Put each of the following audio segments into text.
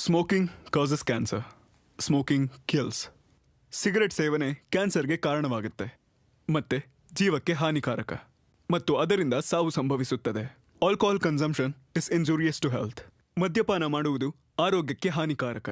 Smoking causes cancer. Smoking kills. Cigarette ಸೇವನೆ ಕ್ಯಾನ್ಸರ್ಗೆ ಕಾರಣವಾಗುತ್ತೆ ಮತ್ತೆ ಜೀವಕ್ಕೆ ಹಾನಿಕಾರಕ ಮತ್ತು ಅದರಿಂದ ಸಾವು ಸಂಭವಿಸುತ್ತದೆ. Alcohol consumption is injurious to health. ಮದ್ಯಪಾನ ಮಾಡುವುದು ಆರೋಗ್ಯಕ್ಕೆ ಹಾನಿಕಾರಕ.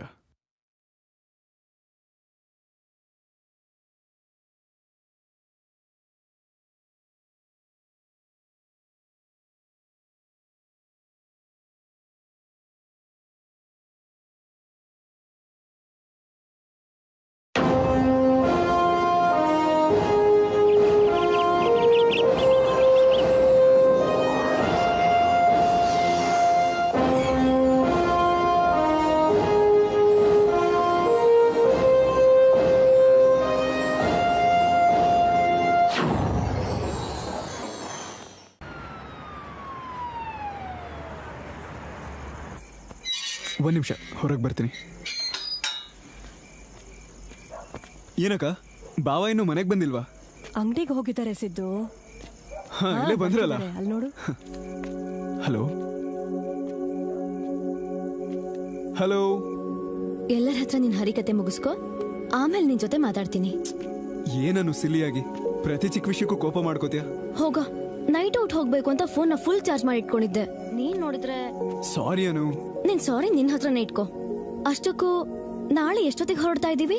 ಒಂದು ನಿಮಿಷ ಹೊರಗೆ ಬರ್ತೀನಿ. ಏನಕ್ಕ ಬಾವ ಇನ್ನು ಮನೆಗೆ ಬಂದಿಲ್ವಾ? ಅಂಗಡಿಗೆ ಹೋಗಿದ್ದಾರೆ ಸಿದ್ದು. ಹಾ ಇಲ್ಲೇ ಬಂದ್ರಲ್ಲ. ಅಲ್ಲಿ ನೋಡು. Hello hello. ಎಲ್ಲರ ಹತ್ರ ನಿನ್ ಹರಿಕತೆ ಮುಗಿಸ್ಕೊ, ಆಮೇಲೆ ನಿನ್ ಜೊತೆ ಮಾತಾಡ್ತೀನಿ. ಏನನ್ನು ಸಿಲಿಯಾಗಿ ಪ್ರತಿ ಚಿಕ್ಕ ವಿಷಯಕ್ಕೂ ಕೋಪ ಮಾಡ್ಕೋತೀಯ? ಹೋಗ, ನೈಟ್ ಔಟ್ ಹೋಗ್ಬೇಕು ಅಂತ ಫೋನ್ ಫುಲ್ ಚಾರ್ಜ್ ಮಾಡಿ ಇಟ್ಕೊಂಡಿದ್ದೆ. ನೀನ್ ನೋಡಿದ್ರೆ ಸಾರಿ ಅನು. ನೀನ್ ಸಾರಿ ನಿನ್ ಹತ್ರನೇ ಇಟ್ಕೋ. ಅಷ್ಟಕ್ಕೂ ನಾಳೆ ಎಷ್ಟೊತ್ತಿಗೆ ಹೊರಡ್ತಾ ಇದೀವಿ?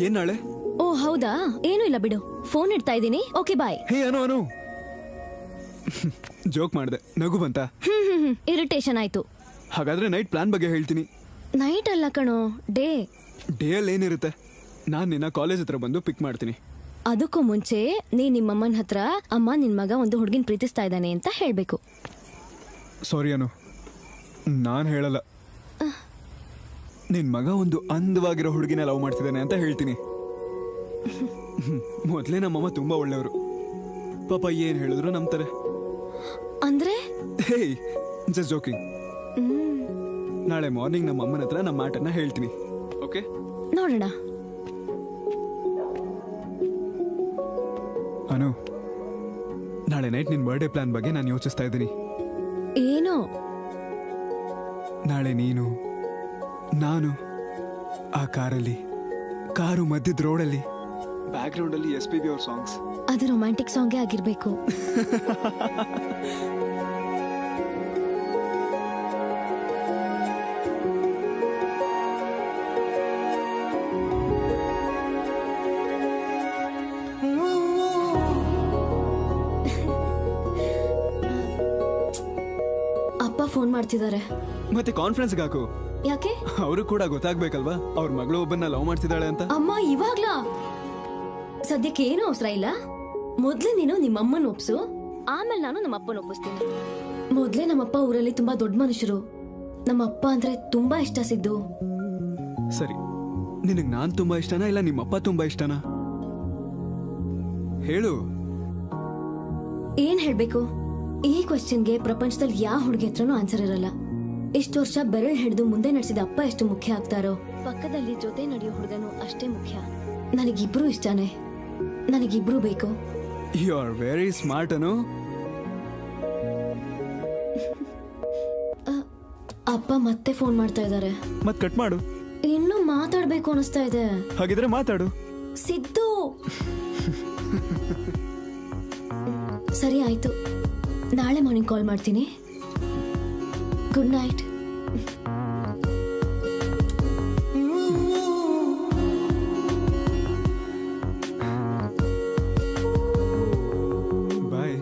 ಏನ್ ನಾಳೆ? ಓ ಹೌದಾ, ಏನೂ ಇಲ್ಲ ಬಿಡು, ಫೋನ್ ಇಡ್ತಾ ಇದೀನಿ. Okay bye. ಹೇ ಅನು ಜೋಕ್ ಮಾಡ್ದೆ, ನಗು ಬಂತ? ಇರಿಟೇಷನ್ ಆಯ್ತು. ಹಾಗಾದ್ರೆ ನೈಟ್ ಪ್ಲಾನ್ ಬಗ್ಗೆ ಹೇಳ್ತೀನಿ. ನೈಟ್ ಅಲ್ಲ ಕಣೋ, ಡೇ. ಡೇ ಅಲ್ಲಿ ಏನಿರುತ್ತೆ? ನಾನ್ ನಿನ್ನ ಕಾಲೇಜ್ ಹತ್ರ ಬಂದು ಪಿಕ್ ಮಾಡ್ತೀನಿ. ಅದಕ್ಕೂ ಮುಂಚೆ ನೀ ನಿಮ್ಮಮ್ಮನ ಹತ್ರ ಅಮ್ಮ ನಿನ್ ಮಗ ಒಂದು ಹುಡುಗಿನ ಪ್ರೀತಿಸ್ತಾ ಇದ್ದಾನೆ ಅಂತ ಹೇಳ್ಬೇಕು. ಸಾರಿ ಅನು, ನಾನು ಹೇಳಲ್ಲ. ನಿನ್ ಮಗ ಒಂದು ಅಂದವಾಗಿರೋ ಹುಡುಗಿನ ಲವ್ ಮಾಡ್ತಿದ್ದಾನೆ ಅಂತ ಹೇಳ್ತೀನಿ. ಮೊದಲೇ ನಮ್ಮಮ್ಮ ತುಂಬಾ ಒಳ್ಳೆಯವರು, ಪಾಪ ಏನ್ ಹೇಳಿದ್ರು ನಂಬ್ತಾರೆ. ಅಂದ್ರೆ ಹೇ ಜಸ್ಟ್ ಜೋಕಿಂಗ್. ನಾಳೆ ಮಾರ್ನಿಂಗ್ ನಮ್ಮ ಅಮ್ಮನ ಹತ್ರ ನಮ್ಮ ಮಾಟನ್ನ ಹೇಳ್ತೀನಿ. ಓಕೆ, ನೋಡೋಣ. ಅನು, ನಾಳೆ ನೈಟ್ ನಿನ್ ಬರ್ಡೇ ಪ್ಲಾನ್ ಬಗ್ಗೆ ನಾನು ಯೋಚಿಸ್ತಾ ಇದ್ದೀನಿ. ಏನೋ? ನಾಳೆ ನೀನು ನಾನು ಆ ಕಾರಲ್ಲಿ, ಕಾರು ಮಧ್ಯದ ರೋಡಲ್ಲಿ, ಬ್ಯಾಕ್ ಗ್ರೌಂಡ್ ಅಲ್ಲಿ SPB ಅವ್ರ ಸಾಂಗ್ಸ್. ಅದು ರೊಮ್ಯಾಂಟಿಕ್ ಸಾಂಗೇ ಆಗಿರ್ಬೇಕು. ಅಪ್ಪ ಫೋನ್ ಮಾಡ್ತಿದ್ದಾರೆ. ಮತ್ತೆ ಕಾನ್ಫರೆನ್ಸ್ ಹಾಕು. ಯಾಕೆ? ಅವರು ಕೂಡ ಗೊತ್ತಾಗ್ಬೇಕಲ್ವಾ ಅವ್ರ ಮಗಳು ಒಬ್ಬನ್ನ ಲವ್ ಮಾಡ್ತಿದ್ದಾಳೆ ಅಂತ. ಅಮ್ಮ ಇವಾಗ್ಲಾ? ಸದ್ಯಕ್ಕೆ ಏನು ಅವಸರ ಇಲ್ಲ. ಮೊದ್ಲೇ ನೀನು ನಿಮ್ಮಮ್ಮನ ಒಪ್ಸು, ಆಮೇಲೆ ನಾನು ನಮ್ಮ ಅಪ್ಪನ ಒಪ್ಪಿಸ್ತೀನಿ. ಮೊದ್ಲೇ ನಮ್ಮಪ್ಪ ಊರಲ್ಲಿ ತುಂಬಾ ದೊಡ್ಡ ಮನುಷ್ಯರು. ನಮ್ಮಪ್ಪ ಅಂದ್ರೆ ತುಂಬಾ ಇಷ್ಟ ಸಿದ್ದು. ಸರಿ, ನಿನಗ್ ನಾನ್ ತುಂಬಾ ಇಷ್ಟನಾ ಇಲ್ಲ ನಿಮ್ಮಪ್ಪ ತುಂಬಾ ಇಷ್ಟನಾ? ಹೇಳು. ಏನ್ ಹೇಳ್ಬೇಕು? ಈ ಕ್ವೆಶ್ಚನ್ಗೆ ಪ್ರಪಂಚದಲ್ಲಿ ಯಾವ ಹುಡುಗಿ ಹತ್ರನೂ ಆನ್ಸರ್ ಇರಲ್ಲ. ಇಷ್ಟು ವರ್ಷ ಬೆರಳು ಹಿಡಿದು ಮುಂದೆ ನಡೆಸಿದ ಅಪ್ಪ ಎಷ್ಟು ಮುಖ್ಯ ಆಗ್ತಾರೋ, ಪಕ್ಕದಲ್ಲಿ ಜೊತೆ ನಡೆಯೋ ಹುಡುಗನು ಅಷ್ಟೇ ಮುಖ್ಯ. ನನಗಿಬ್ರು ಇಷ್ಟನೇ, ನನಗಿಬ್ರು ಬೇಕು. ಯು ಆರ್ ವೆರಿ ಸ್ಮಾರ್ಟ್ ಅನು. ಅಪ್ಪ ಮತ್ತೆ ಫೋನ್ ಮಾಡ್ತಾ ಇದ್ದಾರೆ. ಮತ್ ಕಟ್ ಮಾಡು. ಇನ್ನು ಮಾತಾಡ್ಬೇಕು ಅನಿಸ್ತಾ ಇದೆ. ಹಾಗಿದ್ರೆ ಮಾತಾಡು. ಸಿದ್ದು. ಸರಿ ಆಯ್ತು, ನಾಳೆ ಮಾರ್ನಿಂಗ್ ಕಾಲ್ ಮಾಡ್ತೀನಿ. Good night. ಬಾಯ್.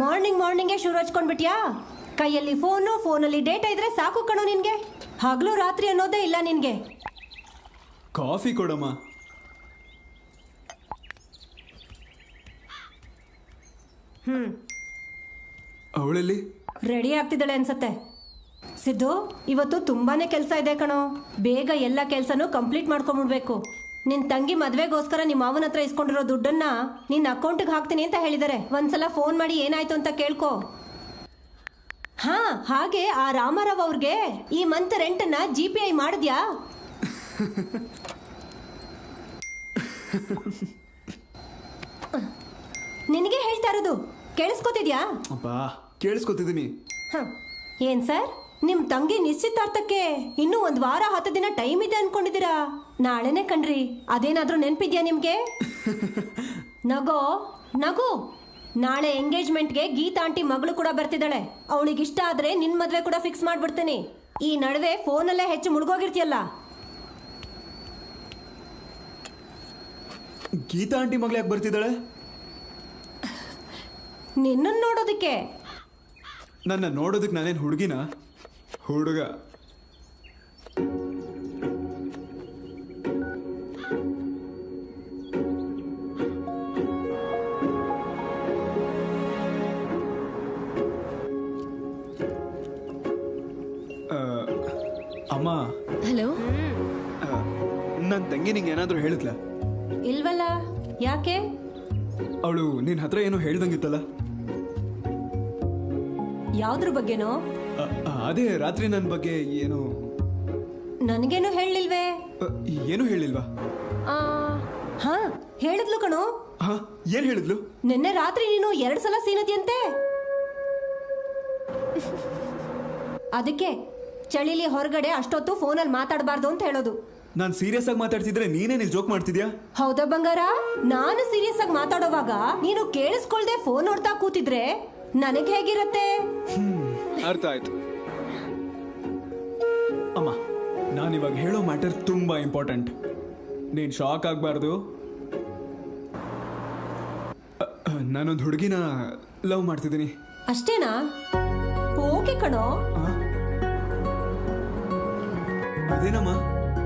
ಮಾರ್ನಿಂಗೇ ಶುರು ಹಚ್ಕೊಂಡ್ಬಿಟ್ಯಾ? ಕೈಯಲ್ಲಿ ಫೋನಲ್ಲಿ ಡೇಟಾ ಇದ್ರೆ ಸಾಕು ಕಣೋ ನಿನ್ಗೆ. ಹಗಲು ರಾತ್ರಿ ಅನ್ನೋದೇ ಇಲ್ಲ ನಿನ್ಗೆ. ಕಾಫಿ ಕೊಡಮ್ಮ. ಅವಳಲ್ಲಿ ರೆಡಿ ಆಗ್ತಿದ್ದಾಳೆ ಅನ್ಸತ್ತೆ. ಸಿದ್ದು, ಇವತ್ತು ತುಂಬಾನೇ ಕೆಲಸ ಇದೆ ಕಣೋ. ಬೇಗ ಎಲ್ಲ ಕೆಲಸನೂ ಕಂಪ್ಲೀಟ್ ಮಾಡ್ಕೊಂಡ್ಬಿಡ್ಬೇಕು. ನಿನ್ ತಂಗಿ ಮದ್ವೆಗೋಸ್ಕರ ನಿಮ್ಮ ಮಾವನ ಹತ್ರ ಇಸ್ಕೊಂಡಿರೋ ದುಡ್ಡನ್ನ ನಿನ್ನ ಅಕೌಂಟ್ಗೆ ಹಾಕ್ತೀನಿ ಅಂತ ಹೇಳಿದಾರೆ. ಒಂದ್ಸಲ ಫೋನ್ ಮಾಡಿ ಏನಾಯ್ತು ಅಂತ ಕೇಳ್ಕೊ. ಹಾ, ಹಾಗೆ ಆ ರಾಮಾರಾವ್ ಅವ್ರಿಗೆ ಈ ಮಂತ್ ರೆಂಟನ್ನ GPI ಮಾಡಿದ್ಯಾ? ನಿನಗೆ ಹೇಳ್ತಾ ಇರೋದು ಕೇಳಿಸ್ಕೊತಿದ್ಯಾ? ಅಬ್ಬಾ, ಕೇಳಿಸ್ಕೊತಿದ್ದೀನಿ. ಏನ್ ಸರ್, ನಿಮ್ ತಂಗಿ ನಿಶ್ಚಿತಾರ್ಥಕ್ಕೆ ಇನ್ನೂ 1 ವಾರ 10 ದಿನ ಟೈಮ್ ಇದೆ ಅನ್ಕೊಂಡಿದ್ದೀರಾ? ನಾಳೆನೆ ಕಣ್ರಿ. ಅದೇನಾದ್ರೂ ನೆನ್ಪಿದ್ಯಾ ನಿಮ್ಗೆ? ನಗೋ ನಗು. ನಾಳೆ ಎಂಗೇಜ್ಮೆಂಟ್ಗೆ ಗೀತಾ ಆಂಟಿ ಮಗಳು ಕೂಡ ಬರ್ತಿದ್ದಾಳೆ. ಅವಳಿಗೆ ಇಷ್ಟ ಆದ್ರೆ ನಿನ್ ಮದ್ವೆ ಕೂಡ ಫಿಕ್ಸ್ ಮಾಡ್ಬಿಡ್ತೀನಿ. ಈ ನಡುವೆ ಫೋನಲ್ಲೇ ಹೆಚ್ಚು ಮುಳುಗೋಗಿರ್ತೀಯಲ್ಲ. ಗೀತಾ ಆಂಟಿ ಮಗಳು ಯಾಕೆ ಬರ್ತಿದ್ದಾಳೆ? ನಿನ್ನನ್ನು ನೋಡೋದಕ್ಕೆ. ನನ್ನ ನೋಡೋದಕ್ಕೆ ನಾನೇನು ಹುಡುಗಿನ? ಹುಡುಗ. ಅಮ್ಮ. ಹಲೋ. ನನ್ನ ತಂಗಿ ನಿಂಗೆ ಏನಾದರೂ ಹೇಳಿದ್ಲ? ಇಲ್ವಲ್ಲ, ಯಾಕೆ? ಅವಳು ನಿನ್ನ ಹತ್ರ ಏನೋ ಹೇಳ್ದಂಗಿತ್ತಲ್ಲ. ಯಾವ್ದ್ರ ಬಗ್ಗೆನೋ? ಅದೇ ರಾತ್ರಿ ನನ್ನ ಬಗ್ಗೆ ಏನು. ನನಗೇನು ಹೇಳಿಲ್ವೇ? ಏನು ಹೇಳಿಲ್ವಾ? ಹಾ, ಹೇಳಿದ್ಲು ಕಣೋ. ಹಾ, ಏನ್ ಹೇಳಿದ್ಲು? ನಿನ್ನೆ ರಾತ್ರಿ ನೀನು 2 ಸಲ ಸೀನದಿಯಂತೆ. ಅದಕ್ಕೆ ಚಳಿಲಿ ಹೊರಗಡೆ ಅಷ್ಟೊತ್ತು ಫೋನಲ್ಲಿ ಮಾತಾಡಬಾರ್ದು ಅಂತ ಹೇಳೋದು. ನಾನು ಸೀರಿಯಸ್ ಆಗಿ ಮಾತಾಡ್ತಿದ್ರೆ ನೀನೇ ನೀನು ಜೋಕ್ ಮಾಡ್ತಿದ್ಯಾ? ಹೌದಾ ಬಂಗಾರ? ನಾನು ಸೀರಿಯಸ್ ಆಗಿ ಮಾತಾಡೋವಾಗ ನೀನು ಕೇಳಿಸ್ಕೊಳ್ದೆ ಫೋನ್ ನೋಡ್ತಾ ಕೂತಿದ್ರೆ ನನಗೆ ಹೇಗಿರತ್ತೆ? ಅರ್ಥ ಆಯ್ತು. ಅಮ್ಮ, ನಾನಿವಾಗ ಹೇಳೋ ಮ್ಯಾಟರ್ ತುಂಬಾ ಇಂಪಾರ್ಟೆಂಟ್. ನೀನು ಶಾಕ್ ಆಗಬಾರ್ದು. ನಾನೊಂದು ಹುಡುಗಿನ ಲವ್ ಮಾಡ್ತಿದ್ದೀನಿ. ಅಷ್ಟೇನಾ? ಓಕೆ ಕಣೋ. ಅದೇನಮ್ಮ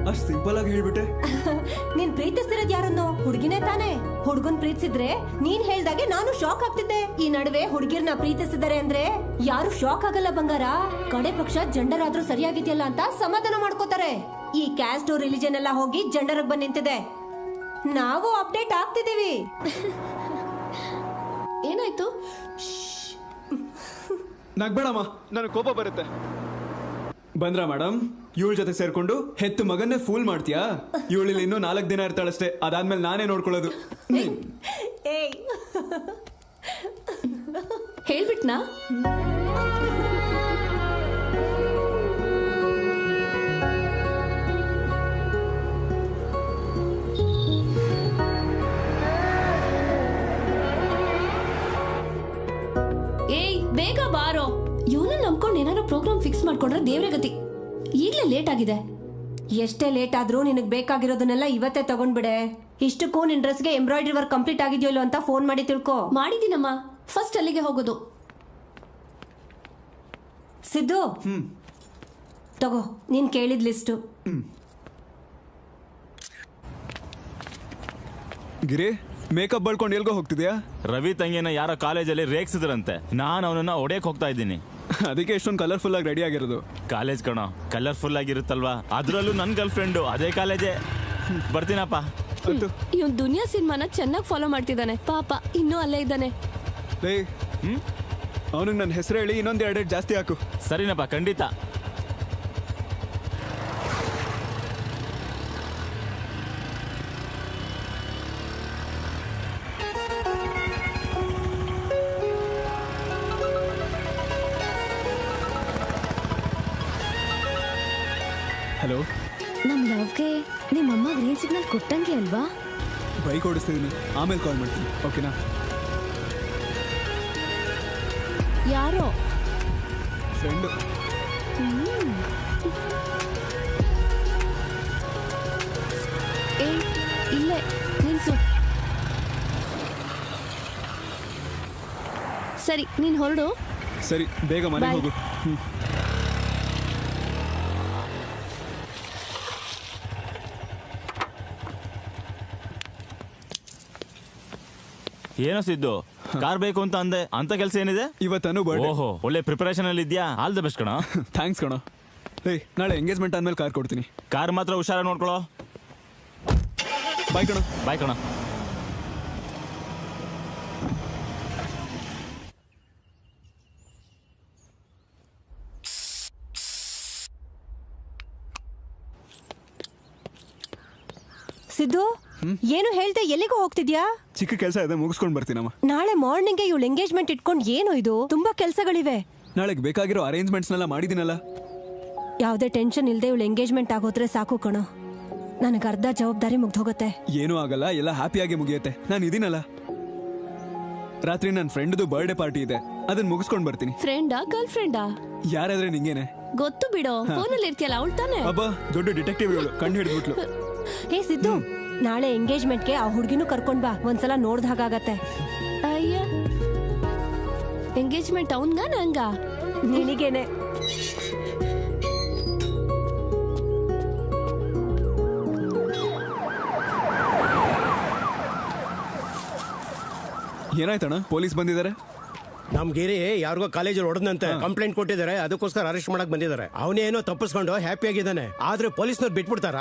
ಅಷ್ಟು ಸಿಂಪಲ್ ಆಗಿ ಹೇಳ್ಬಿಟ್ಟೆ? ನೀನ್ ಪ್ರೀತಿಸ್ತಿರೋದ್ ಯಾರನ್ನೋ? ಹುಡುಗಿನೇ ತಾನೇ. ಹುಡುಗನ್ ಪ್ರೀತಿಸಿದ್ರೆ ನೀನ್ ಹೇಳ್ದಾಗೆ ನಾನು ಶಾಕ್ ಆಗ್ತಿದ್ದೆ. ಈ ನಡುವೆ ಹುಡುಗಿರ್ನ ಪ್ರೀತಿಸಿದ್ದಾರೆ ಅಂದ್ರೆ ಯಾರು ಶಾಕ್ ಆಗಲ್ಲ ಬಂಗಾರ. ಕಡೆ ಪಕ್ಷ ಜೆಂಡರ್ ಆದ್ರೂ ಸರಿಯಾಗಿದೆಯಲ್ಲ ಅಂತ ಸಮಾಧಾನ ಮಾಡ್ಕೋತಾರೆ. ಈ ಕ್ಯಾಸ್ಟ್ ರಿಲಿಜನ್ ಎಲ್ಲ ಹೋಗಿ ಜೆಂಡರ್ ಬಂದ್ ನಿಂತಿದೆ. ನಾವು ಅಪ್ಡೇಟ್ ಆಗ್ತಿದೀವಿ. ಏನಾಯ್ತು? ನಗ್ಬೇಡಮ್ಮ, ನನಗೆ ಕೋಪ ಬರುತ್ತೆ. ಬಂದ್ರ ಮೇಡಮ್, ಇವಳ ಜೊತೆ ಸೇರ್ಕೊಂಡು ಹೆತ್ತು ಮಗನ್ನೇ ಫೂಲ್ ಮಾಡ್ತೀಯಾ? ಇವಳಲ್ಲಿ ಇನ್ನೂ 4 ದಿನ ಇರ್ತಾಳಷ್ಟೇ. ಅದಾದ್ಮೇಲೆ ನಾನೇ ನೋಡ್ಕೊಳ್ಳೋದು. ಹೇಳ್ಬಿಟ್ನಾ? ಏಯ್, ಬೇಗ ಬಾರೋ. ಇವನನ್ನ ನಂಬ್ಕೊಂಡು ಏನಾದ್ರು ಪ್ರೋಗ್ರಾಮ್ ಫಿಕ್ಸ್ ಮಾಡ್ಕೊಂಡ್ರೆ ದೇವ್ರೆ ಗತಿ. ಈಗ್ಲೇ ಲೇಟ್ ಆಗಿದೆ. ಎಷ್ಟೇ ಲೇಟ್ ಆದ್ರೂ ನಿನಗ್ ಬೇಕಾಗಿರೋದನ್ನೆಲ್ಲ ಇವತ್ತೇ ತಗೊಂಡ್ಬಿಡೆ. ಇಷ್ಟಕ್ಕೂ ನಿನ್ ಡ್ರೆಸ್ಗೆ ಎಂಬ್ರಾಯ್ಡ್ರಿ ವರ್ಕ್ ಕಂಪ್ಲೀಟ್ ಆಗಿದೆಯೋ ಇಲ್ಲೋ ಅಂತ ಫೋನ್ ಮಾಡಿ ತಿಳ್ಕೊ. ಮಾಡಿದ್ದೀನಮ್ಮ. ಫಸ್ಟ್ ಅಲ್ಲಿಗೆ ಹೋಗೋದು. ಸಿದ್ದು, ತಗೋ ನೀನ್ ಕೇಳಿದ್ ಲಿಸ್ಟು. ಗಿರಿ, ಮೇಕಪ್ ಬಳ್ಕೊಂಡು ಎಲ್ಗೋ ಹೋಗ್ತಿದ್ಯಾ? ರವಿ ತಂಗಿನ ಯಾರೋ ಕಾಲೇಜಲ್ಲಿ ರೇಗ್ಸಿದ್ರಂತೆ. ನಾನು ಅವನನ್ನ ಹೊಡೆಯಕ್ ಹೋಗ್ತಾ ಇದ್ದೀನಿ. ಅದಕ್ಕೆ ಎಷ್ಟೊಂದು ಕಲರ್ಫುಲ್ ಆಗಿ ರೆಡಿ ಆಗಿರೋದು. ಕಾಲೇಜ್ ಕಣೋ, ಕಲರ್ಫುಲ್ ಆಗಿರುತ್ತಲ್ವಾ? ಅದ್ರಲ್ಲೂ ನನ್ನ ಗರ್ಲ್ ಫ್ರೆಂಡು ಅದೇ ಕಾಲೇಜೇ. ಬರ್ತೀನಪ್ಪ. ಇವನ್ ದುನಿಯಾ ಸಿನಿಮಾನ ಚೆನ್ನಾಗಿ ಫಾಲೋ ಮಾಡ್ತಿದ್ದಾನೆ. ಪಾಪ ಇನ್ನೂ ಅಲ್ಲೇ ಇದ್ದಾನೆ. ಅವನಿಗೆ ನನ್ನ ಹೆಸರು ಹೇಳಿ ಇನ್ನೊಂದು 2 ಡೇಟ್ ಜಾಸ್ತಿ ಹಾಕು. ಸರಿನಪ್ಪ, ಖಂಡಿತ. ಹಲೋ. ನಮ್ ಲವ್ಗೆ ನಿಮ್ಮಮ್ಮ ಗ್ರೀನ್ ಸಿಗ್ನಲ್ ಕೊಟ್ಟಂಗೆ ಅಲ್ವಾ? ಬೈಕ್ ಓಡಿಸ್ತಿದ್ದೀನಿ, ಆಮೇಲೆ ಕಾಲ್ ಮಾಡ್ತೀನಿ. ಓಕೆನಾ? ಯಾರೋ ಫ್ರೆಂಡು. ಏ, ಇಲ್ಲೇ ನಿಲ್ಸು. ಸರಿ ನೀನ್ ಹೊರಡು. ಸರಿ ಬೇಗ ಮನೆಗೆ Bye. ಹೋಗು. ಏನೋ ಸಿದ್ದು, ಕಾರ್ ಬೇಕು ಅಂತ ಅಂದೆ, ಅಂತ ಕೆಲಸ ಏನಿದೆ? ಇವತ್ತನು ಬರ್ಡೇ. ಓಹೋ, ಒಳ್ಳೆ ಪ್ರಿಪರೇಷನ್ ಅಲ್ಲಿ ಇದ್ಯಾ. ಆಲ್ ದ ಬೆಸ್ಟ್ ಕಣ. ಥ್ಯಾಂಕ್ಸ್ ಕಣ. ಏಯ್ ನಾಳೆ ಎಂಗೇಜ್ಮೆಂಟ್ ಆದ್ಮೇಲೆ ಕಾರ್ ಕೊಡ್ತೀನಿ. ಕಾರ್ ಮಾತ್ರ ಹುಷಾರಾಗಿ ನೋಡ್ಕೊಳ್ಳೋ. ಬಾಯ್ ಕಣ. ಬಾಯ್ ಕಣ. ಸಿದ್ದು ಏನು ಹೇಳ್ದೆ, ಎಲ್ಲಿಗೂ ಹೋಗ್ತಿದ್ಯಾ? ಚಿಕ್ಕ ಕೆಲಸ ಇದೆ, ಮುಗಿಸ್ಕೊಂಡು ಬರ್ತೀನಮ್ಮ. ನಾಳೆ ಮಾರ್ನಿಂಗ್ ಇವಳು ಎಂಗೇಜ್ಮೆಂಟ್ ಇಟ್ಕೊಂಡು ಏನು ಇದು, ತುಂಬಾ ಕೆಲಸಗಳಿವೆ. ನಾಳೆಗೆ ಬೇಕಾಗಿರೋ ಅರೇಂಜ್ಮೆಂಟ್ಸ್ನೆಲ್ಲ ಮಾಡಿದ್ದೀನಲ್ಲ. ಯಾವುದೇ ಟೆನ್ಷನ್ ಇಲ್ಲದೆ ಇವಳು ಎಂಗೇಜ್ಮೆಂಟ್ ಆಗೋದ್ರೆ ಸಾಕು ಕಣೋ. ನನಗೆ ಅರ್ಧ ಜವಾಬ್ದಾರಿ ಮುಗ್ದೋಗುತ್ತೆ. ಏನೂ ಆಗಲ್ಲ, ಎಲ್ಲ ಹ್ಯಾಪಿಯಾಗಿ ಮುಗಿಯುತ್ತೆ. ನಾನು ಇದೀನಲ್ಲ. ರಾತ್ರಿ ನನ್ನ ಫ್ರೆಂಡ್ದು ಬರ್ಡೇ ಪಾರ್ಟಿ ಇದೆ, ಅದನ್ನ ಮುಗಿಸ್ಕೊಂಡು ಬರ್ತೀನಿ. ಫ್ರೆಂಡಾ ಗರ್ಲ್ ಫ್ರೆಂಡಾ? ಯಾರಾದ್ರೆ ನಿಂಗೇನೆ ಗೊತ್ತು ಬಿಡೋ, ಫೋನಲ್ಲಿ ಇರ್ತೀಯಲ್ಲ ಅವಳು ತಾನೆ. ಅಬ್ಬಾ, ದೊಡ್ಡ ಡಿಟೆಕ್ಟಿವ್ ಇವಳು, ಕಂಡು ಹಿಡಿದ್ಬಿಟ್ಲು. ಹೇ ಸಿದ್ದು, ನಾಳೆ ಎಂಗೇಜ್ಮೆಂಟ್ಗೆ ಆ ಹುಡುಗಿನೂ ಕರ್ಕೊಂಡ್ ಬಾ, ಒಂದ್ಸಲ ನೋಡ್ದ ಹಾಗಾಗತ್ತೆ. ಅಯ್ಯ, ಎಂಗೇಜ್ಮೆಂಟ್ ಅವನ್ಗ ನಂಗ? ನಿನಗೇನೆ. ಏನಾಯ್ತಣ್ಣ, ಪೊಲೀಸ್ ಬಂದಿದ್ದಾರೆ? ನಮ್ ಗಿರಿ ಯಾರಿಗೋ ಕಾಲೇಜಲ್ಲಿ ಹೊಡೆದಂತೆ ಕಂಪ್ಲೇಂಟ್ ಕೊಟ್ಟಿದ್ದಾರೆ, ಅದಕ್ಕೋಸ್ಕರ ಅರೆಸ್ಟ್ ಮಾಡಕ್ ಬಂದಿದ್ದಾರೆ. ಅವನೇನೋ ತಪ್ಪಿಸ್ಕೊಂಡು ಹ್ಯಾಪಿ ಆಗಿದ್ದಾನೆ. ಆದ್ರೆ ಪೊಲೀಸ್ನವ್ರು ಬಿಟ್ಬಿಡ್ತಾರ?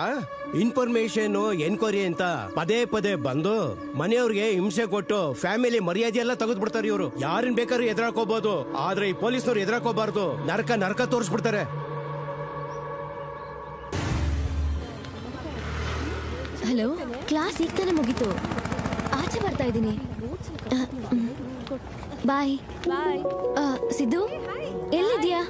ಇನ್ಫಾರ್ಮೇಶನ್ ಎನ್ಕ್ವೈರಿ ಅಂತ ಪದೇ ಪದೇ ಬಂದು ಮನೆಯವ್ರಿಗೆ ಹಿಂಸೆ ಕೊಟ್ಟು ಫ್ಯಾಮಿಲಿ ಮರ್ಯಾದೆ ಎಲ್ಲ ತೆಗೆದ್ಬಿಡ್ತಾರೆ ಇವರು. ಯಾರನ್ ಬೇಕಾದ್ರೂ ಎದುರಾಕೋಬಹುದು, ಆದ್ರೆ ಈ ಪೊಲೀಸ್ನವ್ರು ಎದುರಾಕೋಬಾರ್ದು. ನರಕ ತೋರಿಸ್ಬಿಡ್ತಾರೆ. ಹಲೋ, ಕ್ಲಾಸ್ ಈಗ ತಾನೇ ಮುಗೀತು, ಆಚೆ ಬರ್ತಾ ಇದ್ದೀನಿ. ಬಾಯ್. ಬಾಯ್. ಸಿದ್ದು ಎಲ್ಲಿದ್ಯಾ?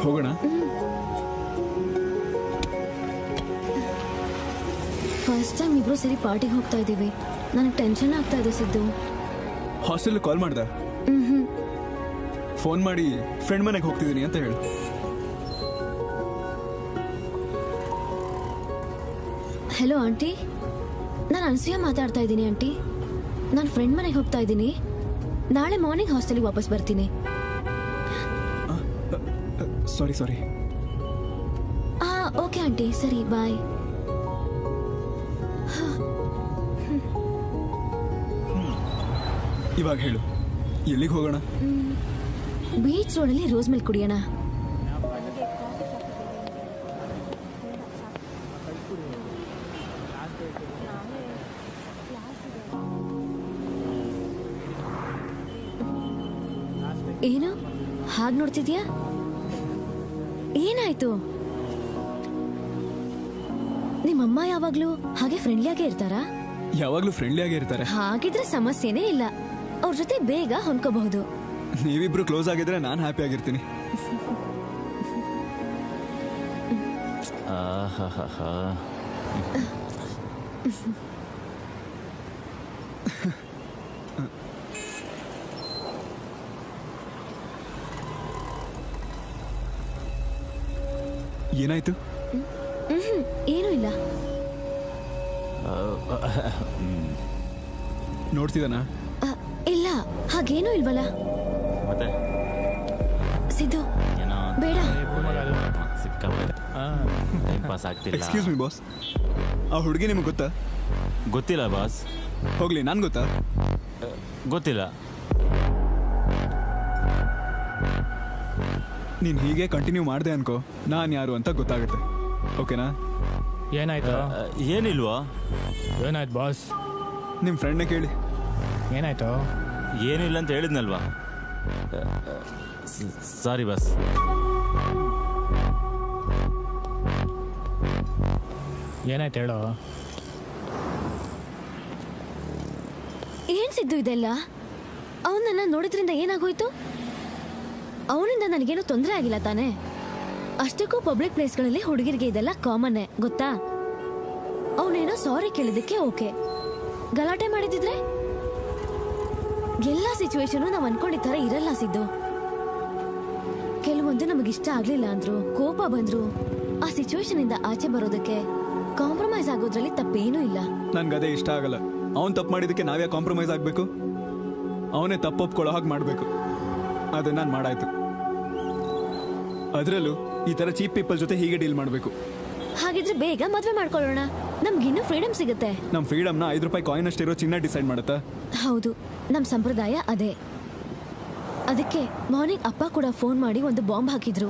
ಹೋಗೋಣ. ಫಸ್ಟ್ ಟೈಮ್ ಇಬ್ರು ಸರಿ ಪಾರ್ಟಿಗೆ ಹೋಗ್ತಾ ಇದ್ದೀವಿ. ನನಗೆ ಟೆನ್ಷನ್ ಆಗ್ತಾ ಇದೆ ಸಿದ್ದು. ಹಾಸ್ಟೆಲ್ ಕಾಲ್ ಮಾಡ್ದ? ಫೋನ್ ಮಾಡಿ ಫ್ರೆಂಡ್ ಮನೆಗೆ ಹೋಗ್ತಿದ್ದೀನಿ ಅಂತ ಹೇಳು. ಹಲೋ ಆಂಟಿ, ನಾನು ಅನ್ಸೂಯ ಮಾತಾಡ್ತಾ ಇದ್ದೀನಿ ಆಂಟಿ. ನಾನು ಫ್ರೆಂಡ್ ಮನೆಗೆ ಹೋಗ್ತಾ ಇದ್ದೀನಿ. ನಾಳೆ ಮಾರ್ನಿಂಗ್ ಹಾಸ್ಟೆಲ್ಗೆ ವಾಪಸ್ ಬರ್ತೀನಿ. ಸಾರಿ. ಓಕೆ ಆಂಟಿ, ಸರಿ ಬಾಯ್. ಇವಾಗ ಹೇಳು, ಎಲ್ಲಿಗೆ ಹೋಗೋಣ? ಬೀಚ್ ರೋಡಲ್ಲಿ ರೋಸ್ ಮಿಲ್ಕ್ ಕುಡಿಯೋಣ. ಏನು ಹಾಗೆ ನೋಡ್ತಿದ್ಯಾ? ಏನಾಯ್ತು? ನಿಮ್ಮಮ್ಮ ಯಾವಾಗ್ಲೂ ಹಾಗೆ ಫ್ರೆಂಡ್ಲಿಯಾಗೆ ಇರ್ತಾರಾ? ಯಾವಾಗ್ಲೂ ಫ್ರೆಂಡ್ಲಿ ಆಗೇ ಇರ್ತಾರೆ. ಹಾಗಿದ್ರೆ ಸಮಸ್ಯೆನೇ ಇಲ್ಲ, ಅವ್ರ ಜೊತೆ ಬೇಗ ಹೊಂದ್ಕೋಬಹುದು. ನೀವಿಬ್ರು ಕ್ಲೋಸ್ ಆಗಿದ್ರೆ ನಾನು ಹ್ಯಾಪಿ ಆಗಿರ್ತೀನಿ. ಏನಾಯ್ತು? ಏನೂ ಇಲ್ಲ. ನೋಡ್ತಿದ್ದಾನಾ? ಇಲ್ಲ, ಹಾಗೇನೂ ಇಲ್ವಲ್ಲ. ಮತ್ತೆ ಸಿದ್ದು ಏನೋ ಬೇಡ. ಪಾಸ್ ಆಗ್ತಿಲ್ಲ. ಎಕ್ಸ್ಕ್ಯೂಸ್ ಮಿ ಬಾಸ್, ಆ ಹುಡುಗಿ ನಿಮ್ಗೆ ಗೊತ್ತಾ? ಗೊತ್ತಿಲ್ಲ ಬಾಸ್. ಹೋಗ್ಲಿ, ನಾನು ಗೊತ್ತಾ? ಗೊತ್ತಿಲ್ಲ. ನೀನು ಹೀಗೆ ಕಂಟಿನ್ಯೂ ಮಾಡಿದೆ ಅನ್ಕೋ, ನಾನು ಯಾರು ಅಂತ ಗೊತ್ತಾಗುತ್ತೆ. ಓಕೆನಾ? ಏನಾಯ್ತು? ಏನಿಲ್ವಾ? ಏನಾಯ್ತು ಬಾಸ್? ನಿಮ್ಮ ಫ್ರೆಂಡ್ನ ಕೇಳಿ. ಏನಾಯ್ತು? ಏನಿಲ್ಲ ಅಂತ ಹೇಳಿದ್ನಲ್ವಾ. Sorry boss. ಏನಾಯ್ತು ಹೇಳೋ. ಏನ್ ಸಿದ್ದು ಇದೆಲ್ಲ? ಅವನನ್ನ ನೋಡಿದ್ರಿಂದ ಏನಾಗೋಯ್ತು? ಅವನಿಂದ ನನಗೇನು ತೊಂದರೆ ಆಗಿಲ್ಲ ತಾನೇ? ಅಷ್ಟಕ್ಕೂ ಪಬ್ಲಿಕ್ ಪ್ಲೇಸ್ಗಳಲ್ಲಿ ಹುಡುಗಿರಿಗೆ ಇದೆಲ್ಲ ಕಾಮನ್ನೇ, ಗೊತ್ತಾ? ಅವನೇನೋ ಸಾರಿ ಕೇಳಿದಕ್ಕೆ ಓಕೆ, ಗಲಾಟೆ ಮಾಡಿದಿದ್ರೆ? ಎಲ್ಲ ಸಿಚುವೇಶನು ನಾವು ಅನ್ಕೊಂಡಿದ್ದ ಥರ ಇರಲ್ಲ ಸಿದ್ದು. ಕೆಲವೊಂದು ನಮಗಿಷ್ಟ ಆಗ್ಲಿಲ್ಲ ಅಂದ್ರು, ಕೋಪ ಬಂದ್ರು, ಆ ಸಿಚುವೇಶನ್ ಇಂದ ಆಚೆ ಬರೋದಕ್ಕೆ ಕಾಂಪ್ರಮೈಸ್ ಆಗೋದ್ರಲ್ಲಿ ತಪ್ಪೇನೂ ಇಲ್ಲ. ನನ್ಗದೇ ಇಷ್ಟ ಆಗಲ್ಲ. ಅವನ್ ತಪ್ಪು ಮಾಡಿದಕ್ಕೆ ನಾವ್ಯಾ ಕಾಂಪ್ರಮೈಸ್ ಆಗ್ಬೇಕು? ಅವನೇ ತಪ್ಪೊಪ್ಕೊಳ್ಳೋ ಹಾಗೆ ಮಾಡ್ಬೇಕು. ಅದನ್ನ ನಾನು ಮಾಡಾಯ್ತು. ಅದರಲ್ಲೂ ಈ ತರ ಚೀಪ್ ಪೀಪಲ್ ಜೊತೆ ಹೀಗೆ ಡೀಲ್ ಮಾಡಬೇಕು. ಹಾಗಿದ್ರೆ ಬೇಗ ಮದ್ವೆ ಮಾಡ್ಕೊಳ್ಳೋಣ, ನಮ್ಗಿನ್ನೂ ಫ್ರೀಡಮ್ ಸಿಗುತ್ತೆ. ನಮ್ ಫ್ರೀಡಮ್ನ 5 ರೂಪಾಯಿ ಕಾಯಿನ್ ಅಷ್ಟಿರೋ ಚಿನ್ನ ಡಿಸೈಡ್ ಮಾಡುತ್ತಾ? ಹೌದು, ನಮ್ ಸಂಪ್ರದಾಯ ಅದೇ. ಅದಕ್ಕೆ ಮಾರ್ನಿಂಗ್ ಅಪ್ಪ ಕೂಡ ಫೋನ್ ಮಾಡಿ ಒಂದು ಬಾಂಬ್ ಹಾಕಿದ್ರು.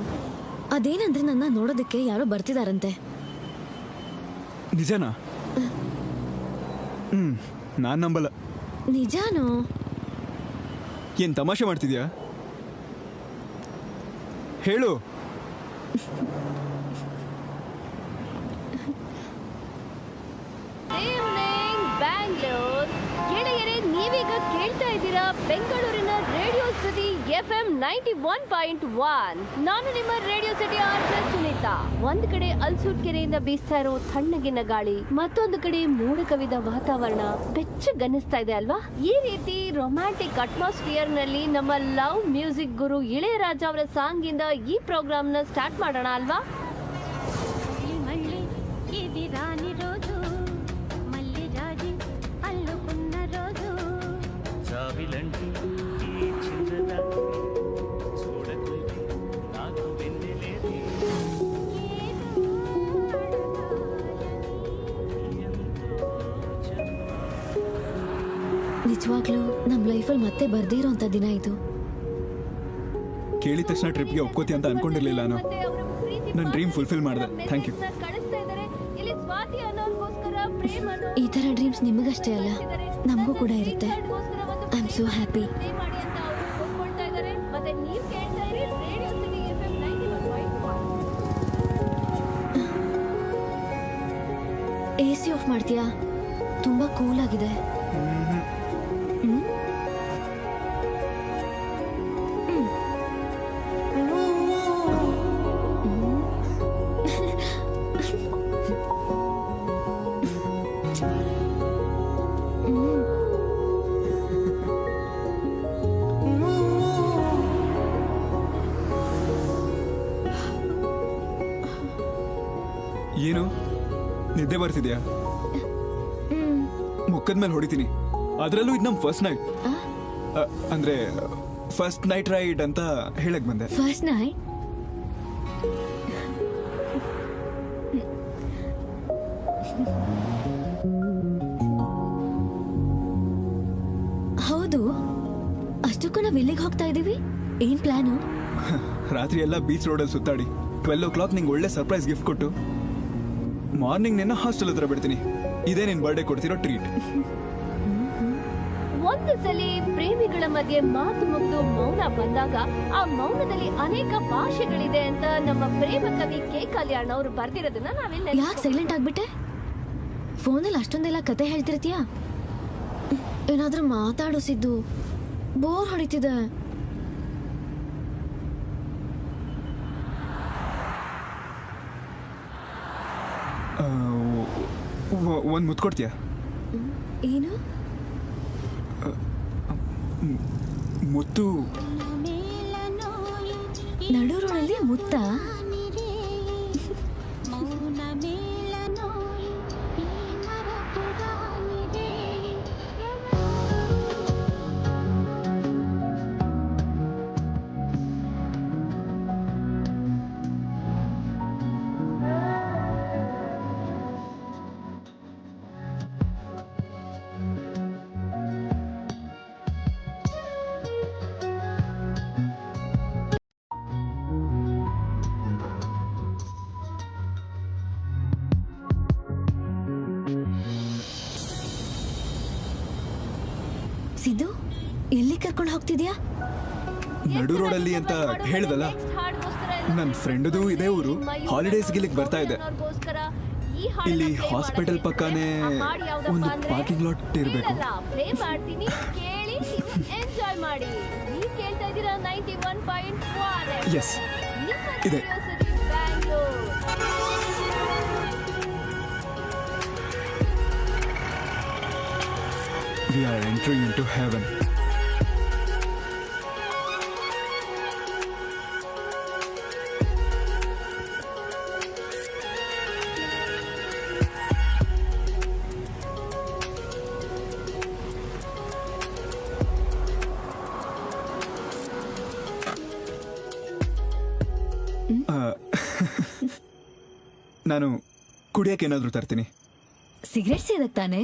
ಅದೇನಂದ್ರೆ ನನ್ನ ನೋಡೋದಕ್ಕೆ ಯಾರೋ ಬರ್ತಿದಾರಂತೆ. ನಿಜನಾ? ನಾನ್ ನಂಬಲ್ಲ. ನಿಜಾನೋ? ಏನ್ ತಮಾಷೆ ಮಾಡ್ತಿದ್ಯಾ? ಹೇಳು. ಬ್ಯಾಂಗ್ಳೂರ್ ಗೆಳೆಯರೇ, ನೀವೀಗ ಕೇಳ್ತಾ ಇದ್ದೀರಾ ಬೆಂಗಳೂರಿನ ರೇಡಿಯೋ ಸಿಟಿ FM 91.1. ನಾನು ನಿಮ್ಮ ರೇಡಿಯೋ ಸಿಟಿ ಆರ್ಜೆ ಸುನೀತಾ. ಒಂದ್ ಕಡೆ ಅಲ್ಸೂರ್ ಕೆರೆಯಿಂದ ಬೀಸ್ತಾ ಇರೋ ತಣ್ಣಗಿನ ಗಾಳಿ, ಮತ್ತೊಂದು ಕಡೆ ಮೋಡ ಕವಿದ ವಾತಾವರಣ ಬೆಚ್ಚಗನ್ನಿಸ್ತಾ ಇದೆ ಅಲ್ವಾ? ಈ ರೀತಿ ರೊಮ್ಯಾಂಟಿಕ್ ಅಟ್ಮಾಸ್ಫಿಯರ್ ನಲ್ಲಿ ನಮ್ಮ ಲವ್ ಮ್ಯೂಸಿಕ್ ಗುರು ಇಳೆಯರಾಜ ಅವರ ಸಾಂಗ್ ಇಂದ ಈ ಪ್ರೋಗ್ರಾಮ್ ನ ಸ್ಟಾರ್ಟ್ ಮಾಡೋಣ ಅಲ್ವಾ? ನಿಜವಾಗ್ಲೂ ನಮ್ ಲೈಫಲ್ಲಿ ಮತ್ತೆ ಬರ್ದೇ ಇರೋಂಥ ದಿನ ಇದು. ಕೇಳಿದ ತಕ್ಷಣ ಟ್ರಿಪ್ಗೆ ಒಪ್ಕೋತಿ ಅಂತ ಅನ್ಕೊಂಡಿರ್ಲಿಲ್ಲ ನಾನು. ನನ್ನ ಡ್ರೀಮ್ ಫುಲ್ಫಿಲ್ ಮಾಡಿದೆ. Thank you. ಈ ತರ ಡ್ರೀಮ್ಸ್ ನಿಮಗಷ್ಟೇ ಅಲ್ಲ, ನಮಗೂ ಕೂಡ ಇರುತ್ತೆ. I am so happy. AC off ಮಾಡ್ತೀಯಾ? ತುಂಬಾ ಕೂಲ್ ಆಗಿದೆ. ಏನು ನಿದ್ದೆ ಬರ್ತಿದ್ಯಾ? ಮುಖದ ಮೇಲೆ ಹೊಡಿತೀನಿ. ಅದರಲ್ಲೂ ಇದು ನಮ್ ಫಸ್ಟ್ ನೈಟ್. ಅಂದ್ರೆ ಫಸ್ಟ್ ನೈಟ್ ರೈಡ್ ಅಂತ ಹೇಳಕ್ ಬಂದೆ. First night? ಹೌದು. ಅಷ್ಟಕ್ಕೂ ನಾವ್ ಇಲ್ಲಿಗೆ ಹೋಗ್ತಾ ಇದೀವಿ. ಏನ್ ಪ್ಲಾನು? ರಾತ್ರಿ ಎಲ್ಲ ಬೀಚ್ ರೋಡಲ್ಲಿ ಸುತ್ತಾಡಿ 12 o'clock ನಿಂಗೆ ಒಳ್ಳೆ ಸರ್ಪ್ರೈಸ್ ಗಿಫ್ಟ್ ಕೊಟ್ಟು ಮಾರ್ನಿಂಗ್ ನಿನ್ನ ಹಾಸ್ಟೆಲ್ ಹತ್ರ ಬಿಡ್ತೀನಿ. ಇದೇ ನಿನ್ ಬರ್ಡೇ ಕೊಡ್ತಿರೋ ಟ್ರೀಟ್. ಒಂದು ಸಲ ಪ್ರೇಮಿಗಳ ಮಧ್ಯೆ ಮಾತು ಮುಗಿದು ಮೌನ ಬಂದಾಗ ಆ ಮೌನದಲ್ಲಿ ಅನೇಕ ಭಾಷೆಗಳಿದೆ ಅಂತ ನಮ್ಮ ಪ್ರೇಮ ಕವಿ ಕೆ. ಕಲ್ಯಾಣ್ ಅವರು ಬರ್ದಿರೋದನ್ನ ನಾವೆಲ್ಲ. ಯಾಕೆ ಸೈಲೆಂಟ್ ಆಗ್ಬಿಟ್ಟೆ? ಫೋನಲ್ಲಿ ಅಷ್ಟೊಂದೆಲ್ಲ ಕತೆ ಹೇಳ್ತಿರ್ತೀಯಾ? ಏನಾದ್ರೂ ಮಾತಾಡೋಸಿದ್ದು ಬೋರ್ ಹೊಡಿತಿದೆ. ಒಂದ್ ಮುತ್ತು ಕೊಡ್ತೀಯಾ? ಏನು ಮುತ್ತು? ನಡು ರೋಡಲ್ಲಿ ಮುತ್ತ? ಸಿದ್ದು, ಎಲ್ಲಿ ಕರ್ಕೊಂಡು ಹೋಗ್ತಿದ್ಯಾ? ನಡು ರೋಡಲ್ಲಿ ಅಂತ ಹೇಳ್ದಲ್ಲ, ನನ್ನ ಫ್ರೆಂಡದು ಇದೇ ಊರು. ಹಾಲಿಡೇಸ್ ಗಿಲಿಗೆ ಬರ್ತಾ ಇದೆ. ಇಲ್ಲಿ ಹಾಸ್ಪಿಟಲ್ ಪಕ್ಕನೇ ಒಂದು ಪಾರ್ಕಿಂಗ್ ಲಾಟ್ ಇರಬೇಕು. ಎಸ್, ಇದೆ. We are entering into heaven. ನಾನು ಕುಡಿಯಕ್ಕೆ ಏನಾದರೂ ತರ್ತೀನಿ. ಸಿಗರೇಟ್ ಸೇದಕ್ ತಾನೇ?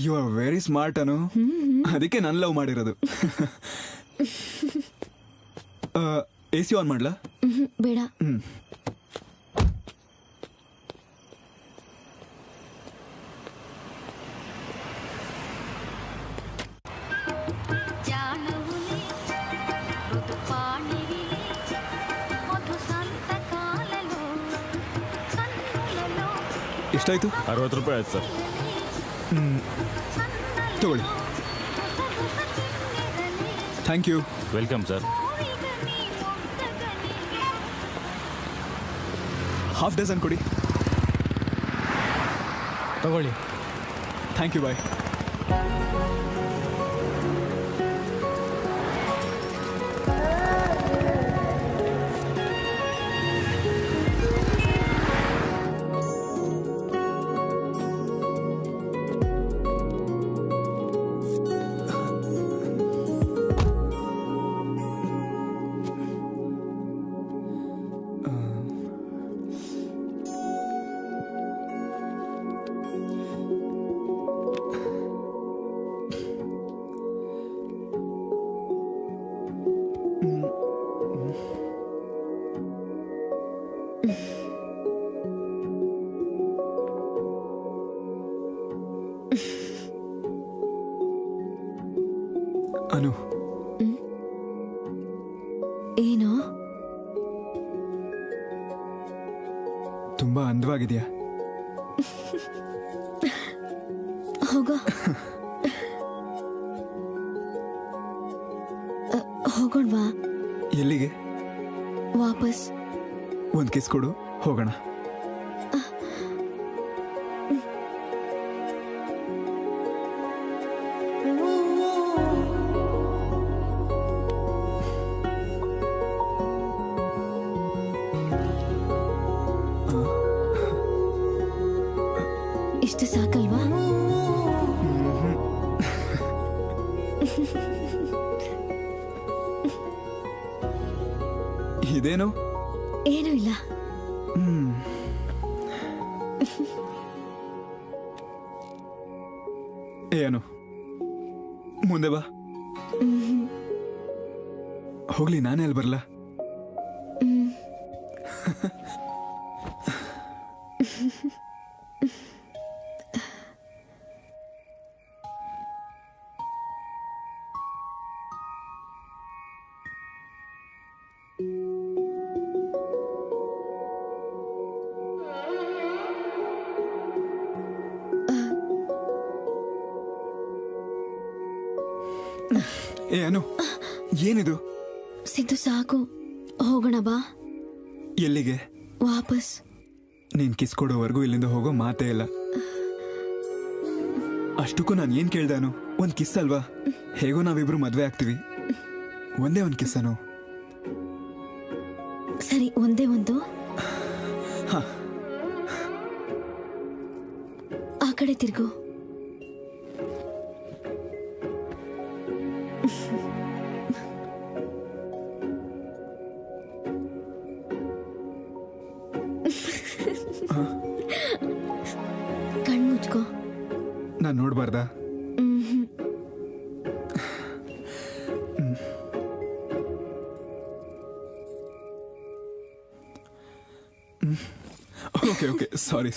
ಯು ಆರ್ ವೆರಿ ಸ್ಮಾರ್ಟ್ ಅನು. ಅದಕ್ಕೆ ನಾನು ಲವ್ ಮಾಡಿರೋದು. AC ಆನ್ ಮಾಡ್ಲಾ? ಬೇಡ. ಎಷ್ಟಾಯ್ತು? 60 ರೂಪಾಯಿ ಆಯ್ತು ಸರ್. ತಗೊಳ್ಳಿ. Thank you. Welcome sir. Half dozen ಕೊಡಿ. ತಗೊಳ್ಳಿ. Thank you. ಬಾಯ್. ಅನು, ಏನು? ತುಂಬಾ ಅಂದವಾಗಿದೆಯಾ? ಹೋಗೋ. ಹೋಗೋಣವಾ? ಎಲ್ಲಿಗೆ? ವಾಪಸ್. ಒಂದು ಕಿಸ್ ಕೊಡು, ಹೋಗೋಣ. ಇಷ್ಟು ಸಾಕಲ್ವಾ? ಇದೇನು? ಏನೂ ಇಲ್ಲ. ಏನು? ಮುಂದೆ ಬಾ. ಹೋಗ್ಲಿ, ನಾನೇ ಅಲ್ಲಿ ಬರ್ಲಾ? ಅನು, ಏನಿದು? ಸಿದ್ದು ಸಾಕು, ಹೋಗೋಣ ಬಾ. ಎಲ್ಲಿಗೆ? ವಾಪಸ್. ನೀನ್ ಕಿಸ್ ಕೊಡೋವರೆಗೂ ಇಲ್ಲಿಂದ ಹೋಗೋ ಮಾತೇ ಇಲ್ಲ. ಅಷ್ಟಕ್ಕೂ ನಾನು ಏನ್ ಕೇಳ್ದಾನು? ಒಂದ್ ಕಿಸ್ ಅಲ್ವಾ? ಹೇಗೋ ನಾವಿಬ್ರು ಮದ್ವೆ ಆಗ್ತೀವಿ. ಒಂದೇ ಒಂದ್ ಕಿಸ್ ಅನು. ಸರಿ, ಒಂದೇ ಒಂದು. ಆ ಕಡೆ ತಿರ್ಗು. ಕಣ್ಣು ಮುಚ್ಕೋ. ನಾನ್ ನೋಡ್ಬಾರ್ದಾ? ಓಕೆ ಓಕೆ, ಸಾರಿ.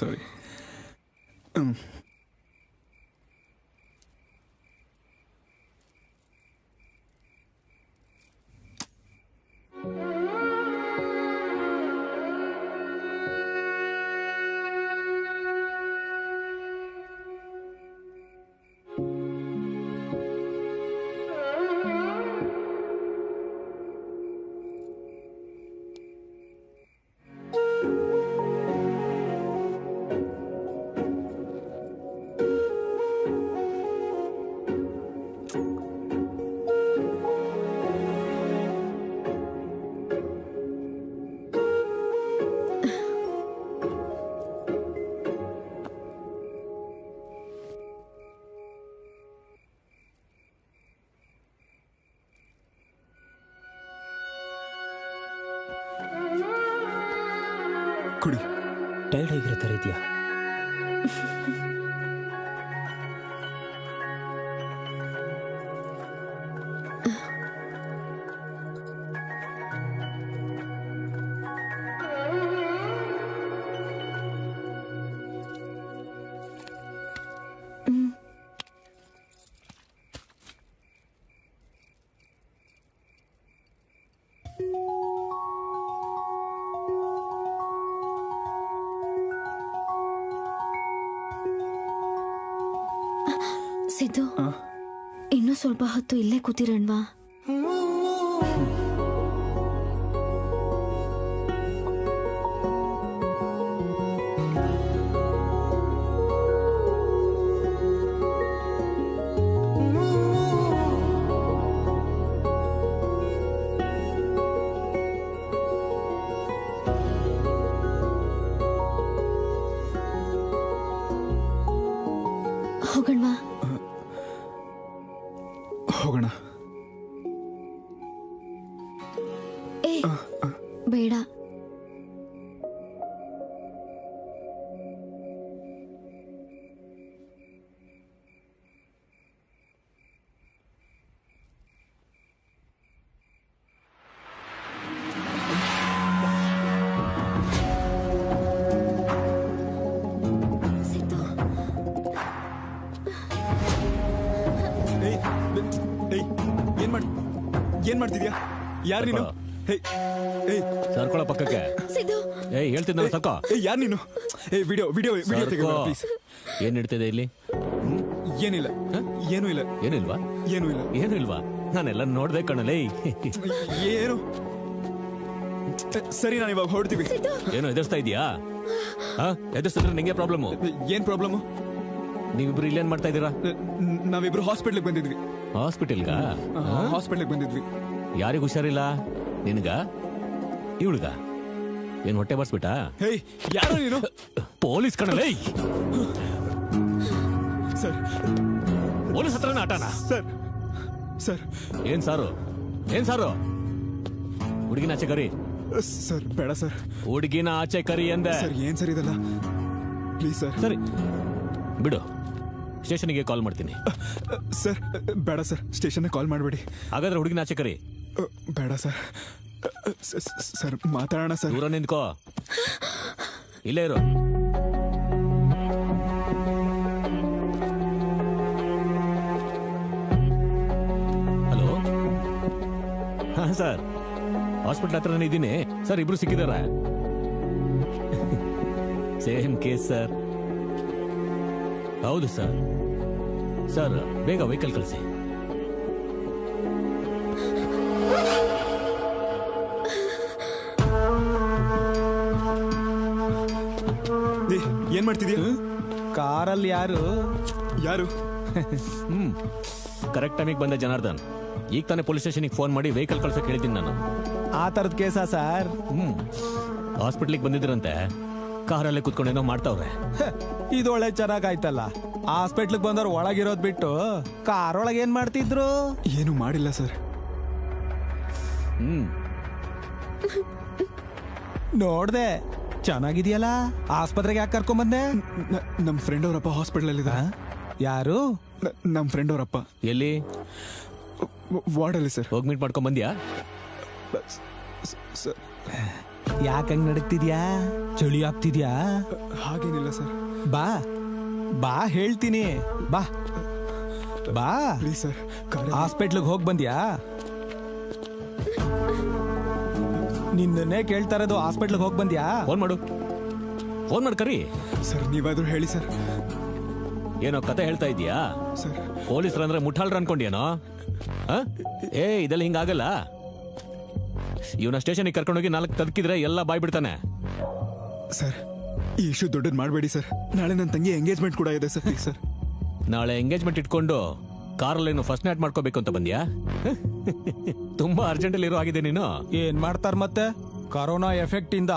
ಕುಡಿ. ಟೈರ್ಡ್ ಆಗಿರೋ ಥರ ಇದೆಯಾ? ಸಿದ್ದು, ಇನ್ನೂ ಸ್ವಲ್ಪ ಹೊತ್ತು ಇಲ್ಲೇ ಕೂತಿರಣ್ವಾ? ಹೋಗಣ್ವಾ? ಹೋಗೋಣ. ಏ ಬೇಡ. ಏನ್ ಮಾಡ್ತಿದ್ಯಾ? ಯಾರು ನೀನು? ಸರ್ಕೊಳ್ಳೋ ಪಕ್ಕಕ್ಕೆ. ಸಿದ್ದು, ಹೇಳ್ತಿದ್ದ ಸರ್ಕೋ. ಯಾರು ನೀನು? ವಿಡಿಯೋ ವಿಡಿಯೋ ವಿಡಿಯೋ ತೆಗೆದು ಪ್ಲೀಸ್. ಏನ್ ನಡೀತಿದೆ ಇಲ್ಲಿ? ಏನಿಲ್ಲ. ಏನೂ ಇಲ್ಲ. ಏನಿಲ್ವಾ? ಏನೂ ಇಲ್ಲ. ಏನು ಇಲ್ವಾ? ನಾನೆಲ್ಲ ನೋಡ್ದೆ ಕಣಲೇ. ಏನು? ಸರಿ, ನಾನು ಇವಾಗ ಹೊರಡ್ತೀವಿ. ಏನು ಎದುರಿಸ್ತಾ ಇದೀಯಾ? ಎದುರಿಸಿದ್ರೆ ನಿಂಗೆ ಪ್ರಾಬ್ಲಮ್. ಏನ್ ಪ್ರಾಬ್ಲಮ್? ನೀವಿಬ್ರು ಇಲ್ಲೇನ್ ಮಾಡ್ತಾ ಇದೀರಾ? ನಾವಿಬ್ರು ಹಾಸ್ಪಿಟ್ಲಿಗೆ ಬಂದಿದ್ವಿ. ಹಾಸ್ಪಿಟಲ್ಗ? ಹಾಸ್ಪಿಟ್ಲಿಗೆ ಬಂದಿದ್ವಿ. ಯಾರಿಗ ಹುಷಾರಿಲ್ಲ? ನಿನ್ಗ? ಇವಳಿಗ? ಏನ್ ಹೊಟ್ಟೆ ಬರ್ಸ್ಬಿಟ್ಟ? ಯಾರು ನೀನು? ಪೊಲೀಸ್ ಕಣಲೇ. ಸರ್, ಪೊಲೀಸ್ ಹತ್ರನ ಆಟನ? Sir sir. ಏನ್ ಸಾರು? ಏನ್ ಸಾರು? ಹುಡುಗಿನ ಆಚೆ ಕರಿ. ಸರ್ ಬೇಡ ಸರ್. ಹುಡುಗಿನ ಆಚೆ ಕರಿ ಎಂದೆ. ಸರ್ ಏನ್ ಸರ್ ಇದಲ್ಲ, ಪ್ಲೀಸ್ ಸರ್. ಸರಿ ಬಿಡು, ಸ್ಟೇಷನ್ಗೆ ಕಾಲ್ ಮಾಡ್ತೀನಿ. ಸರ್ ಬೇಡ ಸರ್, ಸ್ಟೇಷನ್ಗೆ ಕಾಲ್ ಮಾಡಬೇಡಿ. ಹಾಗಾದ್ರೆ ಹುಡುಗಿನ ಆಚೆ ಕರಿ. ಬೇಡ ಸರ್. ಸರ್ ಮಾತಾಡೋಣ ಸರ್. ದೂರ ನಿಂತ್ಕೋ, ಇಲ್ಲೇ ಇರು. ಹಲೋ, ಹಾ ಸರ್, ಹಾಸ್ಪಿಟ್ಲ್ ಹತ್ರನೇ ಇದ್ದೀನಿ ಸರ್. ಇಬ್ರು ಸಿಕ್ಕಿದಾರ. Same case sir. ಹೌದು ಸರ್. ಸರ್ ಬೇಗ ವೆಹಿಕಲ್ ಕಳಿಸಿ. ಏನ್ ಮಾಡ್ತಿದ್ಯಾ? ಕಾರಲ್ಲಿ ಯಾರು? ಯಾರು? ಕರೆಕ್ಟ್ ಟೈಮಿಗೆ ಬಂದೆ ಜನಾರ್ದನ್. ಈಗ ತಾನೇ ಪೊಲೀಸ್ ಸ್ಟೇಷನ್ಗೆ ಫೋನ್ ಮಾಡಿ ವೆಹಿಕಲ್ ಕಳ್ಸೋಕೆ ಹೇಳಿದ್ದೀನಿ ನಾನು. ಆ ತರದ ಕೇಸಾ ಸರ್? ಹಾಸ್ಪಿಟ್ಲಿಗೆ ಬಂದಿದ್ರಂತೆ, ಕಾರಲ್ಲೇ ಕುತ್ಕೊಂಡೇನೋ ಮಾಡ್ತಾವ್ರೆ. ಇದು ಒಳ್ಳೆ ಚೆನ್ನಾಗಾಯ್ತಲ್ಲ. ಹಾಸ್ಪಿಟ್ಲಿಗೆ ಬಂದವ್ರು ಒಳಗಿರೋದ್ ಬಿಟ್ಟು ಕಾರ್ ಒಳಗೆ ಏನ್ ಮಾಡ್ತಿದ್ರು? ಏನು ಮಾಡಿಲ್ಲ ಸರ್. ನೋಡ್ದೆ, ಚೆನ್ನಾಗಿದೆಯಲ್ಲ. ಆಸ್ಪತ್ರೆಗೆ ಯಾಕೆ ಕರ್ಕೊಂಬಂದೆ? ನಮ್ ಫ್ರೆಂಡ್ ಅವರಪ್ಪ ಹಾಸ್ಪಿಟಲ್ ಅಲ್ಲಿ. ಯಾರು? ನಮ್ ಫ್ರೆಂಡ್ ಅವರಪ್ಪ. ಎಲ್ಲಿ? ವಾರ್ಡಲ್ಲಿ ಸರ್. ಹೋಗಿ ಮೀಟ್ ಮಾಡ್ಕೊಂಡ್ ಬಂದ್ಯಾ? ಯಾಕೆ ಹಂಗ್ ನಡೀತಿದ್ಯಾ? ಚಳಿ ಆಗ್ತಿದ್ಯಾ? ಹಾಗೇನಿಲ್ಲ ಸರ್. ಬಾ ಬಾ ಹೇಳ್ತೀನಿ, ಬಾ ಬಾ ಪ್ಲೀಸ್ ಸರ್. ಹಾಸ್ಪಿಟ್ಲಿಗೆ ಹೋಗಿ ಬಂದ್ಯಾ? ನಿನ್ನೇ ಕೇಳ್ತಾ ಇರೋದು, ಹಾಸ್ಪಿಟ್ಲಿಗೆ ಹೋಗಿ ಬಂದ್ಯಾ? ಫೋನ್ ಮಾಡು, ಫೋನ್ ಮಾಡಿ ಕರಿ. ಸರ್ ನೀವಾದ್ರೂ ಹೇಳಿ ಸರ್. ಏನೋ ಕತೆ ಹೇಳ್ತಾ ಇದೀಯಾ? ಸರ್ ಪೊಲೀಸರಂದ್ರೆ ಮುಠಾಳ್ರ ಅನ್ಕೊಂಡ್ಯಾನೋ? ಇದೆಲ್ಲ ಹಿಂಗಾಗಲ್ಲ. ಇವನ ಸ್ಟೇಷನ್ಗೆ ಕರ್ಕೊಂಡೋಗಿ 4 ತದಕಿದ್ರೆ ಎಲ್ಲ ಬಾಯ್ ಬಿಡ್ತಾನೆ. ಸರ್ ಈ ಇಶ್ಯೂ ದೊಡ್ಡದು ಮಾಡಬೇಡಿ ಸರ್. ನಾಳೆ ನನ್ನ ತಂಗಿ ಎಂಗೇಜ್ಮೆಂಟ್ ಕೂಡ ಇದೆ ಸರ್. Please sir. ನಾಳೆ ಎಂಗೇಜ್ಮೆಂಟ್ ಇಟ್ಕೊಂಡು ಕಾರಲ್ಲೇನು ಫಸ್ಟ್ ನೈಟ್ ಮಾಡ್ಕೋಬೇಕು ಅಂತ ಬಂದ್ಯಾ? ತುಂಬಾ ಅರ್ಜೆಂಟಲ್ಲಿ ಇರೋ ಆಗಿದೆ ನೀನು. ಏನ್ ಮಾಡ್ತಾರ ಮತ್ತೆ? ಕರೋನಾ ಎಫೆಕ್ಟ್ ಇಂದ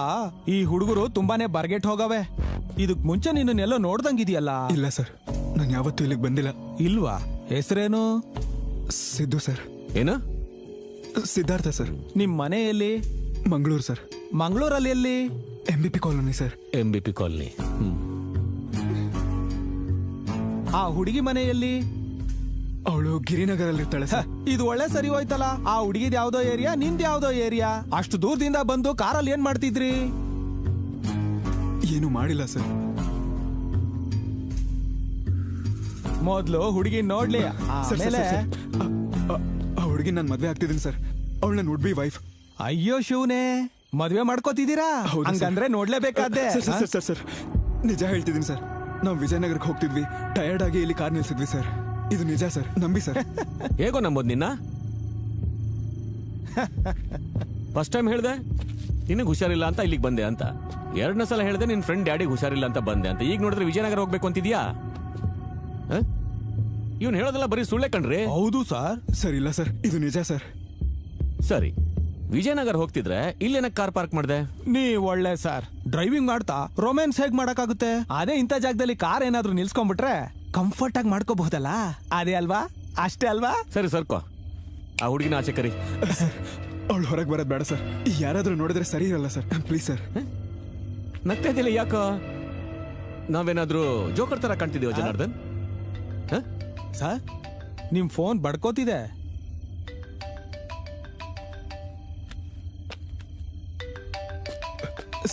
ಈ ಹುಡುಗರು ತುಂಬಾನೇ ಬರ್ಗೆಟ್ ಹೋಗವೆ. ಇದಕ್ ಮುಂಚೆ ನಿನ್ನೆಲ್ಲ ನೋಡ್ದಂಗಿದೆಯಲ್ಲ? ಇಲ್ಲ ಸರ್, ನಾನು ಯಾವತ್ತೂ ಇಲ್ಲಿಗೆ ಬಂದಿಲ್ಲ. ಇಲ್ವಾ? ಹೆಸರೇನು? ಸಿದ್ದು ಸರ್. ಏನು? ಸಿದ್ಧಾರ್ಥ ಸರ್. ನಿಮ್ ಮನೆ ಎಲ್ಲಿ? ಮಂಗಳೂರು ಸರ್. ಮಂಗಳೂರಲ್ಲಿ ಎಲ್ಲಿ? MBP colony sir. MBP colony. ಆ ಹುಡುಗಿ ಮನೆಯಲ್ಲಿ? ಅವಳು ಗಿರಿನಗರಲ್ಲಿ ಇರ್ತಾಳೆ ಸರ್. ಇದು ಒಳ್ಳೆ ಸರಿ ಹೋಯ್ತಲ್ಲ. ಆ ಹುಡುಗಿದ್ ಯಾವ್ದೋ ಏರಿಯಾ, ನಿಂದ್ ಯಾವ್ದೋ ಏರಿಯಾ. ಅಷ್ಟು ದೂರದಿಂದ ಬಂದು ಕಾರಲ್ಲಿ ಏನ್ ಮಾಡ್ತಿದ್ರಿ? ಏನು ಮಾಡಿಲ್ಲ ಸರ್. ಮೊದ್ಲು ಹುಡುಗಿ ನೋಡ್ಲಿ, ಆಮೇಲೆ ಆ ಹುಡುಗಿ ನಾನು ಮದ್ವೆ ಆಗ್ತಿದ್ದೀನಿ ಸರ್. ಅವಳು ನನ್ನ ವುಡ್ ಬಿ ವೈಫ್. ಅಯ್ಯೋ ಶಿವನೇ, ಮದ್ವೆ ಮಾಡ್ಕೋತಿದ್ದೀರಾ? ಹಂಗಂದ್ರೆ ನೋಡ್ಲೇಬೇಕಾದ್ದೆ. ಸರ್ ನಿಜ ಹೇಳ್ತಿದ್ದೀನಿ ಸರ್. ನಾವು ವಿಜಯನಗರಕ್ಕೆ ಹೋಗ್ತಿದ್ವಿ, ಟಯರ್ಡ್ ಆಗಿ ಇಲ್ಲಿ ಕಾರ್ ನಿಲ್ಸಿದ್ವಿ ಸರ್. ಇದು ನಿಜ ಸರ್, ನಂಬಿ ಸರ್. ಹೇಗೋ ನಂಬೋದು ನಿನ್ನ? ಫಸ್ಟ್ ಟೈಮ್ ಹೇಳ್ದೆ ನಿನಗೆ ಹುಷಾರಿಲ್ಲ ಅಂತ ಇಲ್ಲಿಗೆ ಬಂದೆ ಅಂತ. 2ನೇ ಸಲ ಹೇಳ್ದೆ ನಿನ್ ಫ್ರೆಂಡ್ ಡ್ಯಾಡಿಗೆ ಹುಷಾರಿಲ್ಲ ಅಂತ ಬಂದೆ ಅಂತ. ಈಗ ನೋಡಿದ್ರೆ ವಿಜಯನಗರ ಹೋಗ್ಬೇಕು ಅಂತಿದ್ಯಾ? ಇವನು ಹೇಳೋದೆಲ್ಲ ಬರೀ ಸುಳ್ಳೆ ಕಣ್ರಿ. ಹೌದು ಸರ್. ಸರ್ ಇಲ್ಲ ಸರ್, ಇದು ನಿಜ ಸರ್. ಸರಿ, ವಿಜಯನಗರ ಹೋಗ್ತಿದ್ರೆ ಇಲ್ಲೇನಕ್ಕೆ ಕಾರ್ ಪಾರ್ಕ್ ಮಾಡ್ದೆ? ನೀ ಒಳ್ಳೆ ಸರ್. ಡ್ರೈವಿಂಗ್ ಮಾಡ್ತಾ ರೊಮ್ಯಾನ್ಸ್ ಹೇಗ್ ಮಾಡಕ್ಕಾಗುತ್ತೆ? ಅದೇ ಇಂಥ ಜಾಗದಲ್ಲಿ ಕಾರ್ ಏನಾದ್ರೂ ನಿಲ್ಸ್ಕೊಂಡ್ಬಿಟ್ರೆ ಕಂಫರ್ಟ್ ಆಗಿ ಮಾಡ್ಕೋಬಹುದಲ್ಲ, ಅದೇ ಅಲ್ವಾ? ಅಷ್ಟೇ ಅಲ್ವಾ? ಸರಿ ಸರ್ಕೋ, ಆ ಹುಡುಗಿನ ಆಚೆ ಕರಿ. ಅವಳು ಹೊರಗೆ ಬರೋದು ಬೇಡ ಸರ್. ಯಾರಾದ್ರೂ ನೋಡಿದ್ರೆ ಸರಿ ಇರಲ್ಲ ಸರ್. Please sir. ನಗ್ತಾ ಇದೆಯಲ್ಲ ಯಾಕೋ? ನಾವೇನಾದ್ರೂ ಜೋಕರ್ ತರ ಕಾಣ್ತಿದೀವ ಜನಾರ್ದನ್? ಸರ್ ನಿಮ್ ಫೋನ್ ಬಡ್ಕೋತಿದೆ.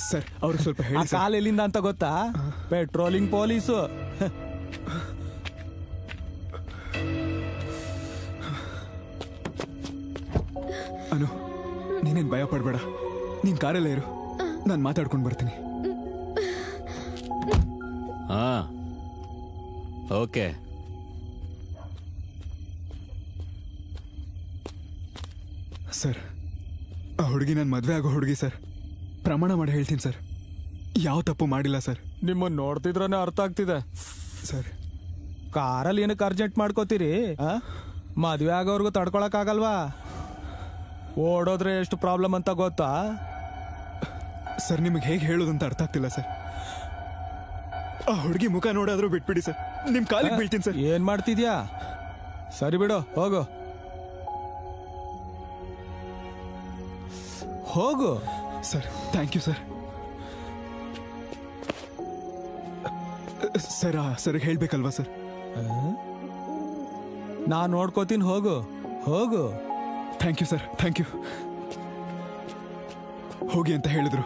ಸರ್ ಅವ್ರಿಗೆ ಸ್ವಲ್ಪ ಹೇಳಿ. ಕಾಲ್ ಎಲ್ಲಿಂದ ಅಂತ ಗೊತ್ತಾ? Patrolling police. ಅನು, ನೀನೇನ್ ಭಯ ಪಡ್ಬೇಡ. ನೀನ್ ಕಾರಲ್ಲೇ ಇರು, ನಾನು ಮಾತಾಡ್ಕೊಂಡು ಬರ್ತೀನಿ. ಹಾ ಓಕೆ. ಸರ್ ಆ ಹುಡುಗಿ ನನ್ನ ಮದ್ವೆ ಆಗೋ ಹುಡುಗಿ ಸರ್. ಪ್ರಮಾಣ ಮಾಡಿ ಹೇಳ್ತೀನಿ ಸರ್, ಯಾವ ತಪ್ಪು ಮಾಡಿಲ್ಲ ಸರ್. ನಿಮ್ಮನ್ನ ನೋಡ್ತಿದ್ರನೇ ಅರ್ಥ ಆಗ್ತಿದೆ ಸರ್. ಕಾರಲ್ಲಿ ಏನಕ್ಕೆ ಅರ್ಜೆಂಟ್ ಮಾಡ್ಕೋತೀರಿ? ಮದ್ವೆ ಆಗೋರ್ಗು ತಡ್ಕೊಳಕ್ ಆಗಲ್ವಾ? ಓಡೋದ್ರೆ ಎಷ್ಟು ಪ್ರಾಬ್ಲಮ್ ಅಂತ ಗೊತ್ತಾ? ಸರ್ ನಿಮಗೆ ಹೇಗೆ ಹೇಳೋದಂತ ಅರ್ಥ ಆಗ್ತಿಲ್ಲ ಸರ್. ಆ ಹುಡುಗಿ ಮುಖ ನೋಡಾದ್ರೂ ಬಿಟ್ಬಿಡಿ ಸರ್. ನಿಮ್ ಕಾಲಿಗೆ ಬೀಳ್ತೀನಿ ಸರ್. ಏನ್ ಮಾಡ್ತಿದ್ಯಾ? ಸರಿ ಬಿಡು, ಹೋಗು ಹೋಗು. Sir thank you sir. Sir sir ಹೇಳ್ಬೇಕಲ್ವಾ ಸರ್? ನಾನ್ ನೋಡ್ಕೋತೀನಿ, ಹೋಗು ಹೋಗು. Thank you sir, thank you. ಹೋಗಿ ಅಂತ ಹೇಳಿದ್ರು.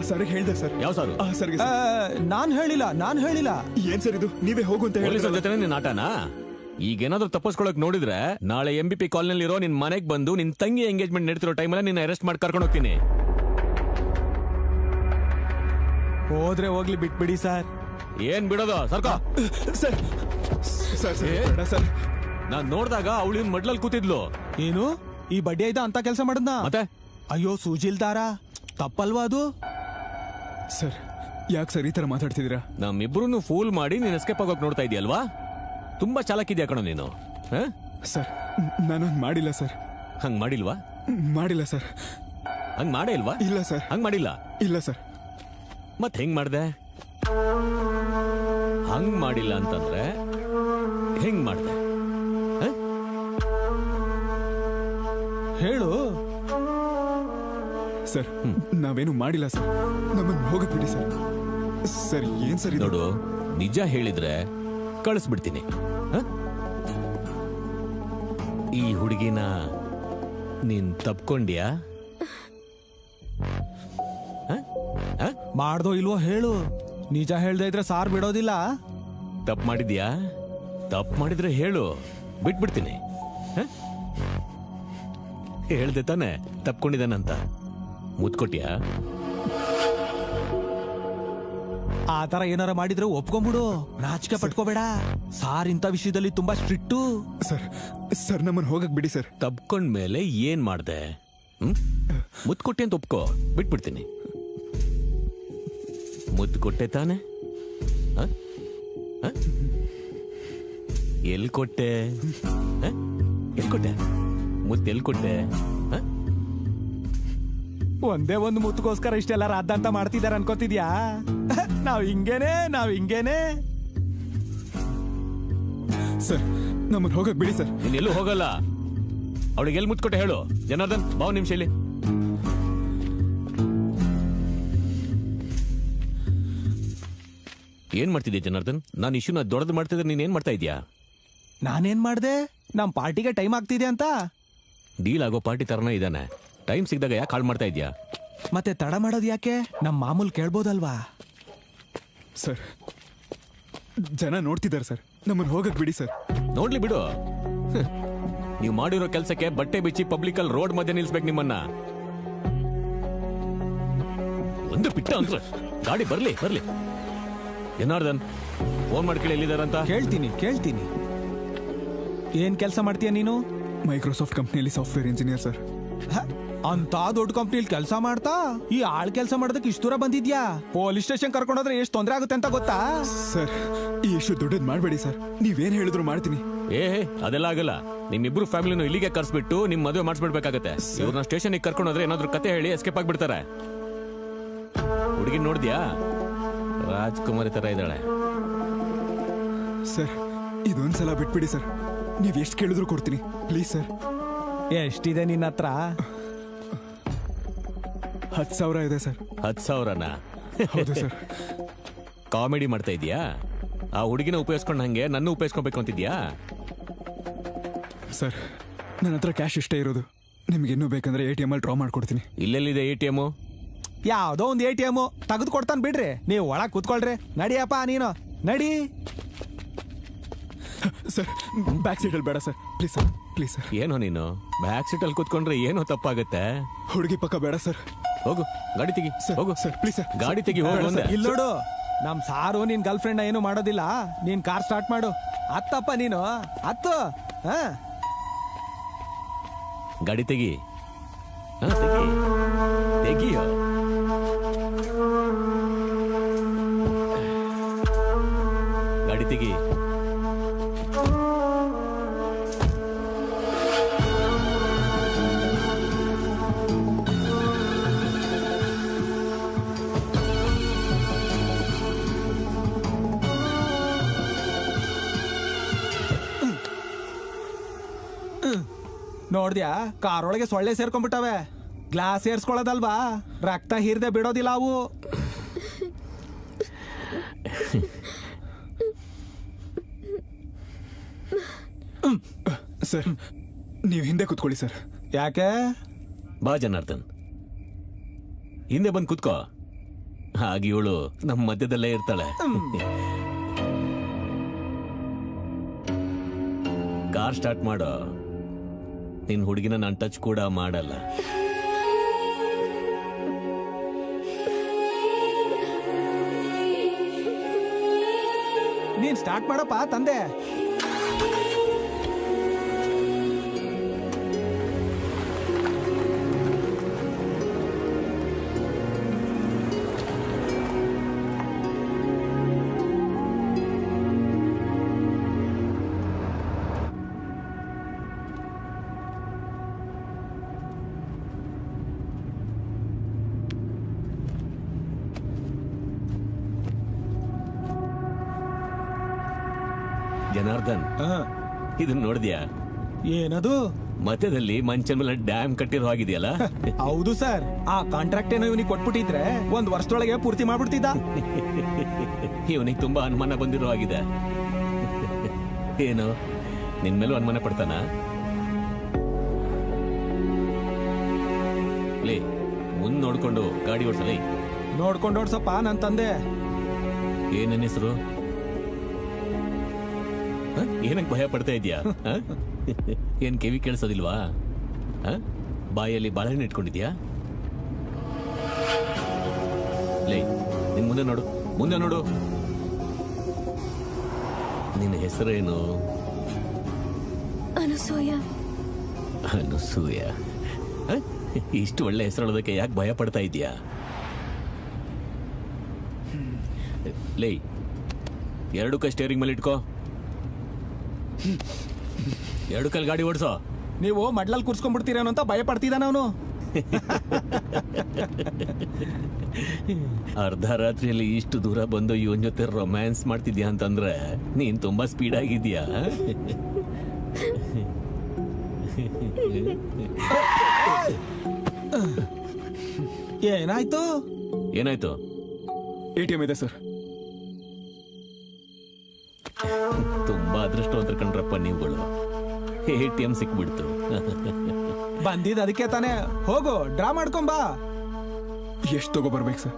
ಸರ್ ಹೇಳಿದೆ ಸರ್. ಯಾವ ಸರ್? ಸರ್ಗೆ ನಾನ್ ಹೇಳಿಲ್ಲ. ಏನ್ ಸರ್ ಇದು? ನೀವೇ ಹೋಗು ಅಂತ ಪೊಲೀಸರ ಹೇಳಿ. ಜೊತೆ ನಿನ್ನ ಆಟನಾ? ಈಗೇನಾದ್ರೂ ತಪ್ಪಿಸ್ಕೊಳಕ್ ನೋಡಿದ್ರೆ ನಾಳೆ MBP ಕಾಲೋನಿಯಲ್ಲಿ ಇರೋ ನಿನ್ ಮನೆಗ್ ಬಂದು ನಿನ್ ತಂಗಿ ಎಂಗೇಜ್ಮೆಂಟ್ ನಡೀತಿರೋ ಟೈಮಲ್ಲಿ ನಿನ್ನ ಅರೆಸ್ಟ್ ಮಾಡಿ ಕರ್ಕೊಂಡು ಹೋಗ್ತೀನಿ. ಹೋದ್ರೆ ಹೋಗ್ಲಿ, ಬಿಟ್ಬಿಡಿ ಸರ್. ಏನ್ ಬಿಡೋದು? ಸರ್ಕೋ. ಸರ್ ಸರ್ ಬೇಡ ಸರ್. ನಾನ್ ನೋಡ್ದಾಗ ಅವಳು ಇವ್ನ ಮಡ್ಲಲ್ಲಿ ಕೂತಿದ್ಲು. ಏನು ಈ ಬಡ್ಡಿ ಐದ ಅಂತ ಕೆಲಸ ಮಾಡದ್ನ? ಮತ್ತೆ ಅಯ್ಯೋ ಸೂಜಿಲ್ದಾರ, ತಪ್ಪಲ್ವಾ ಅದು? ಸರ್ ಯಾಕೆ ಸರ್ ಈ ತರ ಮಾತಾಡ್ತಿದ್ದೀರಾ? ನಮ್ಮಿಬ್ರು ಫೂಲ್ ಮಾಡಿ ನೀನ್ ಎಸ್ಕೇಪ್ ಆಗೋಕ್ ನೋಡ್ತಾ ಇದೆಯಲ್ವಾ? ತುಂಬಾ ಚಾಲಾಕಿದ್ಯಾ ಕಣೋ ನೀನು. ಸರ್ ನಾನೊಂದು ಮಾಡಿಲ್ಲ ಸರ್. ಹಂಗ್ ಮಾಡಿಲ್ವಾ? ಮಾಡಿಲ್ಲ ಸರ್. ಹಂಗ್ ಮಾಡೇ ಇಲ್ವಾ? ಇಲ್ಲ ಸರ್. ಹಂಗ್ ಮಾಡಿಲ್ಲ? ಇಲ್ಲ ಸರ್. ಮತ್ ಹೆಂಗ್ ಮಾಡ್ದೆ? ಹಂಗ್ ಮಾಡಿಲ್ಲ ಅಂತಂದ್ರೆ ಹೆಂಗ್ ಮಾಡ್ದೆ? ಹೇಳು ಸರ್. ನಾವೇನು ಮಾಡಿಲ್ಲ ಸರ್. ನಮ್ಮನ್ನು ಹೋಗಬಿಡಿ ಸರ್. ಸರ್ ಏನ್ ಸರ್ ಇದು? ನೋಡು, ನಿಜ ಹೇಳಿದ್ರೆ ಕಳಿಸ್ಬಿಡ್ತೀನಿ. ಈ ಹುಡುಗಿನ ನೀನ್ ತಪ್ಕೊಂಡ್ಯಾ? ಮಾಡ್ದೋ ಇಲ್ವೋ ಹೇಳು. ನಿಜ ಹೇಳ್ದೆ ಇದ್ರೆ ಸಾರ್ ಬಿಡೋದಿಲ್ಲ. ತಪ್ಪು ಮಾಡಿದ್ಯಾ? ತಪ್ಪು ಮಾಡಿದ್ರೆ ಹೇಳು, ಬಿಟ್ಬಿಡ್ತೀನಿ. ಹೇಳ್ದೆ ತಾನೆ ತಪ್ಕೊಂಡಿದ್ದಾನಂತ. ಮುತ್ಕೊಟ್ಯಾ? ಆ ತರ ಏನಾರ ಮಾಡಿದ್ರೆ ಒಪ್ಕೊಂಡ್ಬಿಡು, ನಾಚಿಕೆ ಪಟ್ಕೋಬೇಡ. ಸಾರ್ ಇಂಥ ವಿಷಯದಲ್ಲಿ ತುಂಬಾ ಸ್ಟ್ರಿಕ್ಟು. ಸರ್ ಸರ್ ನಮ್ಮನ್ನು ಹೋಗಕ್ ಬಿಡಿ ಸರ್. ತಪ್ಕೊಂಡ್ಮೇಲೆ ಏನ್ ಮಾಡ್ದೆ? ಮುತ್ಕೊಟ್ಟೆ ಅಂತ ಒಪ್ಕೋ, ಬಿಟ್ಬಿಡ್ತೀನಿ. ಮುದ್ದು ಕೊಟ್ಟೆ ತಾನೆ? ಎಲ್ಲಿ ಕೊಟ್ಟೆ? ಎಲ್ಕೊಟ್ಟೆ ಮುತ್ತು ಎಲ್ಕೊಟ್ಟೆ ಒಂದೇ ಒಂದು ಮುತ್ತುಗೋಸ್ಕರ ಇಷ್ಟೆಲ್ಲ ರಾದ್ದಾಂತ ಮಾಡ್ತಿದಾರೆ ಅನ್ಕೋತಿದ್ಯಾ? ನಾವ್ ಹಿಂಗೇನೆ ಸರ್ ನಮ್ಮನ್ನ ಹೋಗಕ್ ಬಿಡಿ ಸರ್. ನೀನ್ ಎಲ್ಲೂ ಹೋಗಲ್ಲ. ಅವಳಿಗೆ ಎಲ್ಲಿ ಮುತ್ಕೊಟ್ಟೆ ಹೇಳು. ಜನಾರ್ದನ್ ಬಾವ್ ನಿಮಿಷ ಇಲ್ಲಿ. ಏನ್ ಮಾಡ್ತಿದ್ಯಾ ಜನಾರ್ದನ್? ನಾನು ಇಶ್ಯೂನ ದೊಡ್ಡದು ಮಾಡ್ತಿದ್ರೆ ನೀನ್ ಏನ್ ಮಾಡ್ತಾ ಇದ್ಯಾ? ನಾನೇನ್ ಮಾಡ್ದೆ? ನಮ್ ಪಾರ್ಟಿಗೆ ಟೈಮ್ ಆಗ್ತಿದೆ ಅಂತ. ಡೀಲ್ ಆಗೋ ಪಾರ್ಟಿ ತರನೇ ಇದ್ದಾನೆ. ಟೈಮ್ ಸಿಗ್ದಾಗ ಯಾಕೆ ಹಾಳು ಮಾಡ್ತಾ ಇದ್ಯಾ? ಮತ್ತೆ ತಡ ಮಾಡೋದು ಯಾಕೆ? ನಮ್ ಮಾಮೂಲ್ ಕೇಳ್ಬೋದಲ್ವಾ? ಸರ್ ಜನ ನೋಡ್ತಿದ್ದಾರೆ ಸರ್, ನಮ್ಮನ್ನ ಹೋಗಕ್ ಬಿಡಿ ಸರ್. ನೋಡ್ಲಿ ಬಿಡು. ನೀವು ಮಾಡಿರೋ ಕೆಲ್ಸಕ್ಕೆ ಬಟ್ಟೆ ಬಿಚ್ಚಿ ಪಬ್ಲಿಕ್ ಅಲ್ಲಿ ರೋಡ್ ಮಧ್ಯೆ ನಿಲ್ಸ್ಬೇಕು ನಿಮ್ಮನ್ನ. ಒಂದು ಪಿಟ್ಟ ಅಂದ್ರೆ ಗಾಡಿ ಬರ್ಲಿ. ಜನಾರ್ದನ್ ಫೋನ್ ಮಾಡ್ಕೊಳ್ಳಿ ಎಲ್ಲಿದಾರಂತ. ಕೇಳ್ತೀನಿ. ಏನ್ ಕೆಲಸ ಮಾಡ್ತೀಯ ನೀನು? ಮೈಕ್ರೋಸಾಫ್ಟ್ ಕಂಪ್ನಿಯಲ್ಲಿ ಸಾಫ್ಟ್ವೇರ್ ಇಂಜಿನಿಯರ್ ಸರ್. ಅಂತ ದೊಡ್ಡ ಕಂಪ್ನಿಲಿ ಕೆಲಸ ಮಾಡ್ತಾ ಈ ಆಳ್ ಕೆಲಸ ಮಾಡೋದಕ್ಕೆ ಇಷ್ಟು ದೂರ ಬಂದಿದ್ಯಾ? ಪೊಲೀಸ್ ಸ್ಟೇಷನ್ ಕರ್ಕೊಂಡೋದ್ರೆ ಎಷ್ಟು ತೊಂದರೆ ಆಗುತ್ತೆ ಅಂತ ಗೊತ್ತಾ? ಸರ್ ಈ ಇಶ್ಯೂ ದೊಡ್ಡದ್ ಮಾಡ್ಬೇಡಿ ಸರ್. ನೀವೇನ್ ಹೇಳಿದ್ರು ಮಾಡ್ತೀನಿ. ಅದೆಲ್ಲ ಆಗಲ್ಲ. ನಿಮ್ಮಿಬ್ರು ಫ್ಯಾಮಿಲಿನೂ ಇಲ್ಲಿಗೆ ಕರ್ಸ್ಬಿಟ್ಟು ನಿಮ್ ಮದುವೆ ಮಾಡಿಸ್ಬಿಡ್ಬೇಕಾಗತ್ತೆ. ಇವ್ರನ್ನ ಸ್ಟೇಷನ್ ಕರ್ಕೊಂಡೋದ್ರೆ ಏನಾದ್ರು ಕತೆ ಹೇಳಿ ಎಸ್ಕೇಪ್ ಆಗ್ಬಿಡ್ತಾರೆ. ಹುಡುಗಿ ನೋಡಿದ್ಯಾ? ರಾಜ್ಕುಮಾರಿ ತರ ಇದ್ದಾಳೆ. ಸರ್ ಇದೊಂದ್ಸಲ ಬಿಟ್ಬಿಡಿ ಸರ್. ನೀವ್ ಎಷ್ಟು ಕೇಳಿದ್ರು ಕೊಡ್ತೀನಿ ಪ್ಲೀಸ್ ಸರ್. ಎಷ್ಟಿದೆ ನಿನ್ನ ಹತ್ರ? 10,000 ಇದೆ ಸರ್. 10,000ನಾ? ಹೌದು ಸರ್. ಕಾಮಿಡಿ ಮಾಡ್ತಾ ಇದೀಯಾ? ಆ ಹುಡುಗಿನ ಉಪಯೋಗಿಸ್ಕೊಂಡು ಹಂಗೆ ನನ್ನ ಉಪಯೋಗಿಸ್ಕೊಬೇಕು ಅಂತಿದ್ಯಾ? ಸರ್ ನನ್ನ ಹತ್ರ ಕ್ಯಾಶ್ ಇಷ್ಟೇ ಇರೋದು. ನಿಮ್ಗೆ ಇನ್ನೂ ಬೇಕಂದ್ರೆ ATM ಅಲ್ಲಿ ಡ್ರಾ ಮಾಡ್ಕೊಡ್ತೀನಿ. ಇಲ್ಲೆಲ್ಲಿದೆ ATM? ಯಾವ್ದೋ ಒಂದು ATM ತೆಗೆದು ಕೊಡ್ತಾನೆ ಬಿಡ್ರಿ. ನೀವು ಒಳಗ್ ಕೂತ್ಕೊಳ್ರಿ. ನಡಿಯಪ್ಪ ನೀನು ನಡಿ. ಸರ್ ಬ್ಯಾಕ್ ಸೀಟಲ್ಲಿ ಬೇಡ ಸರ್ ಪ್ಲೀಸ್ ಸರ್. ಏನೋ ನೀನು ಬ್ಯಾಕ್ ಸೀಟಲ್ಲಿ ಕೂತ್ಕೊಂಡ್ರೆ ಏನೋ ತಪ್ಪಾಗತ್ತೆ. ಹುಡುಗಿ ಪಕ್ಕ ಬೇಡ ಸರ್. ಹೋಗು ಗಾಡಿ ತೆಗಿ. ಹೋಗು ಸರ್ ಪ್ಲೀಸ್ ಸರ್. ಗಾಡಿ ತೆಗಿ ಹೋಗು. ಇಲ್ಲಿ ನೋಡು, ನಮ್ ಸಾರು ನಿನ್ ಗರ್ಲ್ ಫ್ರೆಂಡ್ ಏನು ಮಾಡೋದಿಲ್ಲ. ನೀನ್ ಕಾರ್ ಸ್ಟಾರ್ಟ್ ಮಾಡು. ಹತ್ತಪ್ಪ ನೀನು ಹತ್ತು. ಗಾಡಿ ತೆಗಿ. ತೆಗಿಯೋ. ಗಾಡಿ ತೆಗಿ. ನೋಡ್ದ್ಯಾ? ಕಾರ್ ಒಳಗೆ ಸೊಳ್ಳೆ ಸೇರ್ಕೊಂಡ್ಬಿಟ್ಟವೆ. ಗ್ಲಾಸ್ ಸೇರ್ಸ್ಕೊಳ್ಳೋದಲ್ವಾ? ರಕ್ತ ಹೀರ್ದೆ ಬಿಡೋದಿಲ್ಲ ಅವು. ಸರ್ ನೀವು ಹಿಂದೆ ಕೂತ್ಕೊಳ್ಳಿ ಸರ್. ಯಾಕೆ? ಬಾ ಜನಾರ್ದನ್, ಹಿಂದೆ ಬಂದು ಕೂತ್ಕೋ. ಹಾಗೆ ಇವಳು ನಮ್ಮ ಮಧ್ಯದಲ್ಲೇ ಇರ್ತಾಳೆ. ಕಾರ್ ಸ್ಟಾರ್ಟ್ ಮಾಡೋ. ನಿನ್ ಹುಡುಗಿನ ನಾನು ಟಚ್ ಕೂಡ ಮಾಡಲ್ಲ. ನೀನ್ ಸ್ಟಾರ್ಟ್ ಮಾಡಪ್ಪ ತಂದೆ. ಜನಾರ್ದನ್, ಇದನ್ನ ನೋಡಿದ್ಯಾ? ಏನದು? ಮಧ್ಯದಲ್ಲಿ ಮಂಚದ ಮೇಲೆ ಡ್ಯಾಮ್ ಕಟ್ಟಿರೋ ಆಗಿದೆಯಲ್ಲ? ಹೌದು ಸರ್. ಆ ಕಾಂಟ್ರಾಕ್ಟ್ ಏನೋ ಇವನಿಗೆ ಕೊಟ್ಬಿಟ್ಟಿದ್ರೆ 1 ವರ್ಷದೊಳಗೆ ಪೂರ್ತಿ ಮಾಡ್ಬಿಡ್ತಿದ್ದ. ಇವನಿಗೆ ತುಂಬಾ ಅನುಮಾನ ಬಂದಿರೋ ಆಗಿದೆ. ಏನು ನಿನ್ ಮೇಲೂ ಅನುಮಾನ ಪಡ್ತಾನ? ಲೇ, ಮುಂದ್ ನೋಡ್ಕೊಂಡು ಗಾಡಿ ಓಡ್ಸಲೇ. ನೋಡ್ಕೊಂಡು ಓಡ್ಸಪ್ಪ ನನ್ ತಂದೆ. ಏನ್ ಹೆಸರು? ಏನಕ್ಕೆ ಭಯ ಪಡ್ತಾ ಇದೀಯಾ? ಏನ್ ಕಿವಿ ಕೇಳಿಸೋದಿಲ್ವಾ? ಬಾಯಲ್ಲಿ ಬಾಳೆಹಣ್ಣು ಇಟ್ಕೊಂಡಿದ್ಯಾ? ಲೇ, ನಿನ್ ಮುಂದೆ ನೋಡು. ನಿನ್ನ ಹೆಸರೇನು? ಅನಸೂಯ. ಇಷ್ಟು ಒಳ್ಳೆ ಹೆಸರಳೋದಕ್ಕೆ ಯಾಕೆ ಭಯ ಪಡ್ತಾ ಇದೀಯಾ? ಲೇ, 2 ಕೈ ಸ್ಟೇರಿಂಗ್ ಮೇಲೆ ಇಟ್ಕೋ. ಎರಡು ಕಲ್ ಗಾಡಿ ಓಡಿಸೋ. ನೀವು ಮಡ್ಲಲ್ಲಿ ಕೂರ್ಸ್ಕೊಂಡ್ಬಿಡ್ತೀರೇನೋ ಅಂತ ಭಯ ಪಡ್ತಿದ್ದಾನ ಅವನು. ಅರ್ಧ ರಾತ್ರಿಯಲ್ಲಿ ಇಷ್ಟು ದೂರ ಬಂದು ಇವನ್ ಜೊತೆ ರೊಮ್ಯಾನ್ಸ್ ಮಾಡ್ತಿದ್ಯಾ ಅಂತಂದ್ರೆ ನೀನ್ ತುಂಬಾ ಸ್ಪೀಡ್ ಆಗಿದ್ಯಾ. ಏನಾಯ್ತು? ಏನಾಯ್ತು? ATM ಇದೆ ಸರ್. ತುಂಬಾ ಅದೃಷ್ಟವಂತರ ಕಣ್ರಪ್ಪ ನೀವುಗಳು. ATM ಸಿಕ್ಬಿಡ್ತು. ಬಂದಿದ್ ಅದಕ್ಕೆ ತಾನೇ. ಹೋಗು ಡ್ರಾ ಮಾಡ್ಕೊಂಬಾ. ಎಷ್ಟು ತಗೋಬರ್ಬೇಕು ಸರ್?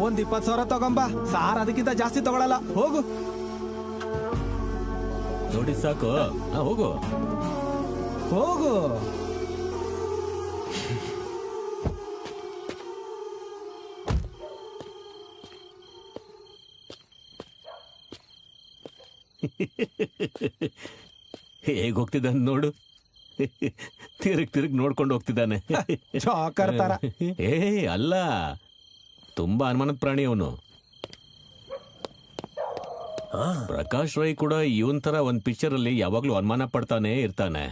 ಒಂದ್ 20,000 ತಗೊಂಬಾ ಸಾರ್. ಅದಕ್ಕಿಂತ ಜಾಸ್ತಿ ತಗೊಳಲ್ಲ. ಹೋಗು. ನೋಡಿ ಸಾಕು. ಹೋಗು ಹೋಗು. ಹೇಗ್ ಹೋಗ್ತಿದ್ದಾನೆ ನೋಡು. ತಿರುಗ್ ನೋಡ್ಕೊಂಡು ಹೋಗ್ತಿದ್ದಾನೆ. ಜೋಕರ್ ತರ. ಅಲ್ಲ, ತುಂಬಾ ಅನುಮಾನದ ಪ್ರಾಣಿ ಅವನು. ಪ್ರಕಾಶ್ ರೈ ಕೂಡ ಇವನ್ ತರ ಒಂದ್ ಪಿಕ್ಚರ್ ಅಲ್ಲಿ ಯಾವಾಗ್ಲೂ ಅನುಮಾನ ಪಡ್ತಾನೆ ಇರ್ತಾನೆ.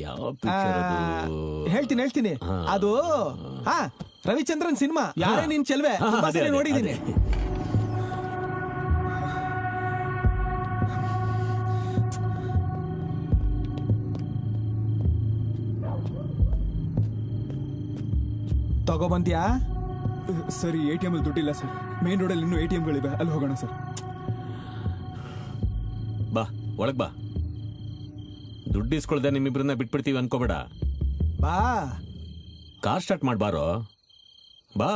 ಯಾವ ಪಿಕ್ಚರ್ ಅದು? ಹೇಳ್ತೀನಿ. ಅದು ರವಿಚಂದ್ರನ್ ಸಿನಿಮಾ ಯಾರೇ ನಿನ್ ಚೆಲ್ವೆ ನೋಡಿದೀನಿ. ತಗೋಬಂದ್ಯಾ? ಸರಿ, ATM ಅಲ್ಲಿ ದುಡ್ಡಿಲ್ಲ ಸರ್. ಮೇನ್ ರೋಡಲ್ಲಿ ಇನ್ನೂ ATMಗಳಿವೆ, ಅಲ್ಲಿ ಹೋಗೋಣ ಸರ್. ಬಾ ಒಳಗ್ ಬಾ. ದುಡ್ಡು ಇಸ್ಕೊಳ್ದೆ ನಿಮ್ಮಿಬ್ರನ್ನ ಬಿಟ್ಬಿಡ್ತೀವಿ ಅನ್ಕೋಬೇಡ. ಬಾ. ಕಾರ್ ಸ್ಟಾರ್ಟ್ ಮಾಡ್ಬಾರೋ. ಬಾ.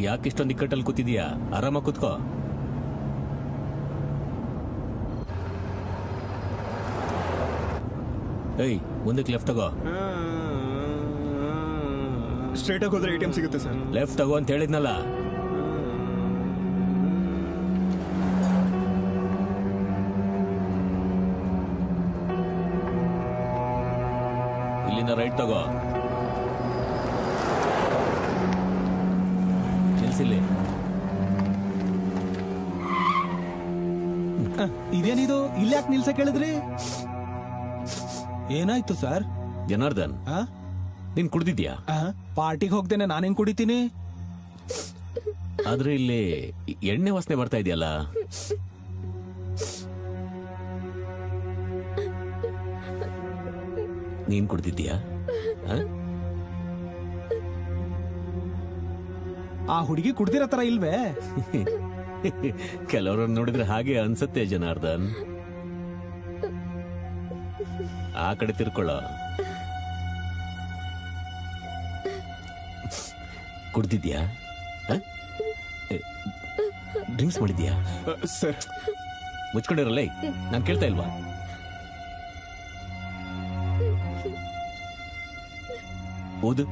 ಯಾಕಿಷ್ಟೊಂದು ಇಕ್ಕಟ್ಟಲ್ಲಿ ಕೂತಿದೀಯಾ? ಆರಾಮಾಗಿ ಕೂತ್ಕೋ. ಏಯ್, ಮುಂದಕ್ಕೆ ಲೆಫ್ಟ್ ತಗೋ. ಸ್ಟ್ರೈಟ್ ಆಗಿ ಹೋದ್ರೆ ATM ಸಿಗುತ್ತೆ ಸರ್. ಲೆಫ್ಟ್ ತಗೋ ಅಂತ ಹೇಳಿದ್ನಲ್ಲ. ಇಲ್ಲಿಂದ ರೈಟ್ ತಗೋ. ನಿಲ್ಸಿಲ್ಲಿ. ಇದೇನಿದು? ಇಲ್ಲಿ ಯಾಕೆ ನಿಲ್ಸಕ್ ಹೇಳಿದ್ರಿ? ಏನಾಯ್ತು ಸರ್? ಜನಾರ್ದನ್, ನೀನ್ ಕುಡ್ದಿದ್ಯಾ? ಪಾರ್ಟಿಗೆ ಹೋಗ್ದೇನೆ ನಾನು ಹೆಂಗ್ ಕುಡಿತೀನಿ? ಆದ್ರೆ ಇಲ್ಲಿ ಎಣ್ಣೆ ವಾಸನೆ ಬರ್ತಾ ಇದೆಯಲ್ಲ. ನೀನ್ ಕುಡ್ದಿದ್ಯಾ? ಆ ಹುಡುಗಿ ಕುಡ್ದಿರೋ ತರ ಇಲ್ವೇ? ಕೆಲವ್ರನ್ನ ನೋಡಿದ್ರೆ ಹಾಗೆ ಅನ್ಸತ್ತೆ ಜನಾರ್ದನ್. ಆ ಕಡೆ ತಿರ್ಕೊಳ್ಳೋ. ಕುಡ್ದಿದ್ಯಾ? ಡ್ರಿಂಕ್ಸ್ ಮಾಡಿದ್ಯಾ? ಸರ್ ಮುಚ್ಕೊಂಡಿರಲ್ಲ, ನಾನು ಕೇಳ್ತಾ ಇಲ್ವಾ? ಊದು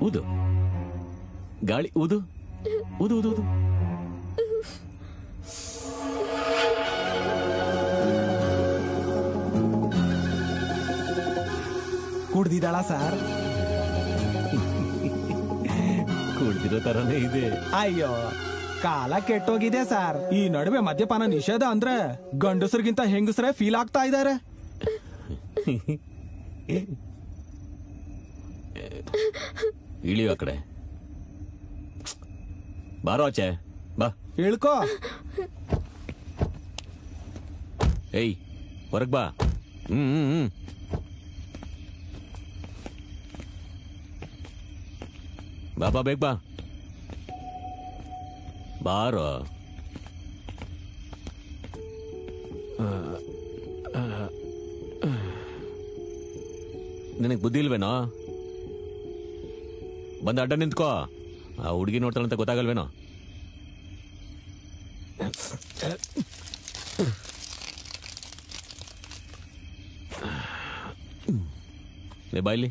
ಊದು, ಗಾಳಿ ಊದು ಊದು ಊದು ಊದು. ಕುಡ್ದಿದ್ದಾಳ ಸರ್? ಕುಡ್ದಿರೋ ತರನೇ ಇದೆ. ಅಯ್ಯೋ, ಕಾಲ ಕೆಟ್ಟೋಗಿದೆ ಸರ್. ಈ ನಡುವೆ ಮದ್ಯಪಾನ ನಿಷೇಧ ಅಂದ್ರೆ ಗಂಡಸರಿಗಿಂತ ಹೆಂಗಸರೇ ಫೀಲ್ ಆಗ್ತಾ ಇದ್ದಾರೆ. ಇಳಿಯೋ ಆ ಕಡೆ. ಬಾರೋ ಆಚೆ ಬಾ. ಇಳ್ಕೋ. ಏಯ್, ಹೊರಗ್ ಬಾ. ಬಾ ಬೇಗ ಬಾ. ಬಾರೋ. ನಿನಗೆ ಬುದ್ಧಿ ಇಲ್ವೇನೋ? ಬಂದ ಅಡ್ಡ ನಿಂತ್ಕೋ. ಆ ಹುಡುಗಿ ನೋಡ್ತಾಳಂತ ಗೊತ್ತಾಗಲ್ವೇನೋ? ಲೇ ಬಾಯ್ಲಿ.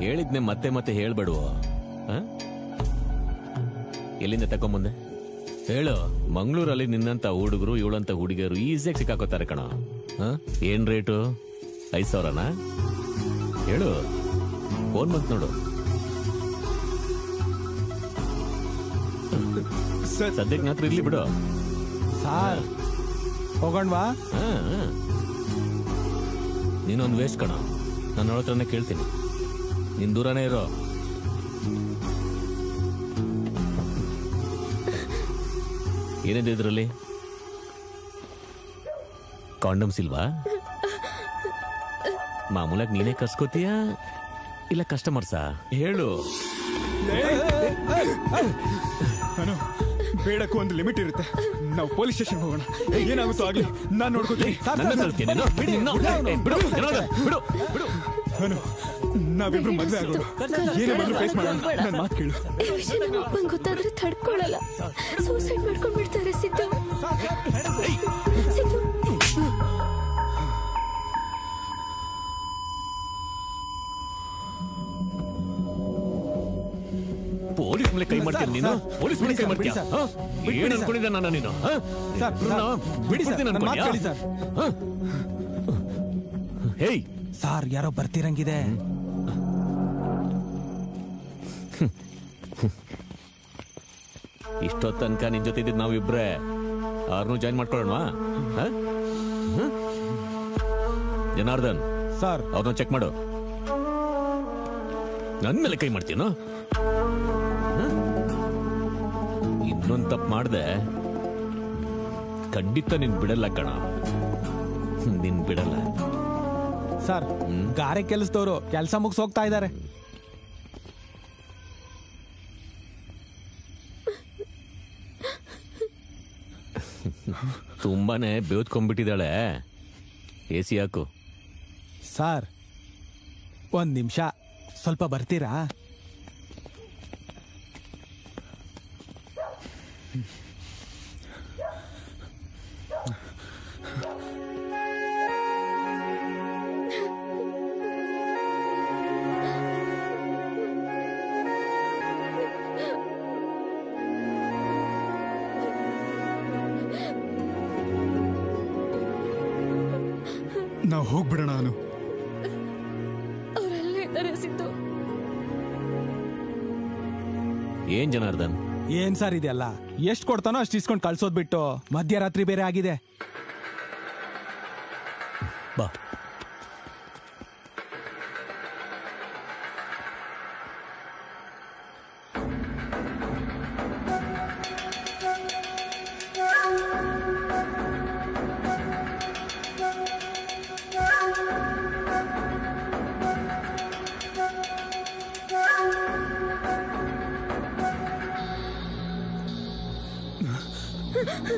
ಹೇಳಿದ್ನೆ ಮತ್ತೆ ಮತ್ತೆ ಹೇಳ್ಬೇಡುವ. ಎಲ್ಲಿಂದ ತಕೊಂಬಂದೆ ಹೇಳು. ಮಂಗಳೂರಲ್ಲಿ ನಿನ್ನಂತ ಹುಡುಗರು ಇವಳಂತ ಹುಡುಗಿಯರು ಈಸಿಯಾಗಿ ಸಿಕ್ಕಾಕೋತಾರೆ ಕಣ. ಏನ್ ರೇಟು? 5,000ನಾ? ಹೇಳು, ಫೋನ್ ಬಂತು ನೋಡು. ಸದ್ಯಕ್ಕೆ ಮಾತ್ರ ಇರ್ಲಿ ಬಿಡು. ಸಾರ್ ಹೋಗೋಣವಾ? ನೀನೊಂದು ವೇಸ್ಟ್ ಕಣ. ನಾನು ಅವಳ ಹತ್ರನೇ ಕೇಳ್ತೀನಿ. ನೀನ್ ದೂರನೇ ಇರೋ. ಏನಿದೆ ಇದ್ರಲ್ಲಿ? ಕಾಂಡಮ್ಸ್ ಇಲ್ವಾ? ಮಾಮೂಲಾಗಿ ನೀನೇ ಕರ್ಸ್ಕೋತೀಯ ಇಲ್ಲ ಕಸ್ಟಮರ್ಸಾ? ಹೇಳು. ಬೇಡಕ್ಕೂ ಒಂದು ಲಿಮಿಟ್ ಇರುತ್ತೆ. ನಾವು ಪೊಲೀಸ್ ಸ್ಟೇಷನ್ ಹೋಗೋಣ. ಏನಾಗುತ್ತೋ ಆಗ್ಲಿ, ನಾನು ನೋಡ್ಕೋತೀನಿ. ನಾವಿಬ್ರು ಮದ್ವೆ ಆಗೋಣ. ಏನೇ ಬಂದ್ರು ಫೇಸ್ ಮಾಡೋಣ. ನನ್ನ ಮಾತು ಕೇಳು. ಈ ವಿಷಯ ನಮ್ಮ ಅಪ್ಪಂಗೆ ಗೊತ್ತಾದ್ರೆ ತಡ್ಕೊಳ್ಳಲ್ಲ. ಸೂಸೈಡ್ ಮಾಡ್ಕೊಂಡ್ಬಿಡ್ತಾರೆ ಸಿದ್ದು. ಸಿದ್ದು ಪೊಲೀಸ್ ಮೇಲೆ ಕೈ ಮಾಡ್ತೀನಿ ನೀನು? ಪೊಲೀಸ್ ಮೇಲೆ ಕೈ ಮಾಡ್ತೀಯ? ಏನ್ ಅನ್ಕೊಂಡಿದ್ದ ನಾನು ನೀನು? ಹೇಯ್ ಸಾರ್, ಯಾರೋ ಬರ್ತಿರಂಗಿದೆ. ಇಷ್ಟೊತ್ತು ತನಕ ನಿನ್ ಜೊತೆ ಇದ್ದಿದ್ ನಾವಿಬ್ರೆ. ಅವ್ರನ್ನೂ ಜಾಯಿನ್ ಮಾಡ್ಕೊಳ್ಳೋಣ. ಜನಾರ್ದನ್ ಸರ್, ಅವ್ರನ್ನ ಚೆಕ್ ಮಾಡು. ನನ್ ಮೇಲೆ ಕೈ ಮಾಡ್ತೀನೋ? ಇನ್ನೊಂದು ತಪ್ಪು ಮಾಡ್ದೆ ಖಂಡಿತ ನಿನ್ ಬಿಡಲ್ಲ ಕಣ. ನಿನ್ ಬಿಡಲ್ಲ. ಸರ್, ಗಾರೆ ಕೆಲಸದವರು ಕೆಲಸ ಮುಗಿಸ್ ಹೋಗ್ತಾ ಇದ್ದಾರೆ. ತುಂಬಾನೇ ಬೇವ್ಕೊಂಡ್ಬಿಟ್ಟಿದ್ದಾಳೆ. AC ಹಾಕು. ಸರ್, ಒಂದ್ ನಿಮಿಷ ಸ್ವಲ್ಪ ಬರ್ತೀರಾ? ನಾವು ಹೋಗ್ಬಿಡೋಣ. ನಾನು ಅವರೆಲ್ಲ ಇದ್ದಾರೆ ಸಿದ್ದು. ಏನ್ ಜನಾರ್ದನ್? ಏನ್ ಸರ್ ಇದೆಲ್ಲ? ಎಷ್ಟ್ ಕೊಡ್ತಾನೋ ಅಷ್ಟು ಇಸ್ಕೊಂಡ್ ಕಳ್ಸೋದ್ ಬಿಟ್ಟು ಮಧ್ಯರಾತ್ರಿ ಬೇರೆ ಆಗಿದೆ. ಬಾ.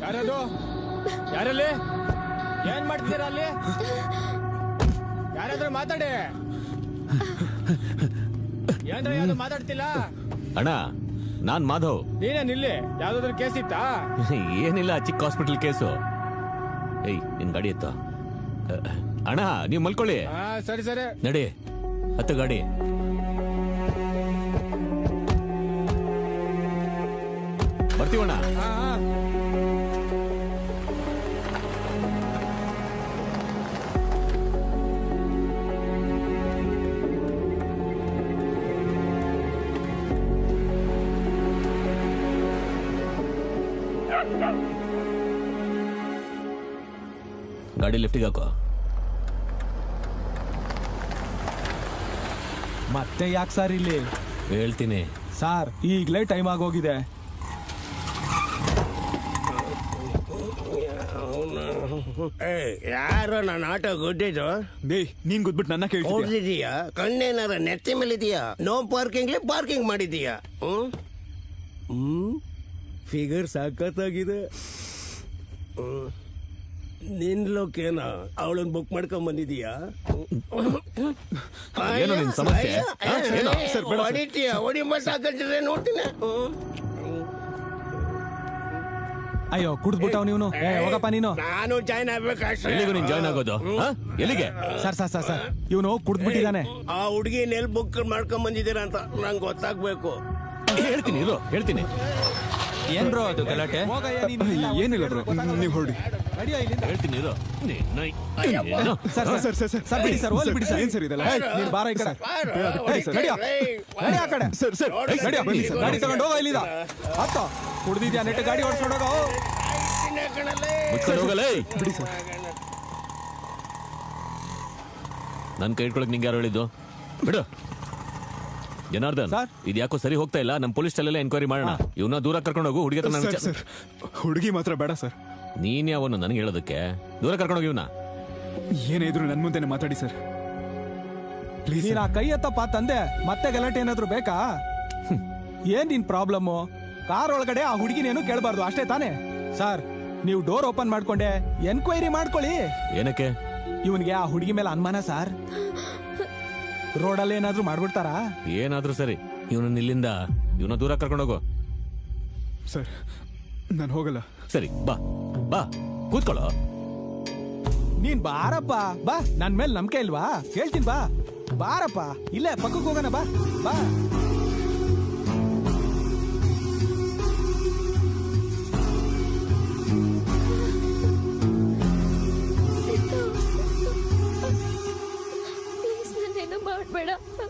ಯಾರದು? ಯಾರಲ್ಲಿ? ಏನ್ ಮಾಡ್ತೀರ ಅಲ್ಲಿ? ಯಾರಾದ್ರೂ ಮಾತಾಡಿ. ಏನ್ರ ಯಾವ್ದು ಮಾತಾಡ್ತಿಲ್ಲ? ಅಣ್ಣ, ನಾನ್ ಮಾಧವ್. ನೀನೇನ್ ಇಲ್ಲಿ? ಯಾವ್ದಾದ್ರು ಕೇಸ್ ಇತ್ತಾ? ಏನಿಲ್ಲ, ಚಿಕ್ಕ ಹಾಸ್ಪಿಟಲ್ ಕೇಸು. ಏಯ್, ನಿನ್ ಗಾಡಿ ಎತ್ತ. ಅಣ್ಣ, ನೀವ್ ಮಲ್ಕೊಳ್ಳಿ. ಸರಿ ಸರಿ, ನಡಿ, ಹತ್ತು ಗಾಡಿ. ಬರ್ತೀವಣ್ಣ. ಗಾಡಿ ಲಿಫ್ಟಿಗೆ ಹಾಕೋ. ಮತ್ತೆ ಯಾಕೆ ಸರ್ ಇಲ್ಲಿ? ಹೇಳ್ತೀನಿ ಸಾರ್, ಈಗ್ಲೇ ಟೈಮ್ ಆಗೋಗಿದೆ. ಯಾರೋ ನನ್ನ ಆಟೋ ಗುಡ್ಡಿದ್ದು? ನೀನ್ ಗುದ್ಬಿಟ್ಟು ನನ್ನ ಕೇಳಿದೀಯಾ? ಕಣ್ಣೇನಾರ ನೆತ್ತಿ ಮೇಲಿದೀಯಾ? ನೋ ಪಾರ್ಕಿಂಗ್ ಮಾಡಿದೀಯಾ? ಫಿಗರ್ ಸಾಕತ್ತಾಗಿದೆ. ನಿನ್ ಲೋಕೇನ ಅವಳನ್ನ ಬುಕ್ ಮಾಡ್ಕೊಂಡ್ ಬಂದಿದೀಯಾ? ಏನೋ ನಿನ್ ಸಮಸ್ಯೆ? ಹೊಡಿತೀಯ? ಹೊಡಿ ಮಸ್ ಹಾಕಿದ್ರೆ ನೋಡ್ತೀನಿ. ಅಯ್ಯೋ ಕುಡ್ದ್ಬಿಟ್ಟವ್ ನೀನು ಹೋಗಪ್ಪ ನೀನು. ನಾನು ಜಾಯ್ನ್ ಆಗ್ಬೇಕಾದ್ರೆ ಎಲ್ಲಿಗೂ ನೀನ್ ಜಾಯ್ನ್ ಆಗೋದು ಎಲ್ಲಿಗೆ? ಸರ್ ಸರ್ ಸರ್ ಸರ್ ಇವನು ಕುಡ್ದ್ಬಿಟ್ಟಿದ್ದಾನೆ. ಆ ಹುಡುಗಿ ಎಲ್ಲಿ ಬುಕ್ ಮಾಡ್ಕೊಂಡ್ ಬಂದಿದ್ದೀರಾ ಅಂತ ನಂಗೆ ಗೊತ್ತಾಗ್ಬೇಕು. ಹೇಳ್ತೀನಿ ಇರು, ಹೇಳ್ತೀನಿ. ಏನ್ ಬ್ರೋ ಅದು ಗಲಾಟೆ? ಏನಿಲ್ಲ ಬ್ರೋ, ನೀವು ಹೊರಡಿ. ಹೇಳ್ತೀನಿ ಇರು. Sir sir sir sir sir ಬಿಡಿ ಸರ್, ಹೋಗ್ಲಿ ಬಿಡಿ ಸರ್. ಏನ್ ಸರ್ ಇದೆಲ್ಲ? ನೀನ್ ಬಾರ ಈ ಕಡೆ. ನಡಿ ಆ ಕಡೆ. ಸರ್ ಸರ್ ನಡಿ ಬನ್ನಿ ಸರ್. ಗಾಡಿ ತಗೊಂಡು ಹೋಗೋ ಇಲ್ಲಿದ. ಹತ್ತೋ ಕುಡ್ದಿದ್ಯಾ ನೆಟ್ಟು ಗಾಡಿ ಓಡಿಸ್ಕೊಂಡು ಹೋಗೋ. ಮುಚ್ಕೊಂಡು ಹೋಗಲೇ. ಬಿಡಿ ಸರ್. ನನ್ ಕೈ ಇಟ್ಕೊಳಕ್ ನಿಂಗೆ ಯಾರು ಹೇಳಿದ್ದು? ಬಿಡು. ಜನಾರ್ದನ್, ಇದು ಯಾಕೋ ಸರಿ ಹೋಗ್ತಾ ಇಲ್ಲ. ನಮ್ಮ ಪೊಲೀಸ್ ಸ್ಟೇಷನ್ ಎನ್ಕ್ವೈರಿ ಮಾಡೋಣ. ಇವನ್ನ ದೂರ ಕರ್ಕೊಂಡು ಹೋಗು. ಹುಡುಗಿ ಹತ್ರ ಸರ್ ಹುಡುಗಿ ಮಾತ್ರ ಬೇಡ ಸರ್. ನೀನ್ ಯಾವನು ನನಗೆ ಹೇಳೋದಕ್ಕೆ? ದೂರ ಕರ್ಕೊಂಡು ಹೋಗಿ ಇವನ್ನ. ಏನೇ ಇದ್ರು ನನ್ ಮುಂದೆನೆ ಮಾತಾಡಿ ಸರ್ ಪ್ಲೀಸ್. ನೀನ್ ಆ ಕೈ ಎತ್ತಪ್ಪ ತಂದೆ. ಮತ್ತೆ ಗಲಾಟೆ ಏನಾದ್ರು ಬೇಕಾ? ಏನ್ ನಿನ್ ಪ್ರಾಬ್ಲಮ್ಮು? ಕಾರ್ ಒಳಗಡೆ ಆ ಹುಡುಗಿನೇನು ಕೇಳಬಾರ್ದು ಅಷ್ಟೇ ತಾನೇ? ಸರ್ ನೀವು ಡೋರ್ ಓಪನ್ ಮಾಡ್ಕೊಂಡೆ ಎನ್ಕ್ವೈರಿ ಮಾಡ್ಕೊಳ್ಳಿ. ಏನಕ್ಕೆ? ಇವನ್ಗೆ ಆ ಹುಡುಗಿ ಮೇಲೆ ಅನುಮಾನ ಸರ್. ರೋಡಲ್ಲಿ ಏನಾದ್ರೂ ಮಾಡ್ಬಿಡ್ತಾರಾ? ಏನಾದ್ರೂ ಸರಿ, ಇವನನ್ನ ಇಲ್ಲಿಂದ ಇವನ ದೂರ ಕರ್ಕೊಂಡು ಹೋಗು. ಸರ್ ನಾನು ಹೋಗಲ್ಲ. ಸರಿ ಬಾ ಬಾ ಕೂತ್ಕೊಳ್ಳೋ. ನೀನ್ ಬಾರಪ್ಪ ಬಾ. ನನ್ ಮೇಲೆ ನಂಬಿಕೆ ಇಲ್ವಾ? ಹೇಳ್ತೀನಿ ಬಾ. ಬಾರಪ್ಪ ಇಲ್ಲೇ ಪಕ್ಕಕ್ಕೆ ಹೋಗೋಣ. ಬಾ ಬಾ.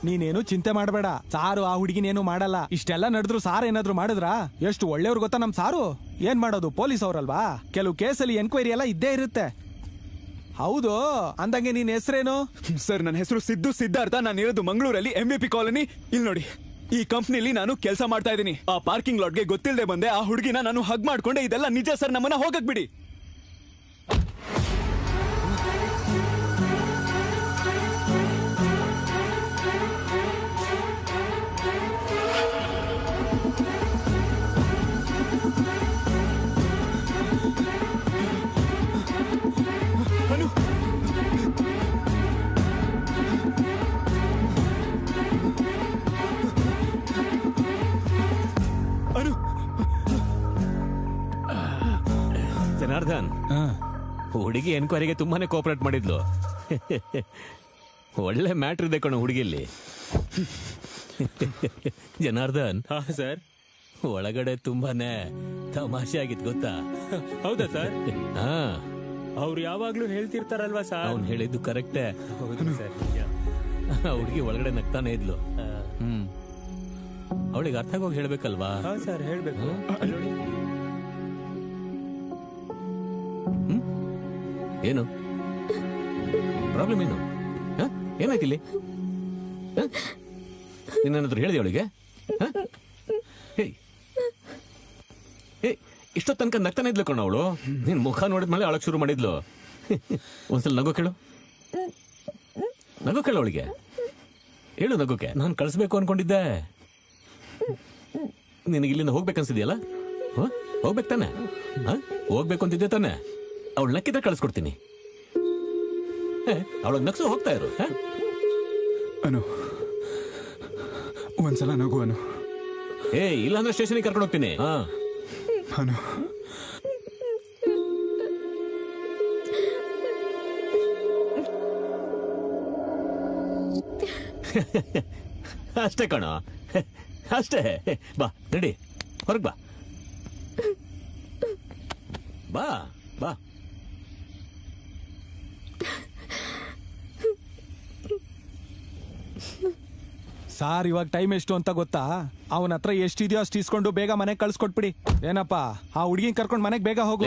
ನೀನೇನು ಚಿಂತೆ ಮಾಡಬೇಡ. ಸಾರು ಆ ಹುಡುಗಿನೇನು ಮಾಡಲ್ಲ. ಇಷ್ಟೆಲ್ಲ ನಡೆದ್ರು ಸಾರ್ ಏನಾದ್ರು ಮಾಡಿದ್ರ? ಎಷ್ಟು ಒಳ್ಳೆಯವ್ರು ಗೊತ್ತಾ ನಮ್ ಸಾರು. ಏನ್ ಮಾಡೋದು, ಪೊಲೀಸ್ ಅವರಲ್ವಾ. ಕೆಲವು ಕೇಸಲ್ಲಿ ಎನ್ಕ್ವೈರಿ ಎಲ್ಲ ಇದ್ದೇ ಇರುತ್ತೆ. ಹೌದು ಅಂದಂಗೆ ನಿನ್ ಹೆಸರೇನು? ಸರ್ ನನ್ನ ಹೆಸರು ಸಿದ್ದು ಸಿದ್ಧಾರ್ಥ. ನಾನು ಇರೋದು ಮಂಗಳೂರಲ್ಲಿ MVP ಕಾಲೋನಿ. ಇಲ್ಲಿ ನೋಡಿ, ಈ ಕಂಪ್ನಿಲಿ ನಾನು ಕೆಲಸ ಮಾಡ್ತಾ ಇದ್ದೀನಿ. ಆ ಪಾರ್ಕಿಂಗ್ ಲಾಟ್ಗೆ ಗೊತ್ತಿಲ್ಲದೆ ಬಂದೆ. ಆ ಹುಡುಗಿನ ನಾನು ಹಗ್ ಮಾಡ್ಕೊಂಡೆ. ಇದೆಲ್ಲ ನಿಜ ಸರ್. ನಮ್ಮನ್ನ ಹೋಗಕ್ ಬಿಡಿ. ಜನಾರ್ದನ್, ಹುಡುಗಿ ಎನ್ಕ್ವೈರಿಗೆ ತುಂಬಾನೇ ಕೋಆಪರೇಟ್ ಮಾಡಿದ್ಲು. ಒಳ್ಳೆ ಮ್ಯಾಟ್ರ್ ಇದೆ ಕಣೋ ಹುಡುಗಿಯಲ್ಲಿ. ಜನಾರ್ದನ್ ಸರ್, ಒಳಗಡೆ ತುಂಬಾನೇ ತಮಾಷೆ ಆಗಿತ್ತು ಗೊತ್ತಾ? ಹೌದಾ ಸರ್? ಹಾ, ಅವ್ರು ಯಾವಾಗ್ಲೂ ಹೇಳ್ತಿರ್ತಾರಲ್ವಾ ಸರ್? ಅವ್ನು ಹೇಳಿದ್ದು ಕರೆಕ್ಟೇ. ಹುಡುಗಿ ಒಳಗಡೆ ನಗ್ತಾನೆ ಇದ್ಲು. ಅವಳಿಗೆ ಅರ್ಥ ಆಗೋಗಿ ಹೇಳ್ಬೇಕಲ್ವಾ? ಸರ್ ಹೇಳ್ಬೇಕು. ಏನು ಪ್ರಾಬ್ಲಮ್? ಏನು ಏನಾಯ್ತಿಲ್ಲಿ? ನೀನೇನಾದ್ರೂ ಹೇಳಿದೆ ಅವಳಿಗೆ? ಇಷ್ಟೊತ್ತು ತನಕ ನಗ್ತಾನೆ ಇದ್ಲು ಕಣ ಅವಳು. ನಿನ್ ಮುಖ ನೋಡಿದ್ಮೇಲೆ ಅವಳಕ್ ಶುರು ಮಾಡಿದ್ಲು. ಒಂದ್ಸಲ ನಗು ಕೇಳು, ನಗು ಕೇಳು ಅವಳಿಗೆ. ಹೇಳು ನಗುಕ್ಕೆ. ನಾನು ಕಳಿಸ್ಬೇಕು ಅನ್ಕೊಂಡಿದ್ದೆ. ನಿನಗೆ ಇಲ್ಲಿಂದ ಹೋಗ್ಬೇಕನ್ಸಿದ್ಯಲ್ಲ? ಹೋಗ್ಬೇಕು ತಾನೆ? ಹೋಗ್ಬೇಕು ಅಂತಿದ್ದೆ ತಾನೆ? ಅವಳು ನಕ್ಕಿದ್ರೆ ಕಳಿಸ್ಕೊಡ್ತೀನಿ. ಅವಳಗ್ ನಗ್ಸು ಹೋಗ್ತಾ ಇರು. ಅನು ಒಂದ್ಸಲ ನಗು ಅನು. ಇಲ್ಲಾಂದ್ರೆ ಸ್ಟೇಷನ್ಗೆ ಕರ್ಕೊಂಡು ಹೋಗ್ತೀನಿ. ಅನು ಅಷ್ಟೇ ಕಣ, ಅಷ್ಟೇ. ಬಾ ನಡಿ, ಹೊರಗ್ ಬಾ. ಬಾ ಬಾ. ಸಾರ್ ಇವಾಗ ಟೈಮ್ ಎಷ್ಟು ಅಂತ ಗೊತ್ತಾ? ಅವನ ಹತ್ರ ಎಷ್ಟಿದೆಯೋ ಅಷ್ಟು ಇಸ್ಕೊಂಡು ಬೇಗ ಮನೆಗೆ ಕಳ್ಸ್ಕೊಟ್ಬಿಡಿ. ಏನಪ್ಪಾ, ಆ ಹುಡುಗಿನ ಕರ್ಕೊಂಡು ಮನೆಗೆ ಬೇಗ ಹೋಗು.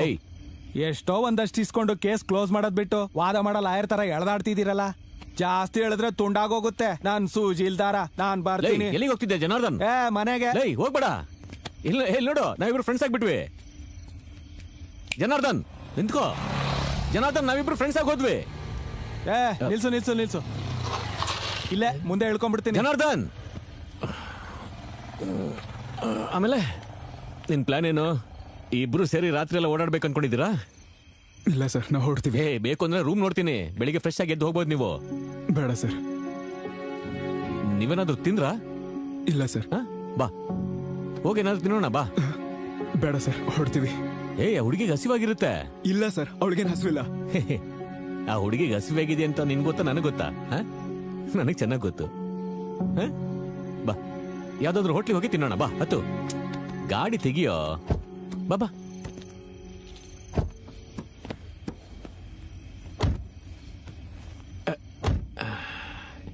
ಎಷ್ಟೋ ಒಂದಷ್ಟು ಇಸ್ಕೊಂಡು ಕೇಸ್ ಕ್ಲೋಸ್ ಮಾಡೋದ್ ಬಿಟ್ಟು ವಾದ ಮಾಡೋ ಲಾಯರ್ ತರ ಎಳ್ದಾಡ್ತಿದ್ದೀರಲ್ಲ. ಜಾಸ್ತಿ ಹೇಳಿದ್ರೆ ತುಂಡಾಗೋಗುತ್ತೆ. ನಾನ್ ಸೂಜಿ ಇಲ್ದಾರ, ನಾನ್ ಬರ್ತೀನಿ. ಎಲ್ಲಿಗೆ ಹೋಗ್ತಿದ್ದೆ ಜನಾರ್ದನ್? ಮನೆಗೆ. ಹೋಗ್ಬೇಡ. ಇಲ್ಲ ನೋಡು, ನಾವಿಬ್ರು ಫ್ರೆಂಡ್ಸ್ ಆಗ್ಬಿಟ್ವಿ. ಜನಾರ್ದನ್ ನಿಂತ್ಕೋ. ಜನಾರ್ದನ್, ನಾವಿಬ್ರು ಫ್ರೆಂಡ್ಸ್ ಆಗಿ ಹೋದ್ವಿ. ನಿಲ್ಸು ನಿಲ್ಸು ನಿಲ್ಸು. ಇಲ್ಲೇ ಮುಂದೆ ಹೇಳ್ಕೊಂಡ್ಬಿಡ್ತೀನಿ. ಜನಾರ್ದನ್, ಆಮೇಲೆ ನಿನ್ ಪ್ಲಾನ್ ಏನು? ಇಬ್ರು ಸೇರಿ ರಾತ್ರಿ ಎಲ್ಲ ಓಡಾಡ್ಬೇಕು ಅನ್ಕೊಂಡಿದ್ದೀರಾ? ಇಲ್ಲ ಸರ್, ನಾವು ಹೊರಡ್ತೀವಿ. ಬೇಕು ಅಂದ್ರೆ ರೂಮ್ ನೋಡ್ತೀನಿ. ಬೆಳಿಗ್ಗೆ ಫ್ರೆಶ್ ಆಗಿ ಎದ್ದು ಹೋಗ್ಬೋದು ನೀವು. ಬೇಡ ಸರ್. ನೀವೇನಾದ್ರೂ ತಿಂದ್ರಾ? ಇಲ್ಲ ಸರ್. ಬಾ ಹೋಗಿ ಏನಾದ್ರು ತಿನ್ನೋಣ. ಬಾ. ಬೇಡ ಸರ್, ಹೊರಡ್ತೀವಿ. ಆ ಹುಡುಗಿಗೆ ಹಸಿವಾಗಿರುತ್ತೆ. ಇಲ್ಲ ಸರ್, ಅವಳಿಗೇನು ಹಸುವಿಲ್ಲ. ಆ ಹುಡುಗಿಗೆ ಹಸಿವಾಗಿದೆ ಅಂತ ನಿನ್ ಗೊತ್ತಾ ನನಗೆ ಗೊತ್ತಾ? ನನಗೆ ಚೆನ್ನಾಗಿ ಗೊತ್ತು. ಬಾ, ಯಾವ್ದಾದ್ರು ಹೋಟ್ಲಿಗೆ ಹೋಗಿ ತಿನ್ನೋಣ. ಬಾ, ಹತ್ತು. ಗಾಡಿ ತೆಗಿಯೋ. ಬಾಬಾ.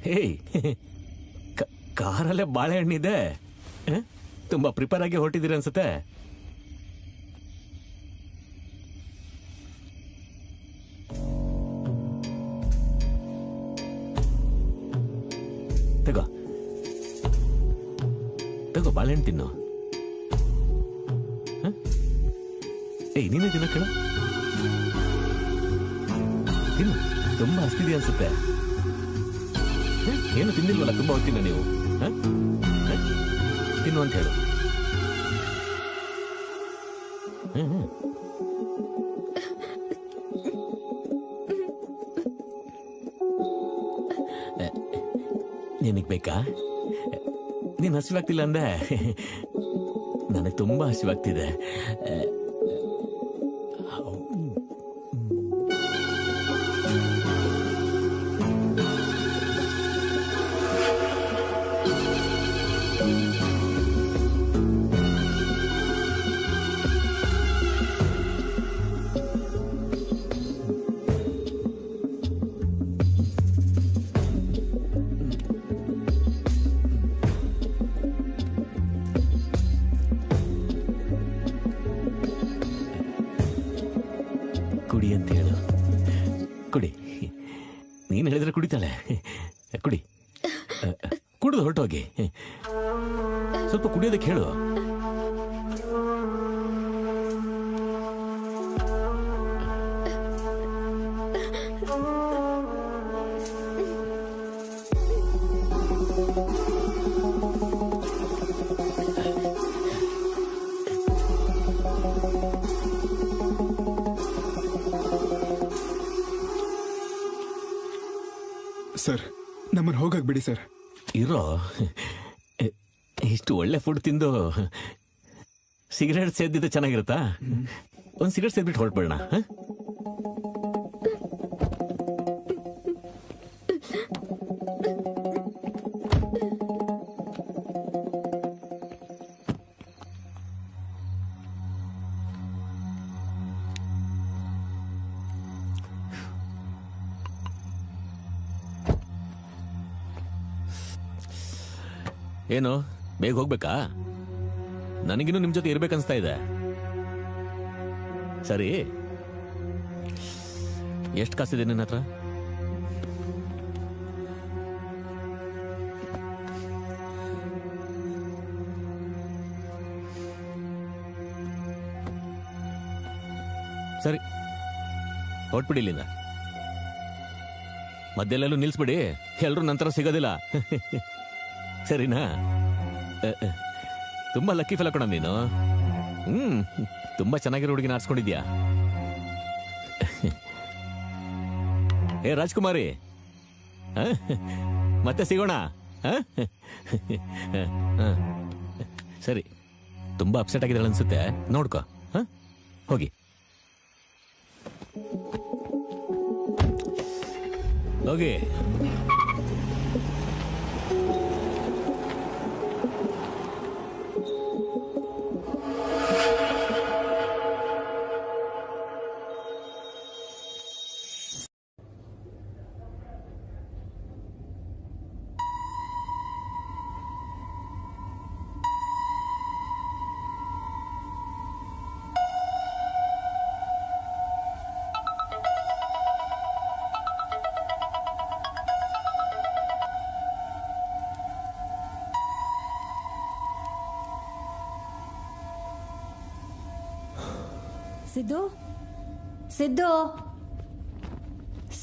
ಹೇಯ್, ಕಾರಲ್ಲೇ ಬಾಳೆಹಣ್ಣಿದೆ. ತುಂಬಾ ಪ್ರಿಪೇರ್ ಆಗಿ ಹೊರಟಿದ್ದೀರ ಅನ್ಸುತ್ತೆ. ತಗೋ ತಗೋ, ಬಾಳೆಹಣ್ಣು ತಿನ್ನು. ಏಯ್, ನೀನೇ ತಿನ್ನ ಕೇಳ. ತಿನ್ನು, ತುಂಬಾ ಹಸ್ತಿದೆ ಅನ್ಸುತ್ತೆ. ಏನು ತಿಂದಿಲ್ವಲ್ಲ, ತುಂಬಾ ಹೊತ್ತಿನ ನೀವು. ತಿನ್ನು ಅಂತ ಹೇಳು. ನಿನಗ್ ಬೇಕಾ? ನೀನ್ ಹಸಿವಾಗ್ತಿಲ್ಲ ಅಂದೆ. ನನಗೆ ತುಂಬಾ ಹಸಿವಾಗ್ತಿದೆ. ಕುಡಿ ಅಂತ ಹೇಳು. ಕುಡಿ. ನೀನು ಹೇಳಿದ್ರೆ ಕುಡಿತಾಳೆ. ಕುಡಿ. ಕುಡಿದು ಹೊರಟೋಗಿ. ಸ್ವಲ್ಪ ಕುಡಿಯೋದಕ್ಕೆ ಹೇಳು. ಸರ್, ನಮ್ಮನ್ನು ಹೋಗಕ್ ಬಿಡಿ ಸರ್. ಇರೋ, ಇಷ್ಟು ಒಳ್ಳೆ ಫುಡ್ ತಿಂದು ಸಿಗರೇಟ್ ಸೇದಿದ್ದು ಚೆನ್ನಾಗಿರುತ್ತಾ? ಒಂದು ಸಿಗರೇಟ್ ಸೇದ್ಬಿಟ್ಟು ಹೊರಟ್ಬಿಡೋಣ. ಏನು, ಬೇಗ ಹೋಗ್ಬೇಕಾ? ನನಗಿನ್ನೂ ನಿಮ್ ಜೊತೆ ಇರ್ಬೇಕನ್ಸ್ತಾ ಇದೆ. ಸರಿ, ಎಷ್ಟು ಕಾಸಿದೆ ನಿನ್ನ ಹತ್ರ? ಸರಿ, ಹೊಟ್ಬಿಡಿ ಇಲ್ಲಿಂದ. ಮಧ್ಯೆಲ್ಲೂ ನಿಲ್ಸ್ಬಿಡಿ, ಎಲ್ರೂ ನಂತರ ಸಿಗೋದಿಲ್ಲ. ಸರಿನಾ? ತುಂಬಾ ಲಕ್ಕಿ ಫೆಲ ಕಣ ನೀನು. ತುಂಬಾ ಚೆನ್ನಾಗಿರೋ ಹುಡುಗಿನ ಆರಿಸ್ಕೊಂಡಿದ್ಯಾ. ಏ ರಾಜ್ಕುಮಾರಿ, ಮತ್ತೆ ಸಿಗೋಣ. ಸರಿ, ತುಂಬಾ ಅಪ್ಸೆಟ್ ಆಗಿದ್ದಾಳೆ ಅನ್ಸುತ್ತೆ. ನೋಡ್ಕೊ. ಹೋಗಿ ಹೋಗಿ. ಸಿದ್ದು, ಸಿದ್ದು,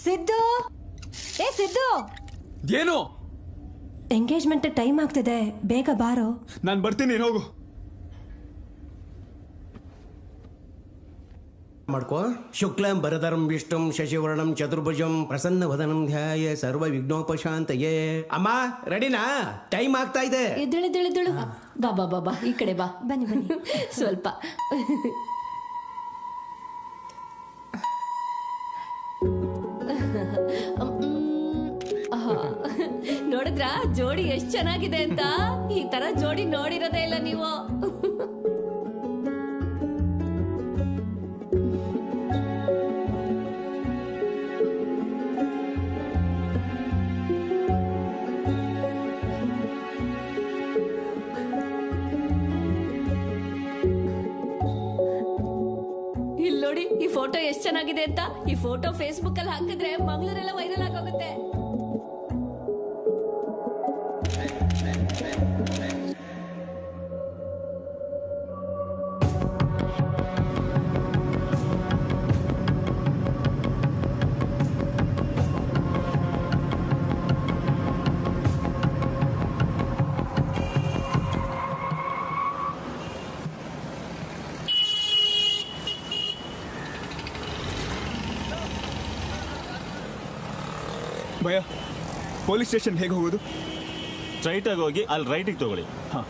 ಸಿದ್ದು, ಏ ಸಿದ್ದು. ಏನು? ಎಂಗೇಜ್ಮೆಂಟ್ ಟೈಮ್ ಆಗ್ತಿದೆ, ಬೇಗ ಬಾರೋ. ನಾನು ಬರ್ತೀನಿ, ಹೋಗು. ಮಾಡ್ಕೋ. ಶುಕ್ಲಂ ಭರಧರಂ ವಿಷ್ಣುಂ ಶಶಿವರ್ಣಂ ಚತುರ್ಭುಜಂ ಪ್ರಸನ್ನ ವದನಂ ಧ್ಯಾಯ ಸರ್ವ ವಿಘ್ನೋಪಶಾಂತಯೇ. ಅಮ್ಮ, ರೆಡಿನಾ? ಟೈಮ್ ಆಗ್ತಾ ಇದೆ. ಎದ್ದೇಳು. ಬಾ ಬಾ ಬಾ ಬಾ, ಈ ಕಡೆ ಬಾ. ಬನ್ನಿ ಬನ್ನಿ. ಸ್ವಲ್ಪ ನೋಡಿದ್ರ ಜೋಡಿ ಎಷ್ಟ್ ಚೆನ್ನಾಗಿದೆ ಅಂತ. ಈ ತರ ಜೋಡಿ ನೋಡಿರೋದೇ ಇಲ್ಲ ನೀವು. ಇಲ್ಲಿ ನೋಡಿ ಈ ಫೋಟೋ ಎಷ್ಟ್ ಚೆನ್ನಾಗಿದೆ ಅಂತ. ಈ ಫೋಟೋ ಫೇಸ್ಬುಕ್ ಅಲ್ಲಿ ಹಾಕಿದ್ರೆ ಮಂಗಳೂರೆಲ್ಲ ವೈರಲ್ ಆಗೋಗುತ್ತೆ. ಭಯ, ಪೊಲೀಸ್ ಸ್ಟೇಷನ್ ಹೇಗೆ ಹೋಗೋದು? ಸ್ಟ್ರೈಟ್ ಆಗಿ ಹೋಗಿ ಅಲ್ಲಿ ರೈಟಿಗೆ ತಗೊಳ್ಳಿ. ಹಾಂ.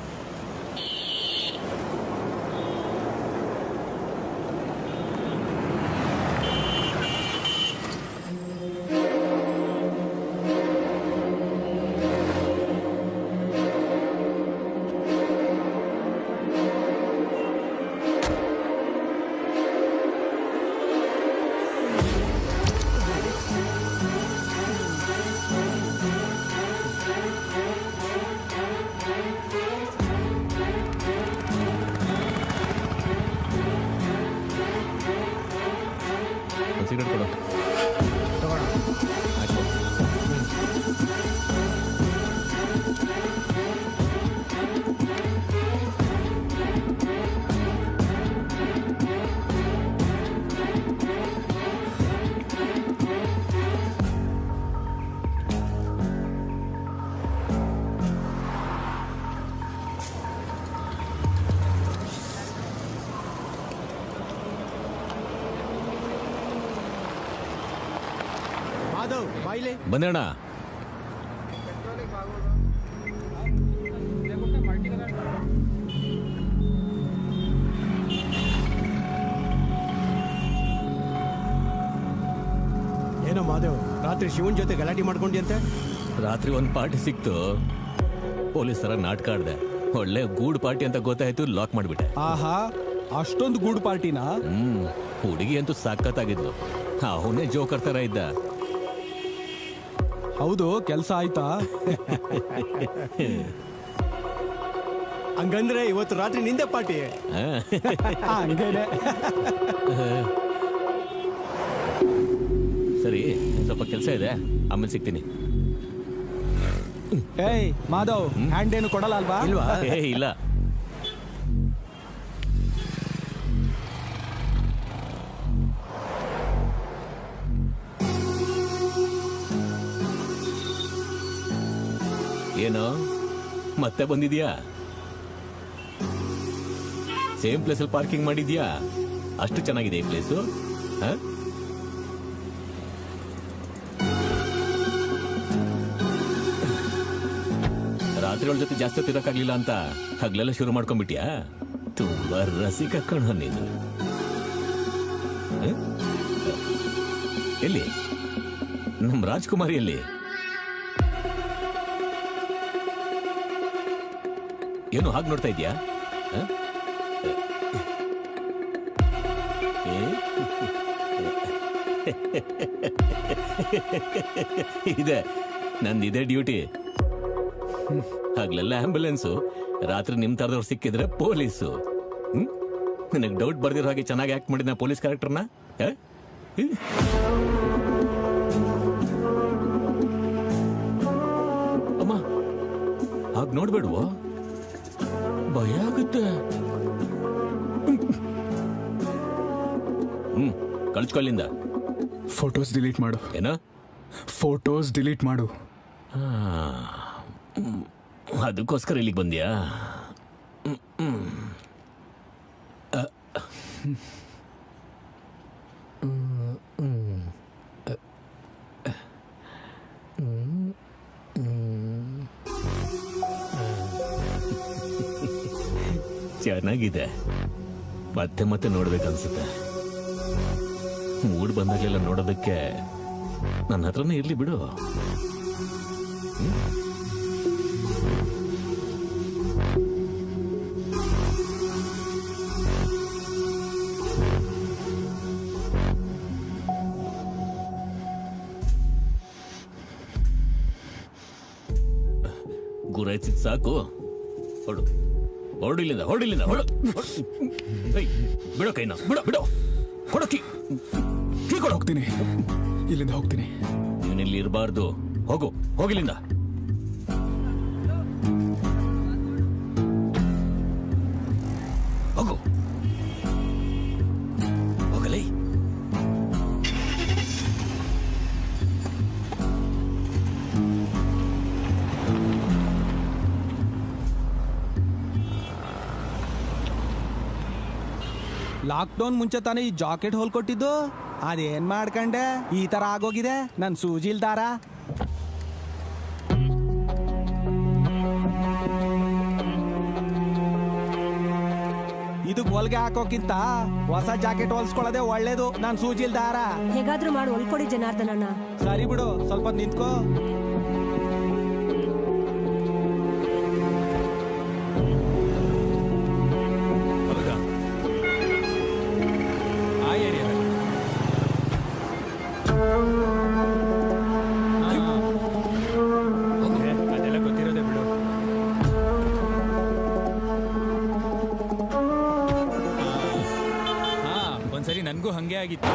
ಸಿಗರೇಟ್ ಕೊಡು. ಬಂದೇಣ. ಏನೋ ಮಾದೇವ್, ರಾತ್ರಿ ಶಿವನ್ ಜೊತೆ ಗಲಾಟೆ ಮಾಡ್ಕೊಂಡಿ ರಾತ್ರಿ ಒಂದ್ ಪಾರ್ಟಿ ಸಿಕ್ತು, ಪೊಲೀಸರ ನಾಟಕ ಆಡ್ದೆ. ಒಳ್ಳೆ ಗೂಡ್ ಪಾರ್ಟಿ ಅಂತ ಗೊತ್ತಾಯ್ತು, ಲಾಕ್ ಮಾಡ್ಬಿಟ್ಟೆ. ಆಹಾ, ಅಷ್ಟೊಂದು ಗೂಡ್ ಪಾರ್ಟಿನಾ? ಹುಡುಗಿ ಅಂತೂ ಸಖತ್ತಾಗಿದ್ಲು. ಅವನೇ ಜೋಕರ್ ತರ ಇದ್ದ. ಹೌದು, ಕೆಲಸ ಆಯ್ತಾ? ಹಂಗಂದ್ರೆ ಇವತ್ತು ರಾತ್ರಿ ನಿಂದೆ ಪಾರ್ಟಿ. ಹಂಗೇನೆ. ಸರಿ, ಸ್ವಲ್ಪ ಕೆಲಸ ಇದೆ, ಆಮೇಲೆ ಸಿಗ್ತೀನಿ. ಏಯ್ ಮಾಧವ್, ಹ್ಯಾಂಡ್ ಏನು ಕೊಡಲ್ಲ ಅಲ್ವಾ? ಇಲ್ವಾ? ಇಲ್ಲ. ಏನೋ ಮತ್ತೆ ಬಂದಿದ್ಯಾ? ಸೇಮ್ ಪ್ಲೇಸ್ ಅಲ್ಲಿ ಪಾರ್ಕಿಂಗ್ ಮಾಡಿದ್ಯಾ? ಅಷ್ಟು ಚೆನ್ನಾಗಿದೆ ಈ ಪ್ಲೇಸು. ರಾತ್ರಿ ಅವಳ ಜೊತೆ ಜಾಸ್ತಿ ತಿರಕ್ಕಾಗ್ಲಿಲ್ಲ ಅಂತ ಹಗ್ಲೆಲ್ಲ ಶುರು ಮಾಡ್ಕೊಂಡ್ಬಿಟ್ಯಾ? ತುಂಬಾ ರಸಿಕ ಕಣೋ ನೀನು. ಎಲ್ಲಿ ನಮ್ ರಾಜ್ಕುಮಾರಿ ಎಲ್ಲಿ? ಏನು ಹಾಗೆ ನೋಡ್ತಾ ಇದ್ಯಾ? ಇದೆ ನಂದಿದೆ ಡ್ಯೂಟಿ. ಆಗ್ಲೆಲ್ಲ ಆಂಬ್ಯುಲೆನ್ಸು, ರಾತ್ರಿ ನಿಮ್ ತರದವ್ರು ಸಿಕ್ಕಿದ್ರೆ ಪೊಲೀಸು. ನನಗೆ ಡೌಟ್ ಬರ್ದಿರೋ ಹಾಗೆ ಚೆನ್ನಾಗಿ ಆಕ್ಟ್ ಮಾಡಿದ ಪೊಲೀಸ್ ಕ್ಯಾರೆಕ್ಟರ್ನ. ಅಮ್ಮ ಹಾಗೆ ನೋಡ್ಬೇಡ್ವೋ, ಭಯ ಆಗುತ್ತೆ. ಕಳ್ಸ್ಕೊಳ್ಳಿಂದ ಫೋಟೋಸ್ ಡಿಲೀಟ್ ಮಾಡು. ಏನ? ಫೋಟೋಸ್ ಡಿಲೀಟ್ ಮಾಡು. ಅದಕ್ಕೋಸ್ಕರ ಇಲ್ಲಿಗೆ ಬಂದ್ಯಾ? ಚೆನ್ನಾಗಿದೆ, ಮತ್ತೆ ಮತ್ತೆ ನೋಡ್ಬೇಕನ್ಸುತ್ತೆ. ಮೂಡ್ ಬಂದಾಗಲೆಲ್ಲ ನೋಡೋದಕ್ಕೆ ನನ್ನ ಹತ್ರನೇ ಇರ್ಲಿ ಬಿಡು. ಗುರಾಯ್ಸಿದ್ ಸಾಕು. ಹೊಡು ಹೊಡಿಲಿಂದ ಹೊಡಿಲಿಂದ ಹೊಡು. ಬಿಡೋ ಕೈನ, ಬಿಡೋ ಬಿಡೋ, ಕೊಡೋ ಕೀ ಕೊಡು. ಹೋಗ್ತೀನಿ, ಇಲ್ಲಿಂದ ಹೋಗ್ತೀನಿ. ನೀನಿಲ್ಲಿ ಇರಬಾರ್ದು. ಹೋಗು, ಹೋಗಿಲ್ಲಿಂದ. ಹೋಗು, ಹೋಗಲೇ. ಲಾಕ್ಡೌನ್ ಮುಂಚೆ ತಾನೇ ಈ ಜಾಕೆಟ್ ಹೊಲ್ಕೊಟ್ಟಿದ್ದು, ಅದೇನ್ ಮಾಡ್ಕಂಡೆ ಈ ತರ ಆಗೋಗಿದೆ ನನ್ ಸೂಜಿಲ್ ದಾರ. ಇದಕ್ ಹೊಲ್ಗೆ ಹಾಕೋಕ್ಕಿಂತ ಹೊಸ ಜಾಕೆಟ್ ಹೊಲ್ಸ್ಕೊಳ್ಳೋದೇ ಒಳ್ಳೇದು ನನ್ ಸೂಜಿಲ್ ದಾರ. ಹೇಗಾದ್ರೂ ಮಾಡಿ ಹೊಲ್ಕೊಡಿ ಜನಾರ್ದನಣ್ಣ. ಸರಿ ಬಿಡು, ಸ್ವಲ್ಪ ನಿಂತ್ಕೋ. ಅದೆಲ್ಲ ಗೊತ್ತಿರೋದೇ ಬಿಡು. ಒಂದ್ಸರಿ ನನ್ಗೂ ಹಂಗೆ ಆಗಿತ್ತು.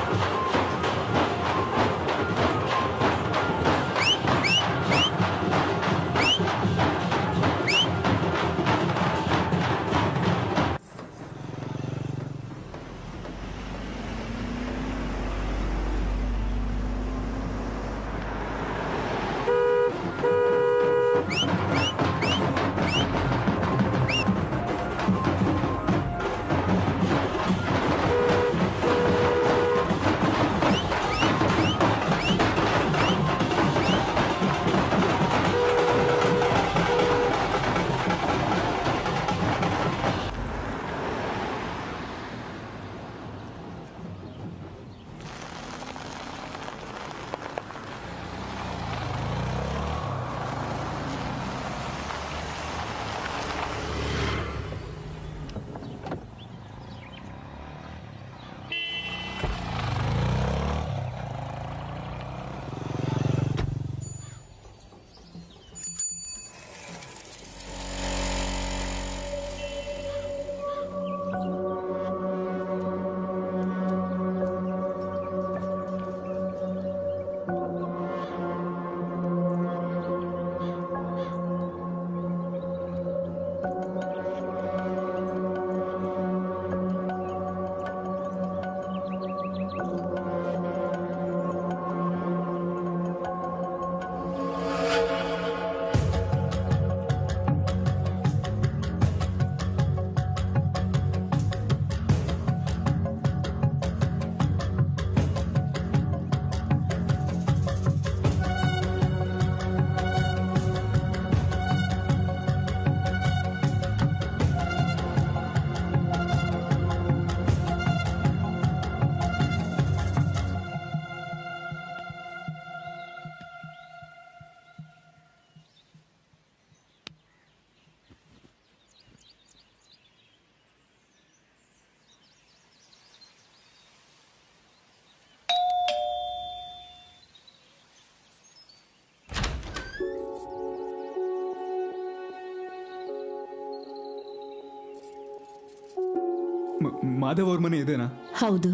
ಮಾಧವ್ ಅವ್ರ ಮನೆ ಇದೇನಾ? ಹೌದು.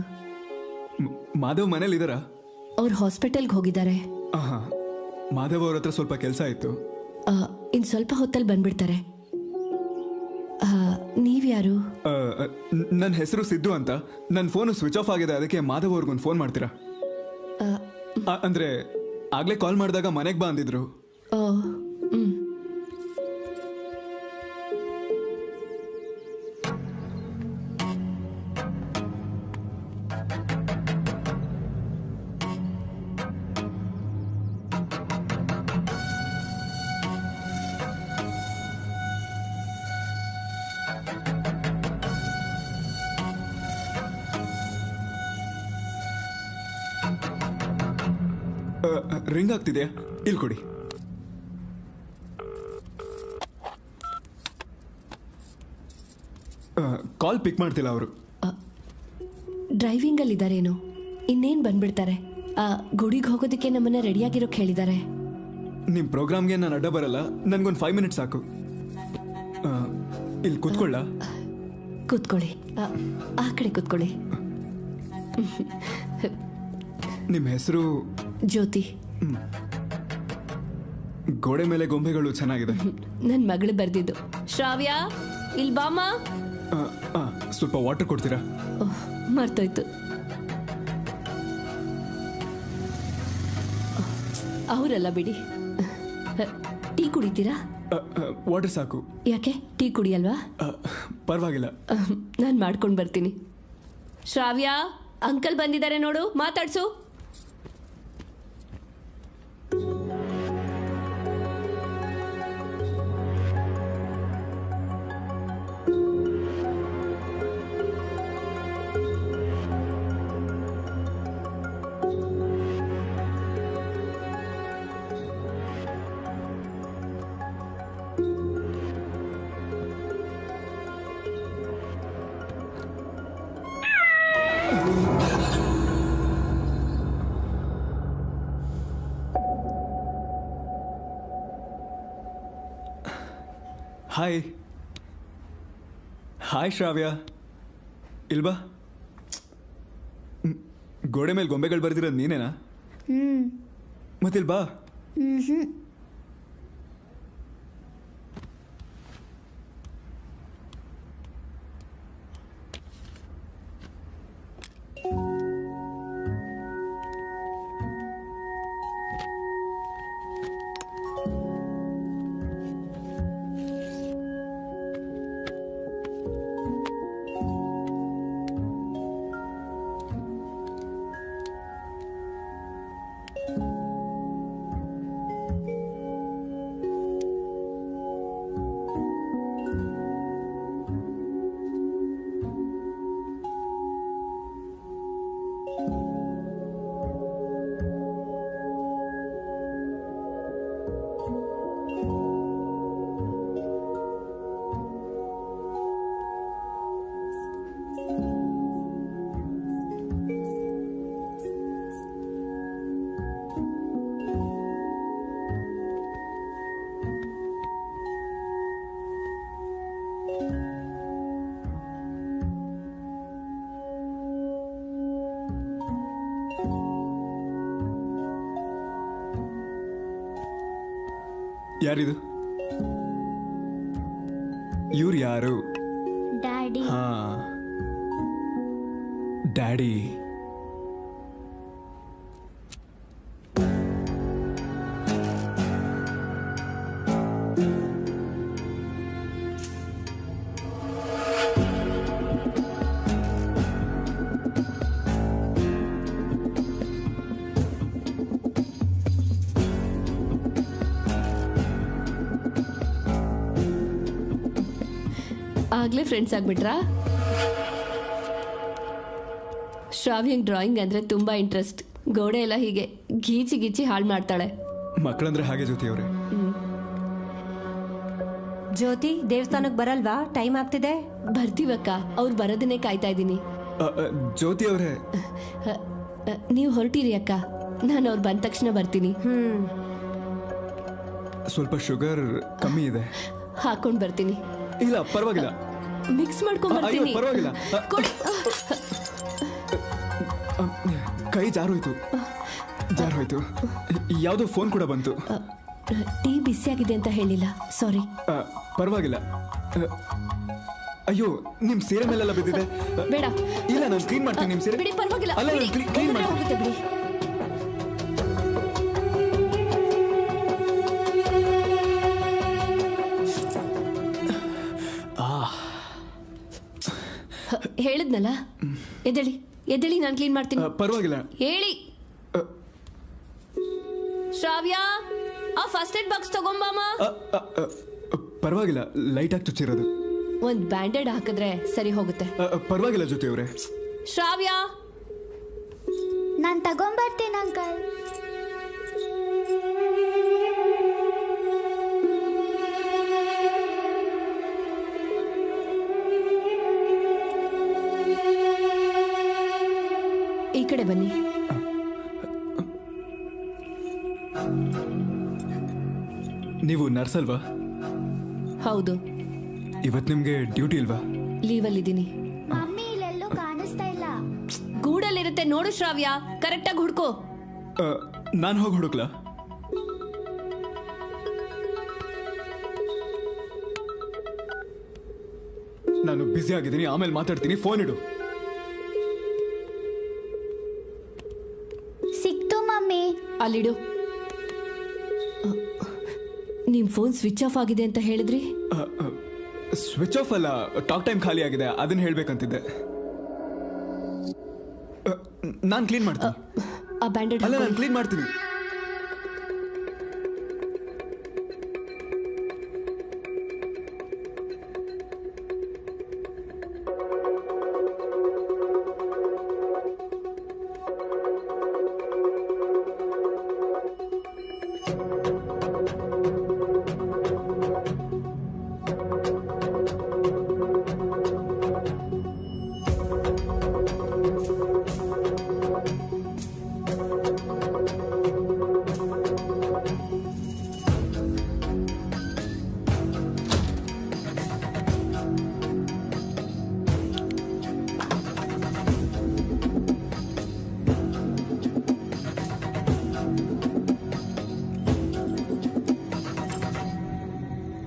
ಮಾಧವ್ ಮನೇಲಿ ಇದಾರಾ? ಅವ್ರು ಹಾಸ್ಪಿಟಲ್ಗೆ ಹೋಗಿದ್ದಾರೆ. ಮಾಧವ್ ಅವ್ರ ಹತ್ರ ಸ್ವಲ್ಪ ಕೆಲಸ ಇತ್ತು. ಇನ್ ಸ್ವಲ್ಪ ಹೊತ್ತಲ್ಲಿ ಬಂದ್ಬಿಡ್ತಾರೆ. ನೀವ್ಯಾರು? ನನ್ನ ಹೆಸರು ಸಿದ್ದು ಅಂತ. ನನ್ನ ಫೋನು ಸ್ವಿಚ್ ಆಫ್ ಆಗಿದೆ, ಅದಕ್ಕೆ ಮಾಧವ್ ಅವ್ರಿಗೊಂದು ಫೋನ್ ಮಾಡ್ತೀರಾ? ಅಂದ್ರೆ ಆಗ್ಲೇ ಕಾಲ್ ಮಾಡಿದಾಗ ಮನೆಗೆ ಬಾ ಅಂದಿದ್ರು. ರಿಂಗ್ ಆಗ್ತಿದೆಯಾ? ಇಲ್ಲಿ ಕೊಡಿ. ಕಾಲ್ ಪಿಕ್ ಮಾಡ್ತಿಲ್ಲ ಅವರು. ಡ್ರೈವಿಂಗಲ್ಲಿ ಇದ್ದಾರೇನೋ, ಇನ್ನೇನು ಬಂದ್ಬಿಡ್ತಾರೆ. ಗುಡಿಗೆ ಹೋಗೋದಕ್ಕೆ ನಮ್ಮನ್ನ ರೆಡಿಯಾಗಿರೋಕೆ ಹೇಳಿದ್ದಾರೆ. ನಿಮ್ಮ ಪ್ರೋಗ್ರಾಮ್ಗೆ ನಾನು ಅಡ್ಡ ಬರಲ್ಲ, ನನಗೊಂದು 5 ಮಿನಿಟ್ಸ್ ಸಾಕು. ಇಲ್ಲಿ ಕೂತ್ಕೊಳ್ಳ? ಕೂತ್ಕೊಳ್ಳಿ, ಆ ಕಡೆ ಕೂತ್ಕೊಳ್ಳಿ. ನಿಮ್ಮ ಹೆಸರು? ಜ್ಯೋತಿ. ಗೋಡೆ ಮೇಲೆ ಗೊಂಬೆಗಳು ಚೆನ್ನಾಗಿದೆ. ನನ್ನ ಮಗಳು ಬರ್ದಿದ್ದು. ಶ್ರಾವ್ಯ, ಇಲ್ಲಿ ಬಾಮ. ಸ್ವಲ್ಪ ವಾಟರ್ ಕೊಡ್ತೀರಾ? ಮರ್ತೋಯ್ತು. ಅವರಲ್ಲ ಬಿಡಿ. ಟೀ ಕುಡಿತೀರಾ? ವಾಟರ್ ಸಾಕು. ಯಾಕೆ, ಟೀ ಕುಡಿಯಲ್ವಾ? ಪರವಾಗಿಲ್ಲ, ನಾನು ಮಾಡ್ಕೊಂಡು ಬರ್ತೀನಿ. ಶ್ರಾವ್ಯ, ಅಂಕಲ್ ಬಂದಿದ್ದಾರೆ ನೋಡು, ಮಾತಾಡ್ಸು. ಹಾಯ್. ಹಾಯ್ ಶ್ರಾವ್ಯ, ಇಲ್ಬಾ. ಗೋಡೆ ಮೇಲೆ ಗೊಂಬೆಗಳು ಬರ್ದಿರೋದು ನೀನೇನಾ? ಮತ್ತಿಲ್ಬಾ. ಯಾರಿದು? ಇವ್ರು ಯಾರು? ಡ್ಯಾಡಿ. ಹಾ, ಡ್ಯಾಡಿ. ಆಗ್ಲೇ ಫ್ರೆಂಡ್ಸ್ ಆಗ್ಬಿಟ್ರಾ? ಶ್ರಾವ್ಯಂಗ್ ಡ್ರಾಯಿಂಗ್ ಅಂದ್ರೆ ತುಂಬಾ ಇಂಟ್ರೆಸ್ಟ್. ಗೋಡೆ ಎಲ್ಲ ಹೀಗೆ ಗೀಚಿ ಗೀಚಿ ಹಾಳು ಮಾಡ್ತಾಳೆ. ಮಕ್ಕಳಂದ್ರೆ ಹಾಗೆ ಜ್ಯೋತಿ ಅವರೇ. ಜ್ಯೋತಿ, ದೇವಸ್ಥಾನಕ್ಕೆ ಬರಲ್ವಾ? ಟೈಮ್ ಆಗ್ತಿದೆ. ಬರ್ತೀವಕ್ಕ, ಅವ್ರು ಬರೋದನ್ನೇ ಕಾಯ್ತಾ ಇದ್ದೀನಿ. ಜ್ಯೋತಿ ಅವರೇ, ನೀವು ಹೊರಟಿರಿ ಅಕ್ಕ, ನಾನು ಅವ್ರು ಬಂದ ತಕ್ಷಣ ಬರ್ತೀನಿ. ಸ್ವಲ್ಪ ಶುಗರ್ ಕಮ್ಮಿ ಇದೆ, ಹಾಕೊಂಡ್ ಬರ್ತೀನಿ. ಇಲ್ಲ ಪರವಾಗಿಲ್ಲ, ಮಿಕ್ಸ್ ಮಾಡ್ಕೊಂಡ್ ಬರ್ತೀನಿ. ಪರವಾಗಿಲ್ಲ. ಕೈ ಜಾರೋಯ್ತು. ಯಾವುದೋ ಫೋನ್ ಕೂಡ ಬಂತು. ಟೀ ಬಿಸಿಯಾಗಿದೆ ಅಂತ ಹೇಳಿಲ್ಲ, ಸಾರಿ. ಪರವಾಗಿಲ್ಲ. ಅಯ್ಯೋ, ನಿಮ್ ಸೀರೆ ಮೇಲೆಲ್ಲ ಬಿದ್ದಿದೆ. ಬೇಡ. ಇಲ್ಲ, ನಾನು ಕ್ಲೀನ್ ಮಾಡ್ತೀನಿ ನಿಮ್ ಸೀರೆ. ಬಿಡಿ, ಪರವಾಗಿಲ್ಲ. ಅಲ್ಲ, ಕ್ಲೀನ್ ಹೋಗುತ್ತೆ ಬಿಡಿ. ಹೇಳಿದ್ನಲ್ಲ, ಎದ್ದೇಳಿ, ನಾನು ಕ್ಲೀನ್ ಮಾಡ್ತೀನಿ. ಪರವಾಗಿಲ್ಲ. ಹೇಳಿ. ಶ್ರಾವ್ಯ, ಆ ಫಸ್ಟ್ ಏಡ್ ಬಾಕ್ಸ್ ತಗೊಂಬಾಮ. ಪರವಾಗಿಲ್ಲ, ಲೈಟ್ ಆಗಿ ಚುಚ್ಚಿರೋದು. ಒಂದ್ ಬ್ಯಾಂಡೇಡ್ ಹಾಕಿದ್ರೆ ಸರಿ ಹೋಗುತ್ತೆ. ಪರವಾಗಿಲ್ಲ ಜ್ಯೋತಿ ಅವರೇ. ಶ್ರಾವ್ಯ, ನಾನು ತಗೊಂಬರ್ತೀನಿ ಅಂಕಲ್. ಈ ಕಡೆ ಬನ್ನಿ. ನೀವು ನರ್ಸ್ ಅಲ್ವಾ? ಹೌದು. ಇವತ್ತು ನಿಮ್ಗೆ ಡ್ಯೂಟಿ ಇಲ್ವಾ? ಲೀವಲ್ಲಿದ್ದೀನಿ. ಮಮ್ಮಿ ಇಲ್ಲೆಲ್ಲೂ ಕಾಣಿಸ್ತಾ ಇಲ್ಲ. ಗೂಡಲ್ಲಿರುತ್ತೆ ನೋಡು ಶ್ರಾವ್ಯ, ಕರೆಕ್ಟಾಗಿ ಹುಡ್ಕೋ. ನಾನು ಹೋಗಿ ಹುಡುಕ್ಲಾ? ನಾನು ಬ್ಯುಸಿ ಆಗಿದ್ದೀನಿ, ಆಮೇಲೆ ಮಾತಾಡ್ತೀನಿ. ಫೋನ್ ಇಡು. ಸಿಕ್ತು ಮಮ್ಮಿ. ಅಲ್ಲಿಡು. ನಿಮ್ ಫೋನ್ ಸ್ವಿಚ್ ಆಫ್ ಆಗಿದೆ ಅಂತ ಹೇಳಿದ್ರಿ? ಸ್ವಿಚ್ ಆಫ್ ಅಲ್ಲ, ಟಾಕ್ ಟೈಮ್ ಖಾಲಿ ಆಗಿದೆ, ಅದನ್ನ ಹೇಳ್ಬೇಕಂತಿದ್ದೆ. ನಾನು ಕ್ಲೀನ್ ಮಾಡ್ತೀನಿ. ಆ ಬ್ಯಾಂಡೆಡ್ ಅಲ್ಲ, ನಾನು ಕ್ಲೀನ್ ಮಾಡ್ತೀನಿ.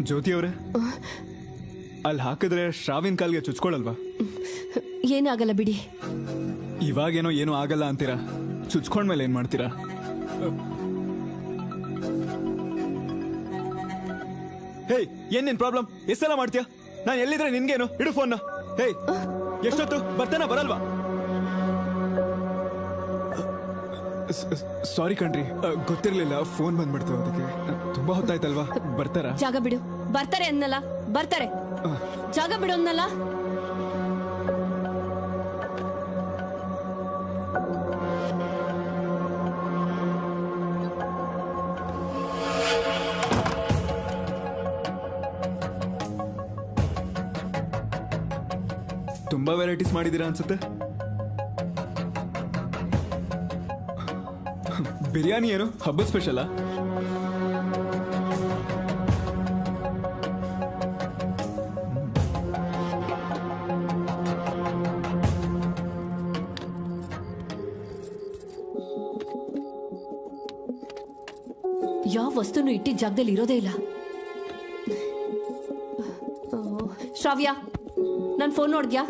ಜ್ಯೋತಿ ಅವರೇ, ಅಲ್ಲಿ ಹಾಕಿದ್ರೆ ಶ್ರಾವಿನ್ ಕಾಲ್ಗೆ ಚುಚ್ಕೊಳಲ್ವಾ? ಏನಾಗಲ್ಲ ಬಿಡಿ. ಇವಾಗೇನೋ ಏನೂ ಆಗಲ್ಲ ಅಂತೀರಾ, ಚುಚ್ಕೊಂಡ್ಮೇಲೆ ಏನ್ ಮಾಡ್ತೀರಾ? ಹೇ, ಏನ್ ನಿನ್ ಪ್ರಾಬ್ಲಮ್? ಎಷ್ಟೆಲ್ಲ ಮಾಡ್ತೀಯಾ? ನಾನು ಎಲ್ಲಿದ್ರೆ ನಿನ್ಗೇನು? ಇಡು ಫೋನ್ನ. ಹೇ, ಎಷ್ಟೊತ್ತು ಬರ್ತಾನ? ಬರಲ್ವಾ? ಸಾರಿ ಕಣ್ರಿ, ಗೊತ್ತಿರ್ಲಿಲ್ಲ, ಫೋನ್ ಬಂದ್ಬಿಡ್ತು, ಅದಕ್ಕೆ. ತುಂಬಾ ಹೊತ್ತಾಯ್ತಲ್ವಾ? ಬರ್ತಾರಾ? ಜಾಗ ಬಿಡು. ಬರ್ತಾರೆ ಅನ್ನಲ್ಲ, ಬರ್ತಾರೆ. ಜಾಗ ಬಿಡು ಅನ್ನಲ್ಲ. ತುಂಬಾ ವೆರೈಟೀಸ್ ಮಾಡಿದೀರಾ ಅನ್ಸುತ್ತೆ. ಬಿರಿಯಾನಿ ಏನು ಹಬ್ಬದ ಸ್ಪೆಷಲಾ? ಯಾವ ವಸ್ತುನು ಇಟ್ಟಿದ್ದ ಜಾಗದಲ್ಲಿ ಇರೋದೇ ಇಲ್ಲ. ಶ್ರಾವ್ಯ, ನನ್ ಫೋನ್ ನೋಡಿದ್ಯಾ?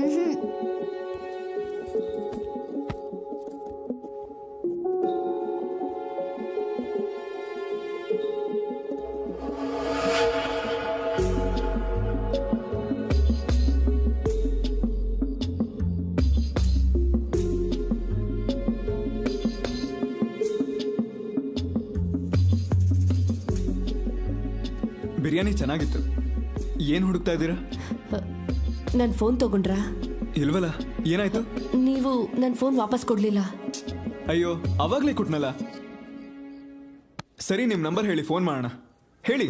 ಬಿರಿಯಾನಿ ಚೆನ್ನಾಗಿತ್ತು. ಏನ್ ಹುಡುಕ್ತಾ ಇದ್ದೀರಾ? ನನ್ ಫೋನ್ ತಗೊಂಡ್ರಾ? ಇಲ್ವಲ್ಲ, ಏನಾಯ್ತು? ನೀವು ನನ್ ಫೋನ್ ವಾಪಸ್ ಕೊಡ್ಲಿಲ್ಲ. ಅಯ್ಯೋ, ಅವಾಗ್ಲೇ ಕೊಟ್ನಲ್ಲ. ಸರಿ, ನಿಮ್ ನಂಬರ್ ಹೇಳಿ, ಫೋನ್ ಮಾಡೋಣ. ಹೇಳಿ.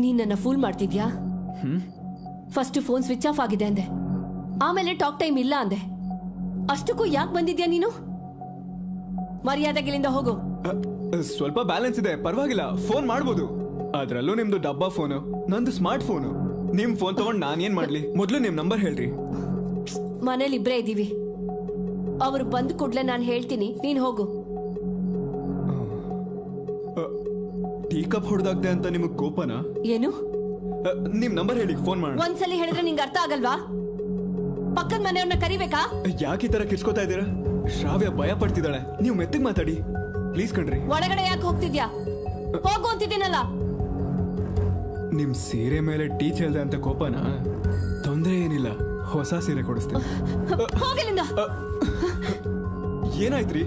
ನೀನ್ ನನ್ನ ಫೂಲ್ ಮಾಡ್ತಿದ್ಯಾ? ಫಸ್ಟ್ ಫೋನ್ ಸ್ವಿಚ್ ಆಫ್ ಆಗಿದೆ ಅಂದೆ, ಆಮೇಲೆ ಟಾಕ್ ಟೈಮ್ ಇಲ್ಲ ಅಂದೆ. ಅಷ್ಟಕ್ಕೂ ಯಾಕೆ ಬಂದಿದ್ಯಾ ನೀನು? ಮರ್ಯಾದೆಗಿಲ್ಲಿಂದ ಹೋಗು. ಸ್ವಲ್ಪ ಬ್ಯಾಲೆನ್ಸ್ ಇದೆ, ಪರವಾಗಿಲ್ಲ, ಫೋನ್ ಮಾಡ್ಬೋದು. ಅದ್ರಲ್ಲೂ ನಿಮ್ದು ಡಬ್ಬಾ ಫೋನು, ನಂದು ಸ್ಮಾರ್ಟ್ ಫೋನು. ನಿಮ್ ಫೋನ್ ತಗೊಂಡ್ ನಾನ್ ಏನ್ ಮಾಡ್ಲಿ? ಮೊದ್ಲು ನಿಮ್ ನಂಬರ್ ಹೇಳ್ರಿ. ಮನೇಲಿ ಇಬ್ರೇ ಇದೀವಿ, ಅವ್ರು ಬಂದ್ ಕೂಡ್ಲೆ ನಾನು ಹೇಳ್ತೀನಿ, ನೀನ್ ಹೋಗು. ಟೀ ಕಪ್ ಹೊಡೆದಾಗ್ದೆ ಅಂತ ನಿಮಗ್ ಕೋಪನಾ? ಏನು? ನಿಮ್ ನಂಬರ್ ಹೇಳಿ, ಫೋನ್ ಮಾಡೋಣ. ಒಂದ್ಸಲಿ ಹೇಳಿದ್ರೆ ನಿಂಗೆ ಅರ್ಥ ಆಗಲ್ವಾ? ಪಕ್ಕದ ಮನೆಯವ್ರನ್ನ ಕರಿಬೇಕಾ? ಯಾಕೆ ಈ ತರ ಕಿರ್ಚ್ಕೋತಾ ಇದ್ದೀರಾ? ಶ್ರಾವ್ಯ ಭಯ ಪಡ್ತಿದ್ದಾಳೆ, ನೀವು ಮೆತ್ತಗ್ ಮಾತಾಡಿ ಪ್ಲೀಸ್ ಕಣ್ರಿ. ಒಳಗಡೆ ಯಾಕೆ ಹೋಗ್ತಿದ್ಯಾ? ಹೋಗು ಅಂತಿದ್ದೀನಲ್ಲ. ನಿಮ್ ಸೀರೆ ಮೇಲೆ ಟೀ ಚೆಲ್ದೆ ಅಂತ ಕೋಪನಾ? ತೊಂದ್ರೆ ಏನಿಲ್ಲ, ಹೊಸ ಸೀರೆ ಕೊಡಿಸ್ತೀನಿ. ಹೋಗಲಿಂದ. ಏನಾಯ್ತ್ರಿ?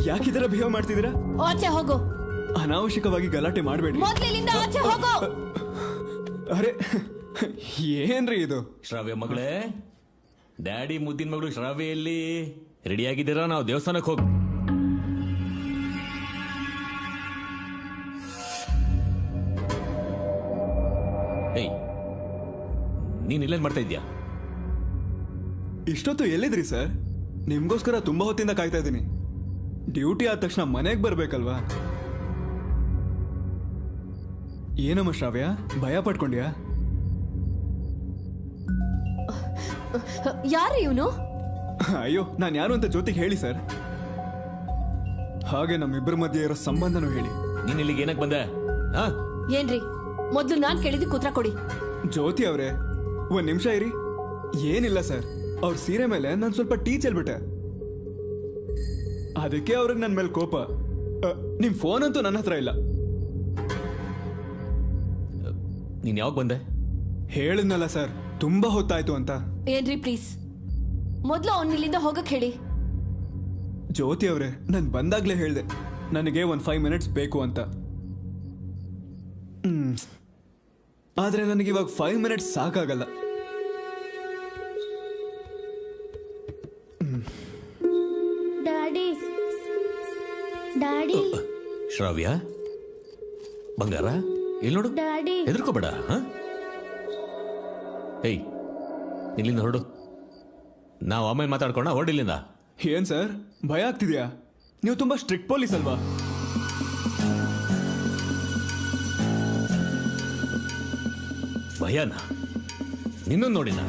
ಯಾಕೆ ಈ ತರ ಬಿಹೇವ್ ಮಾಡ್ತಿದ್ದೀರಾ? ಆಚೆ ಹೋಗು. ಅನಾವಶ್ಯಕವಾಗಿ ಗಲಾಟೆ ಮಾಡಬೇಡಿ. ಮೊದ್ಲಿಂದ ಆಚೆ ಹೋಗು. ಅರೆ, ಏನ್ರಿ ಇದು? ಶ್ರಾವ್ಯ ಮಗಳೇ, ಡ್ಯಾಡಿ ಮುದ್ದಿನ ಮಗಳು ಶ್ರಾವ್ಯ ಎಲ್ಲಿ? ರೆಡಿ ಆಗಿದ್ದೀರಾ? ನಾವು ದೇವಸ್ಥಾನಕ್ಕೆ ಹೋಗಿ. ಏಯ್, ನೀನ್ ಇಲ್ಲೇನ್ ಮಾಡ್ತಾ ಇದ್ಯಾ? ಇಷ್ಟೊತ್ತು ಎಲ್ಲಿದ್ರಿ ಸರ್? ನಿಮ್ಗೋಸ್ಕರ ತುಂಬಾ ಹೊತ್ತಿಂದ ಕಾಯ್ತಾ ಇದ್ದೀನಿ. ಡ್ಯೂಟಿ ಆದ ತಕ್ಷಣ ಮನೆಗೆ ಬರ್ಬೇಕಲ್ವಾ? ಏನಮ್ಮ ಶ್ರಾವ್ಯ, ಭಯ ಪಡ್ಕೊಂಡ್ಯಾ? ಯಾರು ಇವನು? ಅಯ್ಯೋ, ನಾನು ಯಾರು ಅಂತ ಜ್ಯೋತಿಗೆ ಹೇಳಿ ಸರ್. ಹಾಗೆ ನಮ್ಮಿಬ್ಬರ ಮಧ್ಯೆ ಇರೋ ಸಂಬಂಧನೂ ಹೇಳಿ. ನೀನ್ ಇಲ್ಲಿಗೆ ಏನಕ್ಕೆ ಬಂದೆ? ಏನ್ರಿ, ಮೊದ್ಲು ನಾನ್ ಕೇಳಿದಕ್ಕೆ ಉತ್ತರ ಕೊಡಿ. ಜ್ಯೋತಿ ಅವರೇ, ಒಂದ್ ನಿಮಿಷ ಇರಿ. ಏನಿಲ್ಲ ಸರ್, ಅವ್ರ ಸೀರೆ ಮೇಲೆ ನಾನು ಸ್ವಲ್ಪ ಟೀ ಚೆಲ್ಬಿಟ್ಟೆ, ಅದಕ್ಕೆ ಅವ್ರಿಗೆ ನನ್ನ ಮೇಲೆ ಕೋಪ. ನಿಮ್ ಫೋನ್ ಅಂತೂ ನನ್ನ ಹತ್ರ ಇಲ್ಲ. ನೀನ್ ಯಾವಾಗ ಬಂದೆ? ಹೇಳಿದ್ನಲ್ಲ ಸರ್, ತುಂಬಾ ಹೊತ್ತಾಯ್ತು ಅಂತ. ಏನ್ರಿ ಪ್ಲೀಸ್, ಮೊದ್ಲು ಅವ್ನ ಇಲ್ಲಿಂದ ಹೋಗಕ್ ಹೇಳಿ. ಜ್ಯೋತಿ ಅವರೇ, ನಾನು ಬಂದಾಗ್ಲೇ ಹೇಳ್ದೆ ನನಗೆ ಒಂದು 5 ಮಿನಿಟ್ಸ್ ಬೇಕು ಅಂತ. ಆದ್ರೆ ನನಗೆ ಇವಾಗ 5 ಮಿನಿಟ್ಸ್ ಸಾಕಾಗಲ್ಲ. ಡ್ಯಾಡಿ ಡ್ಯಾಡಿ ಶ್ರಾವ್ಯ, ಬಂಗಾರ, ಇಲ್ಲಿ ನೋಡು. ಡ್ಯಾಡಿ ಹೆದರ್ಕೋಬೇಡ. ಏಯ್, ಇಲ್ಲಿಂದ ಹೊರಡು. ನಾವು ಆಮೇಲೆ ಮಾತಾಡ್ಕೋಣ, ಹೊರಡಿಲ್ಲಿಂದ. ಏನ್ ಸರ್, ಭಯ ಆಗ್ತಿದ್ಯಾ? ನೀವು ತುಂಬಾ ಸ್ಟ್ರಿಕ್ಟ್ ಪೊಲೀಸ್ ಅಲ್ವಾ? ಭಯನ? ನಿನ್ನೊಂದು ನೋಡಿನ?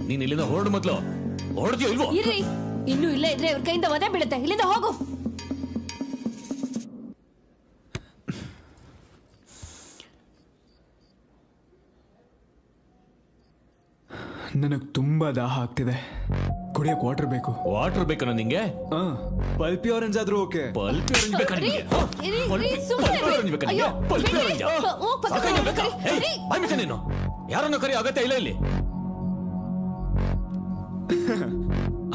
ನೀನ್ ಇಲ್ಲಿಂದ ಹೊರಡು. ಮೊದ್ಲು ಹೊರಡ್ತೀಯೋ ಇಲ್ವೋ? ಇರ್ರಿ, ಇನ್ನು ಇಲ್ಲೇ ಇದ್ರೆ ಇವ್ರ ಕೈಯಿಂದ ಒದೆ ಬೀಳುತ್ತೆ. ಇಲ್ಲಿಂದ ಹೋಗು. ನನಗ್ ತುಂಬಾ ದಾಹ ಆಗ್ತಿದೆ, ಕುಡಿಯಕ್ ವಾಟರ್ ಬೇಕು. ವಾಟರ್ ಬೇಕನ ನಿಂಗೆ? ಪಲ್ಪಿ ಆರೆಂಜ್ ಆದ್ರೂ ಓಕೆ. ಪಲ್ಪಿ ಆರೆಂಜ್ ಬೇಕಾ ನಿಂಗೆ? ನೀನು ಯಾರನ್ನು ಕರಿ ಅಗತ್ಯ ಇಲ್ಲ ಇಲ್ಲಿ.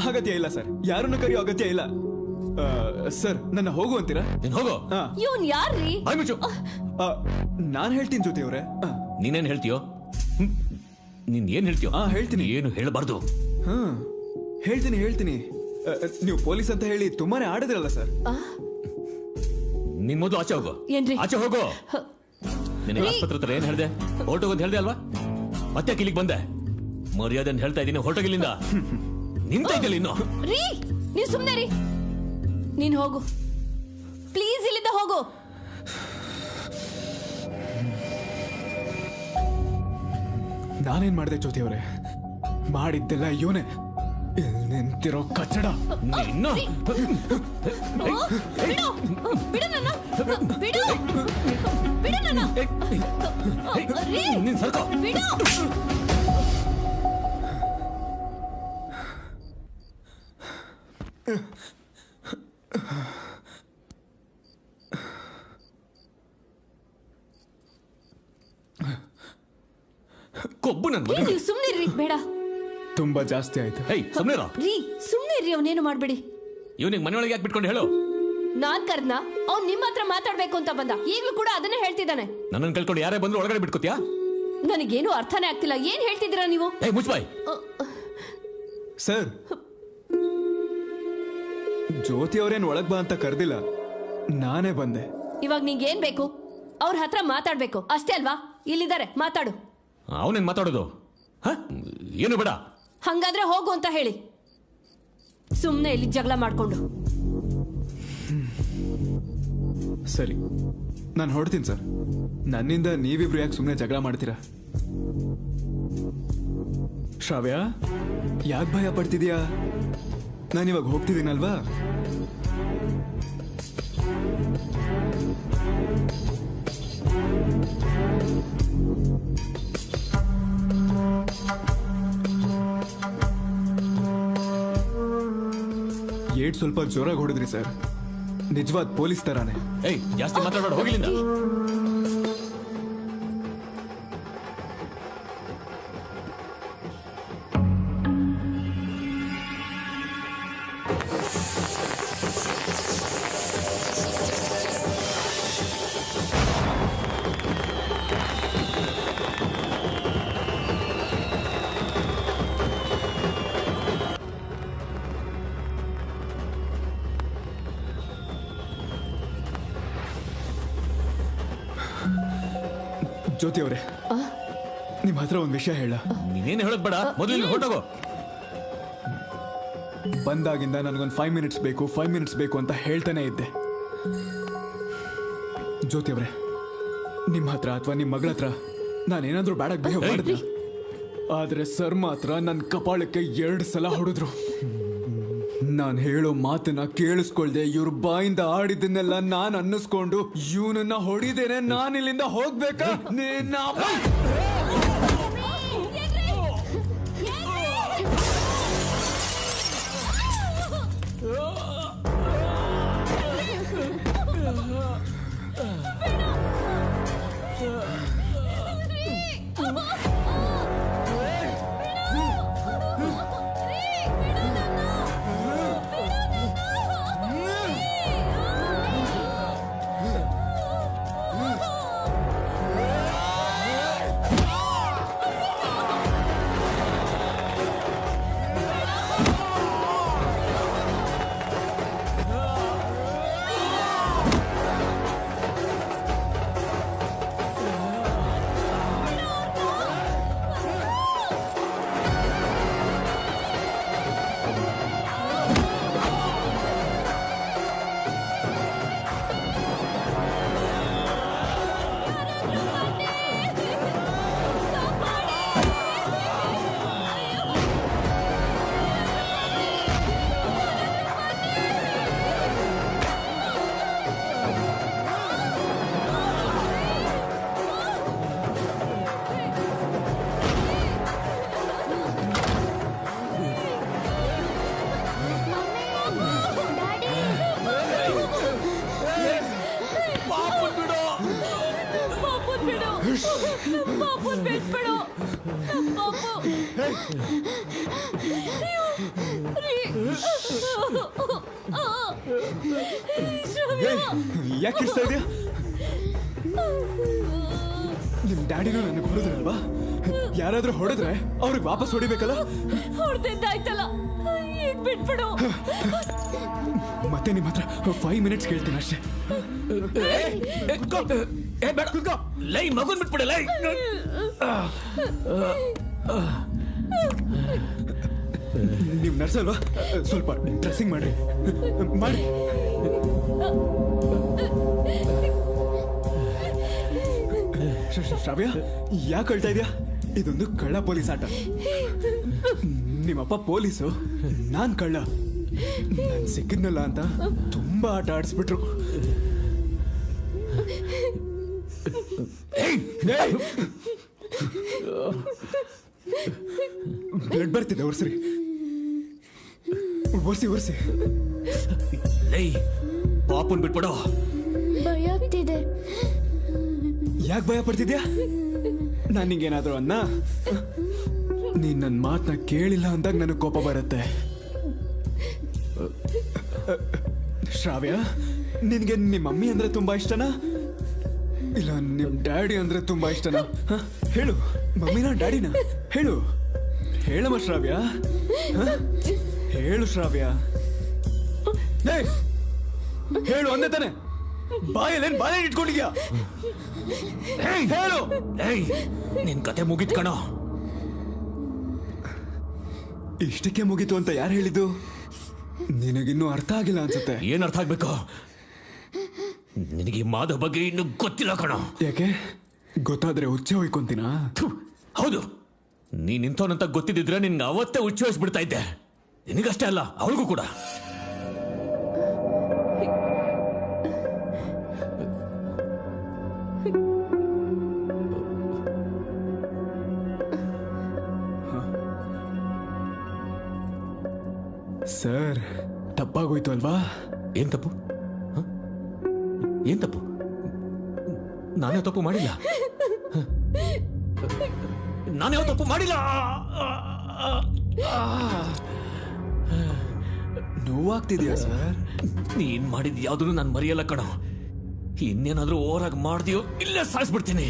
ಅಗತ್ಯ ಇಲ್ಲ ಸರ್, ಯಾರನ್ನು ಕರೆಯೋ ಅಗತ್ಯ ಇಲ್ಲ. ಸರ್, ನನ್ನ ಹೋಗು ಅಂತೀರಾ? ನೀನ್ ಹೋಗೋ. ಇವನ್ ಯಾರ್ರಿ? ನಾನ್ ಹೇಳ್ತೀನಿ ಜ್ಯೋತಿ ಅವ್ರೆ. ನೀನೇನ್ ಹೇಳ್ತೀಯೋ? ನೀನ್ ಏನ್ ಹೇಳ್ತೀಯೋ? ಹೇಳ್ತೀನಿ. ಏನು ಹೇಳಬಾರ್ದು. ಹೇಳ್ತೀನಿ. ನೀವು ಪೊಲೀಸ್ ಅಂತ ಹೇಳಿ ತುಂಬಾನೇ ಆಡಿದ್ರಲ್ಲ ಸರ್. ನಿನ್ ಮೊದಲು ಆಚೆ ಹೋಗೋ. ಏನ್ರಿ? ಆಚೆ ಹೋಗೋ. ನಿನಗೆ ಆಸ್ಪತ್ರೆ ಹತ್ರ ಏನ್ ಹೇಳ್ದೆ? ಹೊರಟೋಗಂತ ಹೇಳ್ದೆ ಅಲ್ವಾ? ಮತ್ತೆ ಇಲ್ಲಿಗೆ ಬಂದೆ. ಮರ್ಯಾದೆ ಅಂತ ಹೇಳ್ತಾ ಇದ್ದೀನಿ, ಹೊರಟೋಗಿಲ್ಲಿಂದ. ನಿಂತ ಇದ್ದಿಲ್ಲ ಇನ್ನು. ರೀ, ನೀವ್ ಸುಮ್ನೆ ರೀ. ನೀನ್ ಹೋಗು ಪ್ಲೀಸ್, ಇಲ್ಲಿಂದ ಹೋಗು. ನಾನೇನ್ ಮಾಡಿದೆ ಜ್ಯೋತಿ ಅವರೇ? ಮಾಡಿದ್ದೆಲ್ಲ ಇವನೇ. ಇಲ್ಲಿ ನಿಂತಿರೋ ಕಚ್ಚಡ. ನಿನ್ನ ಬಿಡು, ಬಿಡು ನನ್ನ, ಬಿಡು, ಬಿಡು ನನ್ನ. ನಿನ್ ಸರ್ಕೋ. ಬಿಡು. ಕೊಬ್ಬು ನನ್ ಮಗ. ನೀವು ಸುಮ್ನೆ ಇರ್ರಿ, ಬೇಡ. ತುಂಬಾ ಜಾಸ್ತಿ ಆಯ್ತು. ಸುಮ್ನೆ ರೀ, ಸುಮ್ನೆ ಇರ್ರಿ, ಅವನೇನು ಮಾಡ್ಬೇಡಿ. ಇವನಿಗೆ ಮನೆಯೊಳಗೆ ಯಾಕೆ ಬಿಟ್ಕೊಂಡು ಹೇಳು? ನಾನ್ ಕರ್ದ್ನ? ಅವ್ನ್ ನಿಮ್ಮ ಹತ್ರ ಮಾತಾಡ್ಬೇಕು ಅಂತ ಬಂದ. ಈಗ್ಲೂ ಕೂಡ ಅದನ್ನೇ ಹೇಳ್ತಿದ್ದಾನೆ. ನನ್ನನ್ನು ಕಳ್ಕೊಂಡು ಯಾರೇ ಬಂದ್ರು ಒಳಗಡೆ ಬಿಟ್ಕೋತಿಯಾ? ನನಗೇನು ಅರ್ಥನೇ ಆಗ್ತಿಲ್ಲ. ಏನ್ ಹೇಳ್ತಿದ್ದೀರಾ ನೀವು? ಮುಚ್ಬಾಯ್. ಸರ್, ಜ್ಯೋತಿ ಅವ್ರೇನ್ ಒಳಗ್ ಬಾ ಅಂತ ಕರ್ದಿಲ್ಲ, ನಾನೇ ಬಂದೆ. ಇವಾಗ ನಿಂಗೆ ಏನ್ ಬೇಕು? ಅವ್ರ ಹತ್ರ ಮಾತಾಡ್ಬೇಕು ಅಷ್ಟೇ ಅಲ್ವಾ? ಇಲ್ಲಿದ್ದಾರೆ, ಮಾತಾಡು. ಅವನೇನ್ ಮಾತಾಡೋದು? ಏನು ಬೇಡ. ಹಂಗಾದ್ರೆ ಹೋಗು ಅಂತ ಹೇಳಿ. ಸುಮ್ನೆ ಇಲ್ಲಿ ಜಗಳ ಮಾಡ್ಕೊಂಡು. ಸರಿ, ನಾನು ಹೊರಡ್ತೀನಿ ಸರ್. ನನ್ನಿಂದ ನೀವಿಬ್ರು ಯಾಕೆ ಸುಮ್ಮನೆ ಜಗಳ ಮಾಡ್ತೀರಾ? ಶ್ರಾವ್ಯ, ಯಾಕೆ ಭಯ ಪಡ್ತಿದ್ಯಾ? ನಾನಿವಾಗ ಹೋಗ್ತಿದ್ದೀನಲ್ವಾ? ಏಟ್ ಸ್ವಲ್ಪ ಜೋರಾಗಿ ಹೊಡೆದ್ರಿ ಸರ್. ನಿಜವಾದ ಪೊಲೀಸ್ ತರಾನೆ. ಏಯ್, ಜಾಸ್ತಿ ಮಾತಾಡಬೇಡ, ಹೋಗಿಲ್ಲಿಂದ. ಜ್ಯೋತಿ ಅವರೇ, ನಿಮ್ಮ ಹತ್ರ ಒಂದು ವಿಷಯ ಹೇಳ. ನೀನೇನು ಹೇಳೋದ್ ಬೇಡ, ಮೊದಲು ಹೊರಟೋಗೋ. ಬಂದಾಗಿಂದ ನನಗೊಂದು 5 ಮಿನಿಟ್ಸ್ ಬೇಕು 5 ಮಿನಿಟ್ಸ್ ಬೇಕು ಅಂತ ಹೇಳ್ತಾನೆ ಇದ್ದೆ. ಜ್ಯೋತಿ ಅವರೇ, ನಿಮ್ಮ ಹತ್ರ ಅಥವಾ ನಿಮ್ಮ ಮಗಳ ಹತ್ರ ನಾನೇನಾದ್ರೂ ಬ್ಯಾಡಾಗಿ ಬಿಹೇವ್ ಮಾಡಿದೆ, ಆದ್ರೆ ಸರ್ ಮಾತ್ರ ನನ್ನ ಕಪಾಳಕ್ಕೆ 2 ಸಲ ಹೊಡೆದ್ರು. ನಾನು ಹೇಳೋ ಮಾತನ್ನ ಕೇಳಿಸ್ಕೊಳ್ದೆ ಇವ್ರ ಬಾಯಿಂದ ಆಡಿದ್ದನ್ನೆಲ್ಲ ನಾನು ಅನ್ನಿಸ್ಕೊಂಡು ಇವನನ್ನ ಹೊಡಿದೇನೆ ನಾನು ಇಲ್ಲಿಂದ ಹೋಗ್ಬೇಕಾ? ಯಾಕೆ ಇಡ್ತಾ ಇದೆಯಾ? ನಿಮ್ ಡ್ಯಾಡಿನೂ ನನಗೆ ಹೊಡೆದ್ರಲ್ವಾ? ಯಾರಾದ್ರೂ ಹೊಡೆದ್ರೆ ಅವ್ರಿಗೆ ವಾಪಸ್ ಹೊಡಿಬೇಕಲ್ಲ? ಹೊಡೆದಿದ್ದಾಯ್ತಲ್ಲ, ಈಗ ಬಿಟ್ಬಿಡು. ಮತ್ತೆ ನಿಮ್ಮ ಹತ್ರ 5 ಮಿನಿಟ್ಸ್ ಕೇಳ್ತೀನಿ ಅಷ್ಟೇ. ಲೈ ಮಗುನ್ ಬಿಟ್ಬಿಡ. ಲೈ ನೀವು ನರ್ಸ್ ಅಲ್ವಾ? ಸ್ವಲ್ಪ ಡ್ರೆಸ್ಸಿಂಗ್ ಮಾಡಿ. ಶ್ರಾವ್ಯ, ಯಾಕೆ ಹೇಳ್ತಾ ಇದೆಯಾ? ಇದೊಂದು ಕಳ್ಳ ಪೊಲೀಸ್ ಆಟ. ನಿಮ್ಮಪ್ಪ ಪೊಲೀಸು, ನಾನ್ ಕಳ್ಳ. ನಾನು ಸಿಕ್ಕಿದ್ನಲ್ಲ ಅಂತ ತುಂಬಾ ಆಟ ಆಡಿಸ್ಬಿಟ್ರು. ಬ್ಲಡ್ ಬರ್ತಿದೆ, ಒರ್ಸ್ರಿ. ಒರ್ಸಿ. ಲೈ ಪಾಪನ್ ಬಿಟ್ಬಿಡೋ. ಭಯ ಆಗ್ತಿದೆ. ಯಾಕೆ ಭಯ ಪಡ್ತಿದ್ಯಾ? ನಾನು ನಿಂಗೇನಾದ್ರೂ ಅನ್ನ? ನೀನ್ ನನ್ನ ಮಾತನ್ನ ಕೇಳಿಲ್ಲ ಅಂದಾಗ ನನಗೆ ಕೋಪ ಬರುತ್ತೆ. ಶ್ರಾವ್ಯ, ನಿನ್ಗೆ ನಿಮ್ಮ ಮಮ್ಮಿ ಅಂದ್ರೆ ತುಂಬಾ ಇಷ್ಟನಾ ಇಲ್ಲ ನಿಮ್ ಡ್ಯಾಡಿ ಅಂದ್ರೆ ತುಂಬಾ ಇಷ್ಟನಾ? ಹೇಳು, ಮಮ್ಮಿನ ಡ್ಯಾಡಿನ? ಹೇಳಮ್ಮ ಶ್ರಾವ್ಯ, ಹೇಳು ಶ್ರಾವ್ಯ. ಹೇಳು ಅಂದೆ ತಾನೆ? ಬಾಯಲ್ಲೇನ್ ಬಾಳೆ ಇಟ್ಕೊಂಡಿದ್ಯಾ? ಹೇಳು. ನಿನ್ ಕತೆ ಮುಗಿತ್ ಕಣೋ. ಇಷ್ಟಕ್ಕೆ ಮುಗೀತು ಅಂತ ಯಾರು ಹೇಳಿದ್ದು? ನಿನಗಿನ್ನೂ ಅರ್ಥ ಆಗಿಲ್ಲ ಅನ್ಸುತ್ತೆ. ಏನ್ ಅರ್ಥ ಆಗ್ಬೇಕು? ನಿನಗೆ ಮಾಧವ್ ಬಗ್ಗೆ ಇನ್ನು ಗೊತ್ತಿಲ್ಲ ಕಣೋ. ಯಾಕೆ? ಗೊತ್ತಾದ್ರೆ ಹುಚ್ಚೆ ಹೊಯ್ಕೊಂತೀನಾ? ಹೌದು, ನೀನ್ ಇಂಥವನಂತ ಗೊತ್ತಿದ್ದಿದ್ರೆ ನಿನ್ಗೆ ಅವತ್ತೇ ಹುಚ್ಚು ವಹಿಸ್ಬಿಡ್ತಾ ಇದ್ದೆ. ನಿನಗಷ್ಟೇ ಅಲ್ಲ, ಅವಳಿಗೂ ಕೂಡ. ಸರ್, ತಪ್ಪಾಗೋಯ್ತು ಅಲ್ವಾ? ಏನ್ ತಪ್ಪು? ಏನ್ ತಪ್ಪು? ನಾನೇ ತಪ್ಪು ಮಾಡಿಲ್ಲ. ನಾನೇ ತಪ್ಪು ಮಾಡಿಲ್ಲ. ನೋವಾಗ್ತಿದ್ಯಾ ಸರ್? ನೀನ್ ಮಾಡಿದ್ ಯಾವ್ದನ್ನು ನಾನು ಮರೆಯಲ್ಲ ಕಣೋ. ಇನ್ನೇನಾದ್ರೂ ಓವರಾಗಿ ಮಾಡ್ತೀಯೋ ಇಲ್ಲೇ ಸಾಯಿಸ್ಬಿಡ್ತೀನಿ.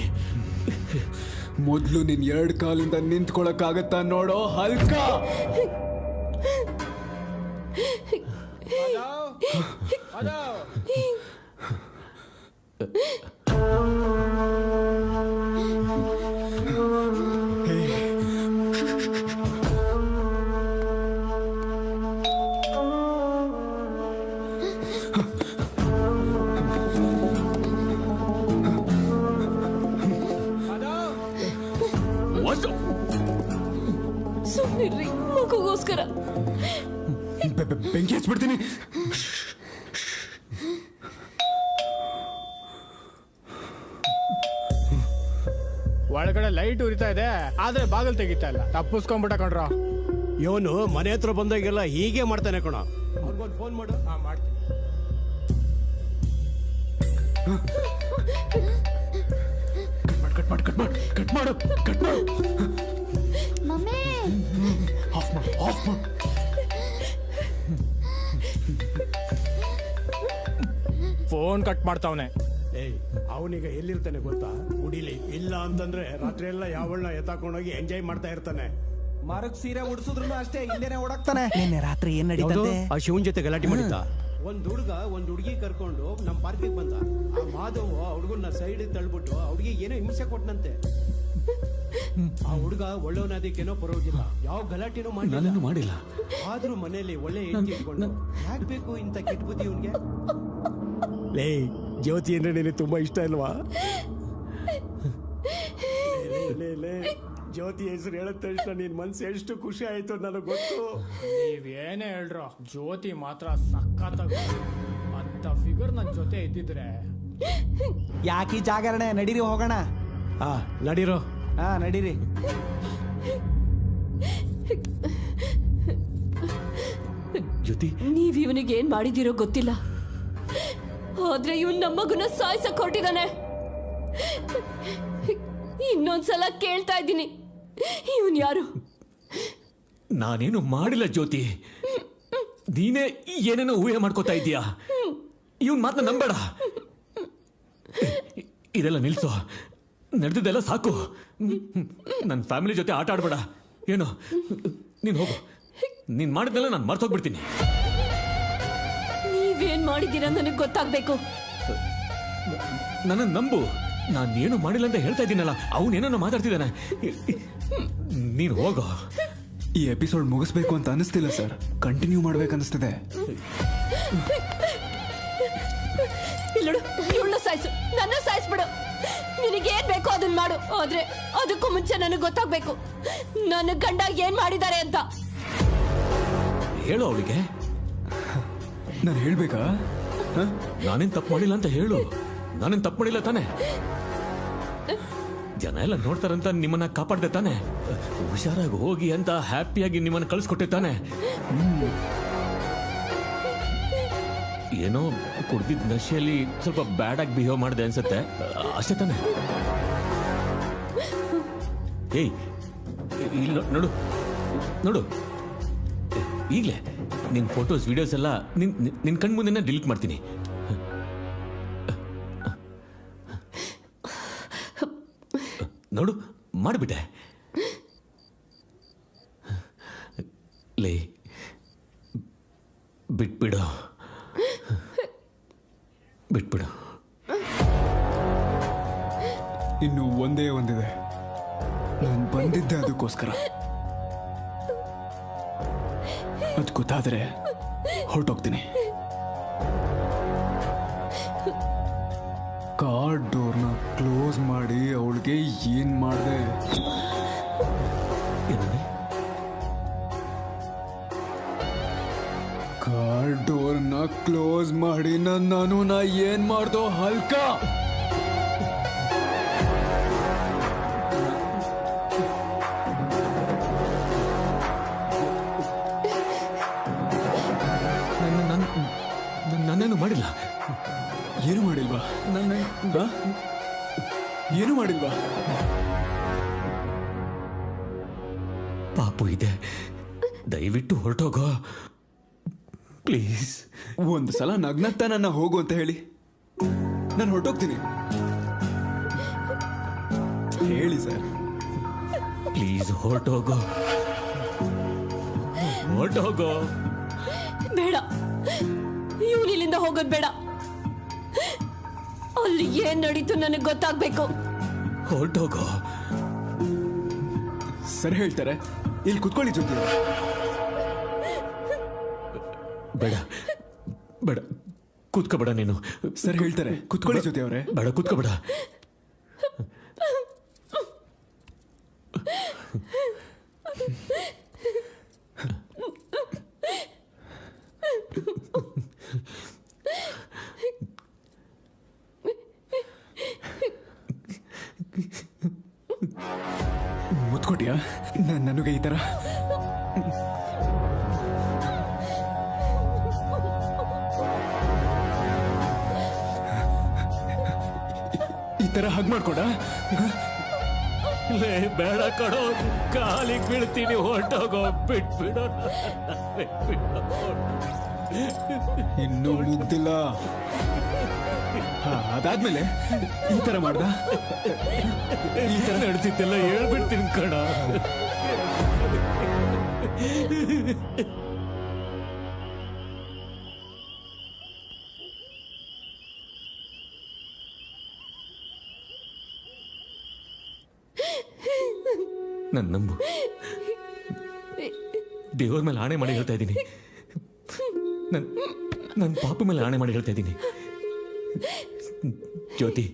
ಮೊದ್ಲು ನಿನ್ 2 ಕಾಲಿಂದ ನಿಂತ್ಕೊಳಕ್ಕಾಗತ್ತಾ ನೋಡೋ ಹಲ್ಕ. ನನಗೋಸ್ಕರ. ಬೆಂಕಿ ಹಚ್ಬಿಡ್ತೀನಿ. ಒಳಗಡೆ ಲೈಟ್ ಉರಿತಾ ಇದೆ, ಆದ್ರೆ ಬಾಗಿಲು ತೆಗಿತಾ ಇಲ್ಲ. ತಪ್ಪಿಸ್ಕೊಂಡ್ಬಿಟ್ಟ ಕಣ್ರ. ಇವನು ಮನೆ ಹತ್ರ ಬಂದಾಗೆಲ್ಲ ಹೀಗೆ ಮಾಡ್ತಾನೆ ಕಣ. ಅವ್ರಿಗೊಂದು ಫೋನ್ ಮಾಡು. ಮಾಡ್ತೀನಿ. ಕಟ್ ಮಾಡು. ಮಮ್ಮಿ ಆಫ್ ಮಾಡು. ಫೋನ್ ಕಟ್ ಮಾಡ್ತಾವನೆ. ಏಯ್ ಅವನೀಗ ಎಲ್ಲಿರ್ತಾನೆ ಗೊತ್ತಾ? ಕುಡಿಲಿ. ಇಲ್ಲ ಅಂತಂದ್ರೆ ರಾತ್ರಿ ಎಲ್ಲ ಯಾವಳನ್ನ ಎತ್ತಾಕೊಂಡೋಗಿ ಎಂಜಾಯ್ ಮಾಡ್ತಾ ಇರ್ತಾನೆ. ಮರಕ್ ಸೀರೆ ಉಡ್ಸಿದ್ರು ಅಷ್ಟೇ ಇಲ್ಲೇನೆ ಓಡಾಕ್ತಾನೆ. ನಿನ್ನೆ ರಾತ್ರಿ ಏನ್ ನಡೀತದೆ? ಆ ಶಿವನ್ ಜೊತೆ ಗಲಾಟೆ ಮಾಡಿದ್ದ. ಒಂದ್ ಹುಡುಗಿ ಕರ್ಕೊಂಡು ನಮ್ ಪಾರ್ಕಿಗೆ ಬಂದ. ಆ ಮಾಧವ್ ಆ ಹುಡುಗನ್ನ ಸೈಡ್ ತಳ್ಬಿಟ್ಟು ಆ ಹುಡುಗಿ ಏನೋ ಹಿಂಸೆ ಕೊಟ್ಟನಂತೆ. ಆ ಹುಡುಗ ಒಳ್ಳೆವನಾದಿಕ್ಕೇನೋ ಪರವಾಗಿಲ್ಲ, ಯಾವ ಗಲಾಟೆನೂ ಮಾಡಿಲ್ಲ. ಆದ್ರೂ ಮನೆಯಲ್ಲಿ ಒಳ್ಳೆ ಹೆಂಡತಿ ಇಟ್ಕೊಂಡು ಯಾಕೆ ಬೇಕು ಇಂತ ಕೆಟ್ಟ ಬುದ್ಧಿ ಇವನ್ಗೆ? ಲೇ ಜ್ಯೋತಿ ಅಂದ್ರೆ ನಿನಗೆ ತುಂಬಾ ಇಷ್ಟ ಅಲ್ವಾ? ಲೇ ಜ್ಯೋತಿ ಹೆಸರು ಹೇಳಿದ ತಕ್ಷಣ ನಿನ್ ಮನ್ಸು ಎಷ್ಟು ಖುಷಿ ಆಯ್ತು ನನಗೆ ಗೊತ್ತು. ನೀವೇನೇ ಹೇಳ್ರೋ, ಜ್ಯೋತಿ ಮಾತ್ರ ಸಖತ್ತಾಗ ಅಂತ ಫಿಗರ್ ನನ್ ಜೊತೆ ಇದ್ದಿದ್ರೆ. ಯಾಕಿ ಜಾಗರಣೆ? ನಡೀರಿ ಹೋಗೋಣ. ನಡೀರೋ. ನಡೀರಿ. ಜ್ಯೋತಿ, ನೀವ್ ಇವನಿಗೆ ಏನ್ ಮಾಡಿದಿರೋ ಗೊತ್ತಿಲ್ಲ, ಆದ್ರೆ ಇವನ್ ನಮ್ಮ ಮಗುನ ಸಾಯ್ಸಕ್ ಹೊರಟಿದಾನೆ. ಇನ್ನೊಂದ್ಸಲ ಕೇಳ್ತಾ ಇದ್ದೀನಿ, ಇವನ್ ಯಾರು? ನಾನೇನು ಮಾಡಿಲ್ಲ ಜ್ಯೋತಿ, ನೀನೇ ಏನೇನೋ ಊಹೆ ಮಾಡ್ಕೋತಾ ಇದೀಯಾ. ಇವನ್ ಮಾತನ್ನ ನಂಬೇಡ. ಇದೆಲ್ಲ ನಿಲ್ಸೋ, ನಡೆದಿದ್ದೆಲ್ಲ ಸಾಕು. ನನ್ನ ಫ್ಯಾಮಿಲಿ ಜೊತೆ ಆಟ ಆಡ್ಬೇಡ. ಏನು ನೀನ್ ಹೋಗು, ನೀನ್ ಮಾಡಿದ್ನೆಲ್ಲ ನಾನು ಮರ್ತೋಗ್ಬಿಡ್ತೀನಿ. ನೀವೇನ್ ಮಾಡಿದ್ದೀರಾ ನನಗೆ ಗೊತ್ತಾಗ್ಬೇಕು. ನನ್ನ ನಂಬು, ನಾನೇನು ಮಾಡಿಲ್ಲ ಅಂತ ಹೇಳ್ತಾ ಇದ್ದೀನಲ್ಲ, ಅವನೇನೋ ಮಾತಾಡ್ತಿದ್ದಾನೆ. ನೀನು ಹೋಗೋ. ಈ ಎಪಿಸೋಡ್ ಮುಗಿಸ್ಬೇಕು ಅಂತ ಅನಿಸ್ತಿಲ್ಲ ಸರ್, ಕಂಟಿನ್ಯೂ ಮಾಡ್ಬೇಕನ್ನಿಸ್ತಿದೆ. ಇಲ್ಲಡು, ಇವಳನ್ನ ಸಾಯಿಸು, ನನ್ನ ಸಾಯಿಸ್ಬಿಡು. ನಿನಗೇನ್ ಬೇಕೋ ಅದನ್ನ ಮಾಡು, ಆದ್ರೆ ಅದಕ್ಕೂ ಮುಂಚೆ ನನಗೆ ಗೊತ್ತಾಗ್ಬೇಕು ನನ್ನ ಗಂಡ ಏನ್ ಮಾಡಿದ್ದಾರೆ ಅಂತ. ಹೇಳು ಅವಳಿಗೆ. ನಾನು ಹೇಳ್ಬೇಕಾ? ನಾನೇನ್ ತಪ್ಪು ಮಾಡಿಲ್ಲ ಅಂತ ಹೇಳು. ನಾನೇನ್ ತಪ್ಪು ಮಾಡಿಲ್ಲ ತಾನೆ? ಜನ ಎಲ್ಲ ನೋಡ್ತಾರಂತ ನಿಮ್ಮನ್ನ ಕಾಪಾಡ್ದೆ ತಾನೆ? ಹುಷಾರಾಗಿ ಹೋಗಿ ಅಂತ ಹ್ಯಾಪಿಯಾಗಿ ನಿಮ್ಮನ್ನ ಕಳಿಸ್ಕೊಟ್ಟೆ ತಾನೆ? ಏನೋ ಕುಡ್ದಿದ್ದ ನಶೆಯಲ್ಲಿ ಸ್ವಲ್ಪ ಬ್ಯಾಡ್ ಆಗಿ ಬಿಹೇವ್ ಮಾಡಿದೆ ಅನ್ಸುತ್ತೆ, ಅಷ್ಟೇ ತಾನೆ? ಏಯ್ ಇಲ್ಲ ನೋಡು ನೋಡು, ಈಗಲೇ ನಿನ್ ಫೋಟೋಸ್ ವಿಡಿಯೋಸ್ ಎಲ್ಲ ನಿನ್ ಕಣ್ಮುಂದೆ ಡಿಲೀಟ್ ಮಾಡ್ತೀನಿ. ನೋಡು, ಮಾಡಿಬಿಟ್ಟೆ. ಲೇ ಬಿಟ್ಬಿಡು. ಇನ್ನು ಒಂದೇ ಒಂದಿದೆ, ನಾನು ಬಂದಿದ್ದೆ ಅದಕ್ಕೋಸ್ಕರ. ಅದು ಗೊತ್ತಾದ್ರೆ ಹೊರಟೋಗ್ತೀನಿ. ಕಾರ್ ಡೋರ್ನ ಕ್ಲೋಸ್ ಮಾಡಿ ಅವಳಿಗೆ ಏನ್ ಮಾಡಿದೆ? ಕಾರ್ ಡೋರ್ನ ಕ್ಲೋಸ್ ಮಾಡಿ ನಾನು ಏನ್ ಮಾಡ್ದೋ ಹಲ್ಕ? ನಾನೇನು ಮಾಡಿಲ್ಲ. ಏನು ಮಾಡಿಲ್ವಾ? ಏನು ಮಾಡಿಲ್ವಾ? ಪಾಪು ಇದೆ, ದಯವಿಟ್ಟು ಹೊರಟೋಗೋ ಪ್ಲೀಸ್. ಒಂದು ಸಲ ನಗ್ನತ್ತ ನನ್ನ ಹೋಗು ಅಂತ ಹೇಳಿ ನಾನು ಹೊರಟೋಗ್ತೀನಿ. ಹೇಳಿ ಸರ್ ಪ್ಲೀಸ್, ಹೊರಟೋಗೋ. ಬೇಡ, ಇವನು ಇಲ್ಲಿಂದ ಹೋಗೋದು ಬೇಡ. ಅಲ್ಲಿ ಏನ್ ನಡೀತು ನನಗೆ ಗೊತ್ತಾಗ್ಬೇಕು. ಹೊರಟೋಗೋ. ಸರ್ ಹೇಳ್ತಾರೆ, ಇಲ್ಲಿ ಕುತ್ಕೊಳ್ಳಿ ಜೊತೆ. ಬೇಡ ಬೇಡ, ಕೂತ್ಕೋಬೇಡ ನೀನು. ಸರ್ ಹೇಳ್ತಾರೆ, ಕುತ್ಕೊಳ್ಳಿ ಜೊತೆ ಅವರೇ. ಬೇಡ, ಕೂತ್ಕೋಬೇಡ. ಕೊಟ್ಟಿಯಾ ನನಗೆ ಈ ಥರ ಹಗ್ ಮಾಡ್ಕೊಡ ಲೇ ಬೇಡ ಕಡೋ, ಕಾಲಿಗೆ ಬೀಳ್ತೀನಿ, ಹೊರಟೋಗೋ, ಬಿಟ್ಬಿಡೋ. ಇನ್ನೂ ಮುಗ್ದಿಲ್ಲ. ಅದಾದ್ಮೇಲೆ ಈ ತರ ಮಾಡ್ದ, ಈ ತರ ನಡ್ತಿದ್ದೆಲ್ಲ ಹೇಳ್ಬಿಡ್ತೀನಿ ಕಣ. ನನ್ನ ನಂಬು, ದೇವರ ಮೇಲೆ ಆಣೆ ಮಾಡಿ ಹೇಳ್ತಾ ಇದ್ದೀನಿ, ನನ್ನ ಪಾಪ ಮೇಲೆ ಆಣೆ ಮಾಡಿ ಹೇಳ್ತಾ ಇದ್ದೀನಿ. ಜ್ಯೋತಿ,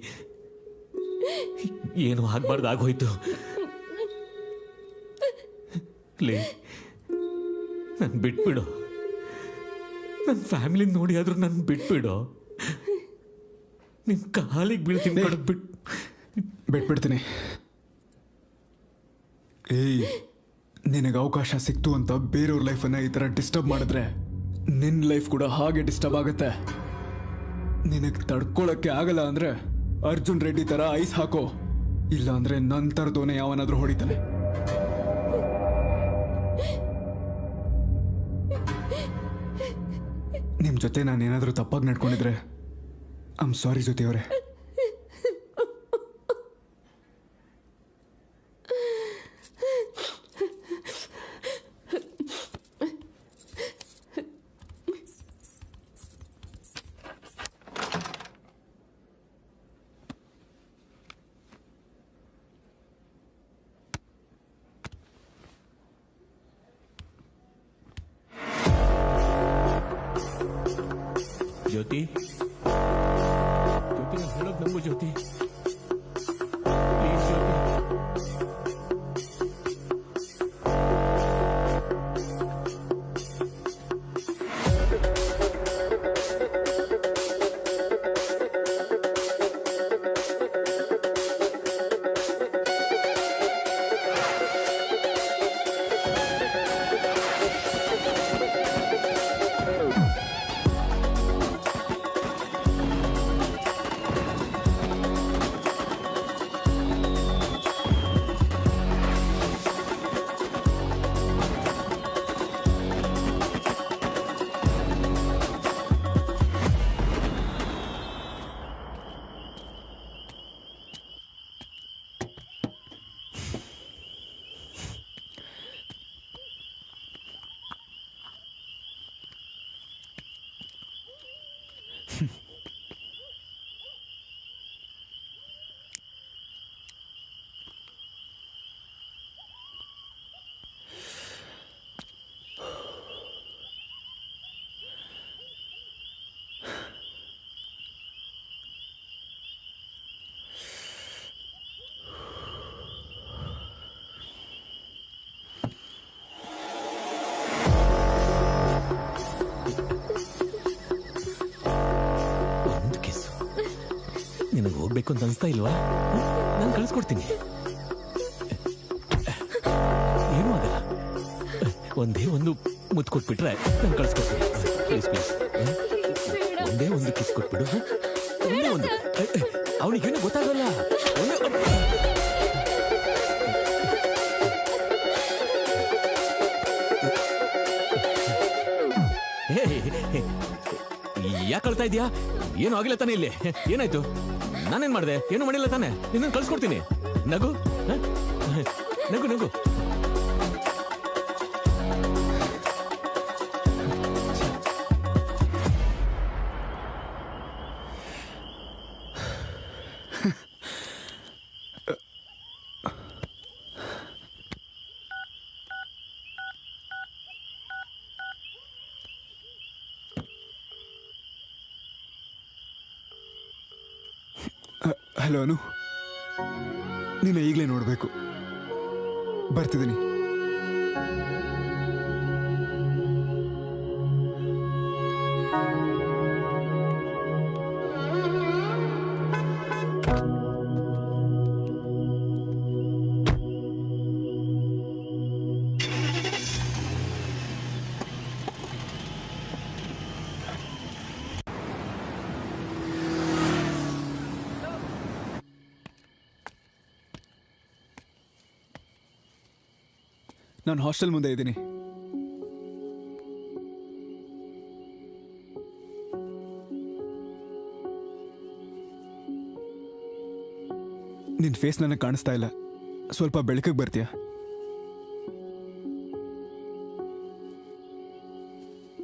ಏನು ಆಗ್ಬಾರ್ದು ಆಗೋಯ್ತು. ಲೇ, ನನ್ ಬಿಟ್ಬಿಡು. ನನ್ನ ಫ್ಯಾಮಿಲಿ ನೋಡಿ ಆದ್ರೂ ನನ್ ಬಿಟ್ಬಿಡು. ನಿನ್ ಕಾಲಿಗೆ ಬೀಳ್ತೀನಿ. ಬಿಟ್ಬಿಡ್ತೀನಿ. ಏಯ್, ನಿನಗೆ ಅವಕಾಶ ಸಿಕ್ತು ಅಂತ ಬೇರೆಯವ್ರ ಲೈಫನ್ನ ಈ ಥರ ಡಿಸ್ಟರ್ಬ್ ಮಾಡಿದ್ರೆ ನಿನ್ನ ಲೈಫ್ ಕೂಡ ಹಾಗೆ ಡಿಸ್ಟರ್ಬ್ ಆಗುತ್ತೆ. ನಿನಗೆ ತಡ್ಕೊಳಕ್ಕೆ ಆಗಲ್ಲ ಅಂದ್ರೆ ಅರ್ಜುನ್ ರೆಡ್ಡಿ ಥರ ಐಸ್ ಹಾಕೋ, ಇಲ್ಲ ಅಂದ್ರೆ ನನ್ನ ಥರದೋನೆ ಯಾವನಾದ್ರೂ ಹೊಡಿತಾನೆ. ನಿಮ್ಮ ಜೊತೆ ನಾನು ಏನಾದರೂ ತಪ್ಪಾಗಿ ನಡ್ಕೊಂಡಿದ್ರೆ ಐ ಆಮ್ ಸಾರಿ ಜ್ಯೋತಿ ಅವರೇ. ಜ್ಯೋತಿ, ಜ್ಯೋತಿ, ನಾನು ಹೇಳೋದು ನಂಬು ಜ್ಯೋತಿ. ಪ್ಲೀಸ್ ಜ್ಯೋತಿ. ನಿನಗೆ ಹೋಗ್ಬೇಕು ಅಂತ ಅನ್ಸ್ತಾ ಇಲ್ವಾ? ನಾನು ಕಳಿಸ್ಕೊಡ್ತೀನಿ, ಏನೂ ಆಗಲ್ಲ. ಒಂದೇ ಒಂದು ಮುತ್ತು ಕೊಟ್ಬಿಟ್ರೆ ನಾನು ಕಳಿಸ್ಕೊಡ್ತೀನಿ. ಪ್ಲೀಸ್ ಪ್ಲೀಸ್, ಒಂದೇ ಒಂದು ಕಿಸ್ ಕೊಟ್ಬಿಡು. ಒಂದೇ ಒಂದು, ಅವನಿಗೇನು ಗೊತ್ತಾಗಲ್ಲ. ಯಾಕೆ ಕಳ್ತಾ ಇದೀಯಾ? ಏನು ಆಗಿಲ್ಲ ತಾನೆ ಇಲ್ಲಿ? ಏನಾಯ್ತು? ನಾನೇನ್ ಮಾಡಿದೆ? ಏನು ಮಾಡಿಲ್ಲ ತಾನೆ? ನಿನ್ನ ಕಳ್ಸ್ಕೊಡ್ತೀನಿ. ನಗು, ನಗು, ನಗು. ಹಲೋ ಅನು, ನೀನು ಈಗಲೇ ನೋಡಬೇಕು. ಬರ್ತಿದ್ದೀನಿ. ನಾನು ಹಾಸ್ಟೆಲ್ ಮುಂದೆ ಇದ್ದೀನಿ. ನಿನ್ ಫೇಸ್ ನನಗೆ ಕಾಣಿಸ್ತಾ ಇಲ್ಲ. ಸ್ವಲ್ಪ ಬೆಳಕಿಗೆ ಬರ್ತೀಯಾ?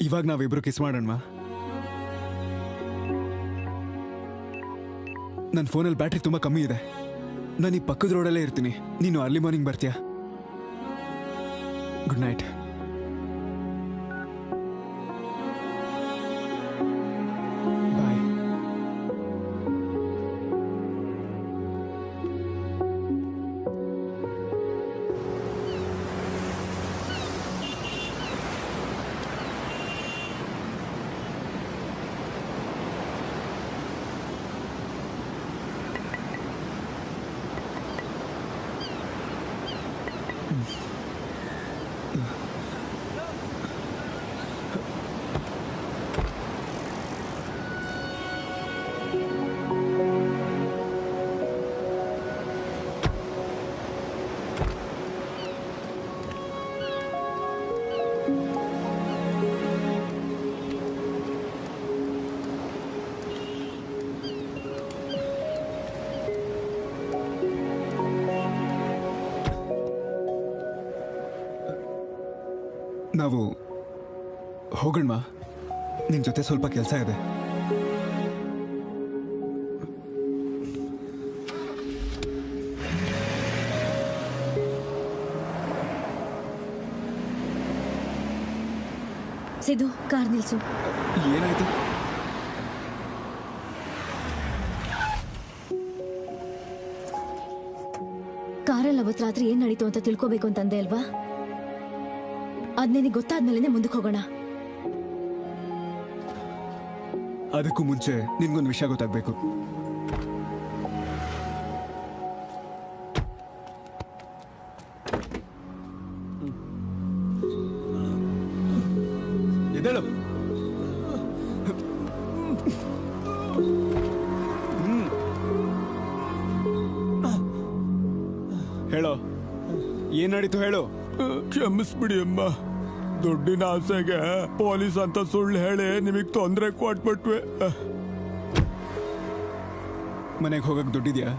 ಇವಾಗ ನಾವಿಬ್ರು ಕಿಸ್ ಮಾಡೋಣ. ನನ್ನ ಫೋನಲ್ಲಿ ಬ್ಯಾಟ್ರಿ ತುಂಬಾ ಕಮ್ಮಿ ಇದೆ. ನಾನು ಈ ಪಕ್ಕದ ರೋಡಲ್ಲೇ ಇರ್ತೀನಿ. ನೀನು ಅರ್ಲಿ ಮಾರ್ನಿಂಗ್ ಬರ್ತೀಯಾ? Good night. ಬಾಯ್. ನಾವು ಹೋಗೋಣವಾ? ನಿನ್ನ ಜೊತೆ ಸ್ವಲ್ಪ ಕೆಲಸ ಇದೆ. ಸಿದ್ದು, ಕಾರ್ ನಿಲ್ಸು. ಏನಾಯ್ತು? ಕಾರಲ್ಲಿ ಅವತ್ತು ರಾತ್ರಿ ಏನ್ ನಡೀತು ಅಂತ ತಿಳ್ಕೋಬೇಕು ಅಂತಂದೆ ಅಲ್ವಾ? ಅದ್ ನಿನಗೆ ಗೊತ್ತಾದ್ಮೇಲೆ ಮುಂದಕ್ಕೆ ಹೋಗೋಣ. ಅದಕ್ಕೂ ಮುಂಚೆ ನಿನ್ಗೊಂದು ವಿಷಯ ಗೊತ್ತಾಗಬೇಕು. ಎದ್ದೇಳು. ಹೇಳೋ, ಏನ್ ನಡೀತು ಹೇಳು. ಕ್ಷಮಿಸ್ಬಿಡಿ ಅಮ್ಮ. ದುಡ್ಡಿನ ಆಸೆಗೆ ಪೊಲೀಸ್ ಅಂತ ಸುಳ್ಳು ಹೇಳಿ ನಿಮಗ್ ತೊಂದರೆ ಕೊಟ್ಬಿಟ್ವಿ. ಮನೆಗೆ ಹೋಗಕ್ ದುಡ್ಡಿದ್ಯಾ?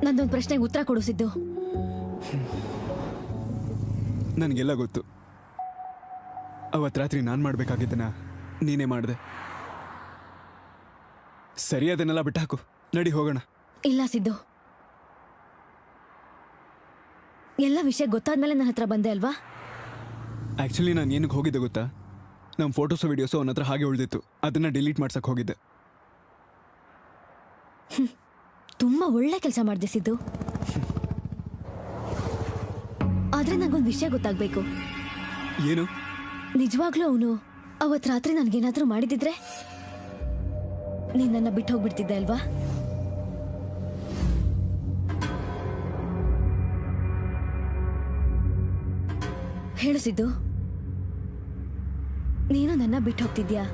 ನಂದೊಂದು ಪ್ರಶ್ನೆಗೆ ಉತ್ತರ ಕೊಡಿಸಿದ್ದು. ನನಗೆಲ್ಲ ಗೊತ್ತು. ಅವತ್ತು ರಾತ್ರಿ ನಾನು ಮಾಡ್ಬೇಕಾಗಿದ್ದನ ನೀನೇ ಮಾಡಿದೆ. ಸರಿ, ಅದನ್ನೆಲ್ಲ ಬಿಟ್ಟಾಕು. ನಡಿ ಹೋಗೋಣ. ಇಲ್ಲ ಸಿದ್ದು, ಎಲ್ಲ ವಿಷಯ ಗೊತ್ತಾದ್ಮೇಲೆ ನನ್ನ ಹತ್ರ ಬಂದೆ ಅಲ್ವಾ? ಆಕ್ಚುಲಿ ನಾನು ಏನಕ್ಕೆ ಹೋಗಿದ್ದೆ ಗೊತ್ತಾ? ನಮ್ಮ ಫೋಟೋಸು ವಿಡಿಯೋಸು ಅವನ ಹತ್ರ ಹಾಗೆ ಉಳಿದಿತ್ತು. ಅದನ್ನ ಡಿಲೀಟ್ ಮಾಡ್ಸಕ್ ಹೋಗಿದ್ದೆ. ತುಂಬಾ ಒಳ್ಳೆ ಕೆಲಸ ಮಾಡಿದೆ ಸಿದ್ದು. ಆದ್ರೆ ನಂಗೊಂದು ವಿಷಯ ಗೊತ್ತಾಗ್ಬೇಕು. ಏನು? ನಿಜವಾಗ್ಲೂ ಅವನು ಅವತ್ ರಾತ್ರಿ ನನ್ಗೇನಾದ್ರೂ ಮಾಡಿದಿದ್ರೆ ನೀನ್ ನನ್ನ ಬಿಟ್ಟು ಹೋಗ್ಬಿಡ್ತಿದ್ದೆ ಅಲ್ವಾ? ಹೇಳು ಸಿದ್ದು, ನೀನು ನನ್ನ ಬಿಟ್ಟು ಹೋಗ್ತಿದ್ಯಾ?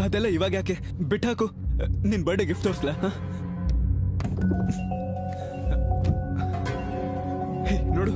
ಅದೆಲ್ಲ ಇವಾಗ ಯಾಕೆ? ಬಿಟ್ಟಾಕು. ನಿನ್ ಬರ್ಡೇ ಗಿಫ್ಟ್ ತೋರಿಸ್ಲಾ? ನೋಡು.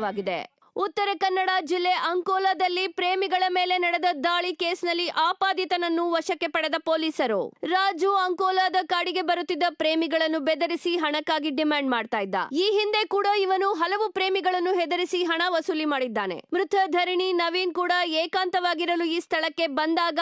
ಮಾಯವಾಗಿದೆ. ಉತ್ತರ ಕನ್ನಡ ಜಿಲ್ಲೆ ಅಂಕೋಲಾದಲ್ಲಿ ಪ್ರೇಮಿಗಳ ಮೇಲೆ ನಡೆದ ದಾಳಿ ಕೇಸ್ನಲ್ಲಿ ಆಪಾದಿತನನ್ನು ವಶಕ್ಕೆ ಪಡೆದ ಪೊಲೀಸರು. ರಾಜು ಅಂಕೋಲಾದ ಕಾಡಿಗೆ ಬರುತ್ತಿದ್ದ ಪ್ರೇಮಿಗಳನ್ನು ಬೆದರಿಸಿ ಹಣಕ್ಕಾಗಿ ಡಿಮ್ಯಾಂಡ್ ಮಾಡ್ತಾ ಇದ್ದ. ಈ ಹಿಂದೆ ಕೂಡ ಇವನು ಹಲವು ಪ್ರೇಮಿಗಳನ್ನು ಹೆದರಿಸಿ ಹಣ ವಸೂಲಿ ಮಾಡಿದ್ದಾನೆ. ಮೃತ ಧರಣಿ ನವೀನ್ ಕೂಡ ಏಕಾಂತವಾಗಿರಲು ಈ ಸ್ಥಳಕ್ಕೆ ಬಂದಾಗ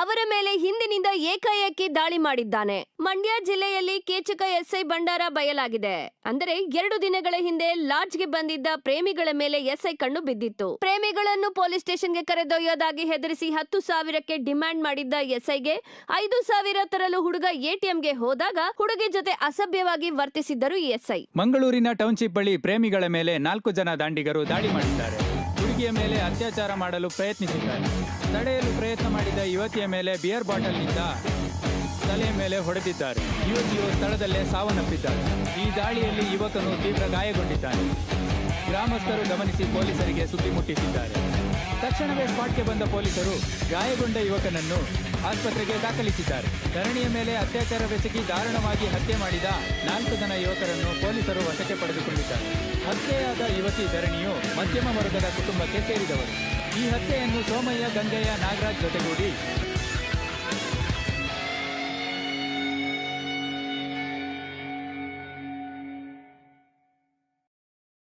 ಅವರ ಮೇಲೆ ಹಿಂದಿನಿಂದ ಏಕಾಏಕಿ ದಾಳಿ ಮಾಡಿದ್ದಾನೆ. ಮಂಡ್ಯ ಜಿಲ್ಲೆಯಲ್ಲಿ ಕೀಚಕ ಎಸ್ಐ ಭಂಡಾರ ಬಯಲಾಗಿದೆ. ಅಂದರೆ 2 ದಿನಗಳ ಹಿಂದೆ ಲಾಡ್ಜ್ಗೆ ಬಂದಿದ್ದ ಪ್ರೇಮಿಗಳ ಮೇಲೆ ಎಸ್ಐ ಕಣ್ಣು ಬಿದ್ದಿತ್ತು. ಪ್ರೇಮಿಗಳನ್ನು ಪೊಲೀಸ್ ಸ್ಟೇಷನ್ಗೆ ಕರೆದೊಯ್ಯೋದಾಗಿ ಹೆದರಿಸಿ 10,000ಕ್ಕೆ ಡಿಮ್ಯಾಂಡ್ ಮಾಡಿದ್ದ ಎಸ್ಐಗೆ 5,000 ತರಲು ಹುಡುಗ ಎಟಿಎಂಗೆ ಹೋದಾಗ ಹುಡುಗಿ ಜೊತೆ ಅಸಭ್ಯವಾಗಿ ವರ್ತಿಸಿದ್ದರು ಈ ಎಸ್ಐ. ಮಂಗಳೂರಿನ ಟೌನ್ಶಿಪ್ ಬಳಿ ಪ್ರೇಮಿಗಳ ಮೇಲೆ 4 ಜನ ದಾಂಡಿಗರು ದಾಳಿ ಮಾಡಿದ್ದಾರೆ. ಹುಡುಗಿಯ ಮೇಲೆ ಅತ್ಯಾಚಾರ ಮಾಡಲು ಪ್ರಯತ್ನಿಸಿದ್ದಾರೆ. ತಡೆಯಲು ಪ್ರಯತ್ನ ಮಾಡಿದ ಯುವತಿಯ ಮೇಲೆ ಬಿಯರ್ ಬಾಟಲ್ನಿಂದ ತಲೆಯ ಮೇಲೆ ಹೊಡೆದಿದ್ದಾರೆ. ಯುವತಿಯು ಸ್ಥಳದಲ್ಲೇ ಸಾವನ್ನಪ್ಪಿದ್ದಾರೆ. ಈ ದಾಳಿಯಲ್ಲಿ ಯುವಕನು ತೀವ್ರ ಗಾಯಗೊಂಡಿದ್ದಾನೆ. ಗ್ರಾಮಸ್ಥರು ಗಮನಿಸಿ ಪೊಲೀಸರಿಗೆ ಸುದ್ದಿ ಮುಟ್ಟಿಸಿದ್ದಾರೆ. ತಕ್ಷಣವೇ ಸ್ಪಾಟ್ಗೆ ಬಂದ ಪೊಲೀಸರು ಗಾಯಗೊಂಡ ಯುವಕನನ್ನು ಆಸ್ಪತ್ರೆಗೆ ದಾಖಲಿಸಿದ್ದಾರೆ. ಧರಣಿಯ ಮೇಲೆ ಅತ್ಯಾಚಾರವೆಸಗಿ ದಾರುಣವಾಗಿ ಹತ್ಯೆ ಮಾಡಿದ 4 ಜನ ಯುವಕರನ್ನು ಪೊಲೀಸರು ವಶಕ್ಕೆ ಪಡೆದುಕೊಂಡಿದ್ದಾರೆ. ಹತ್ಯೆಯಾದ ಯುವತಿ ಧರಣಿಯು ಮಧ್ಯಮ ವರ್ಗದ ಕುಟುಂಬಕ್ಕೆ ಸೇರಿದವರು. ಈ ಹತ್ಯೆಯನ್ನು ಸೋಮಯ್ಯ, ಗಂಗಯ್ಯ, ನಾಗರಾಜ್ ಜೊತೆಗೂಡಿ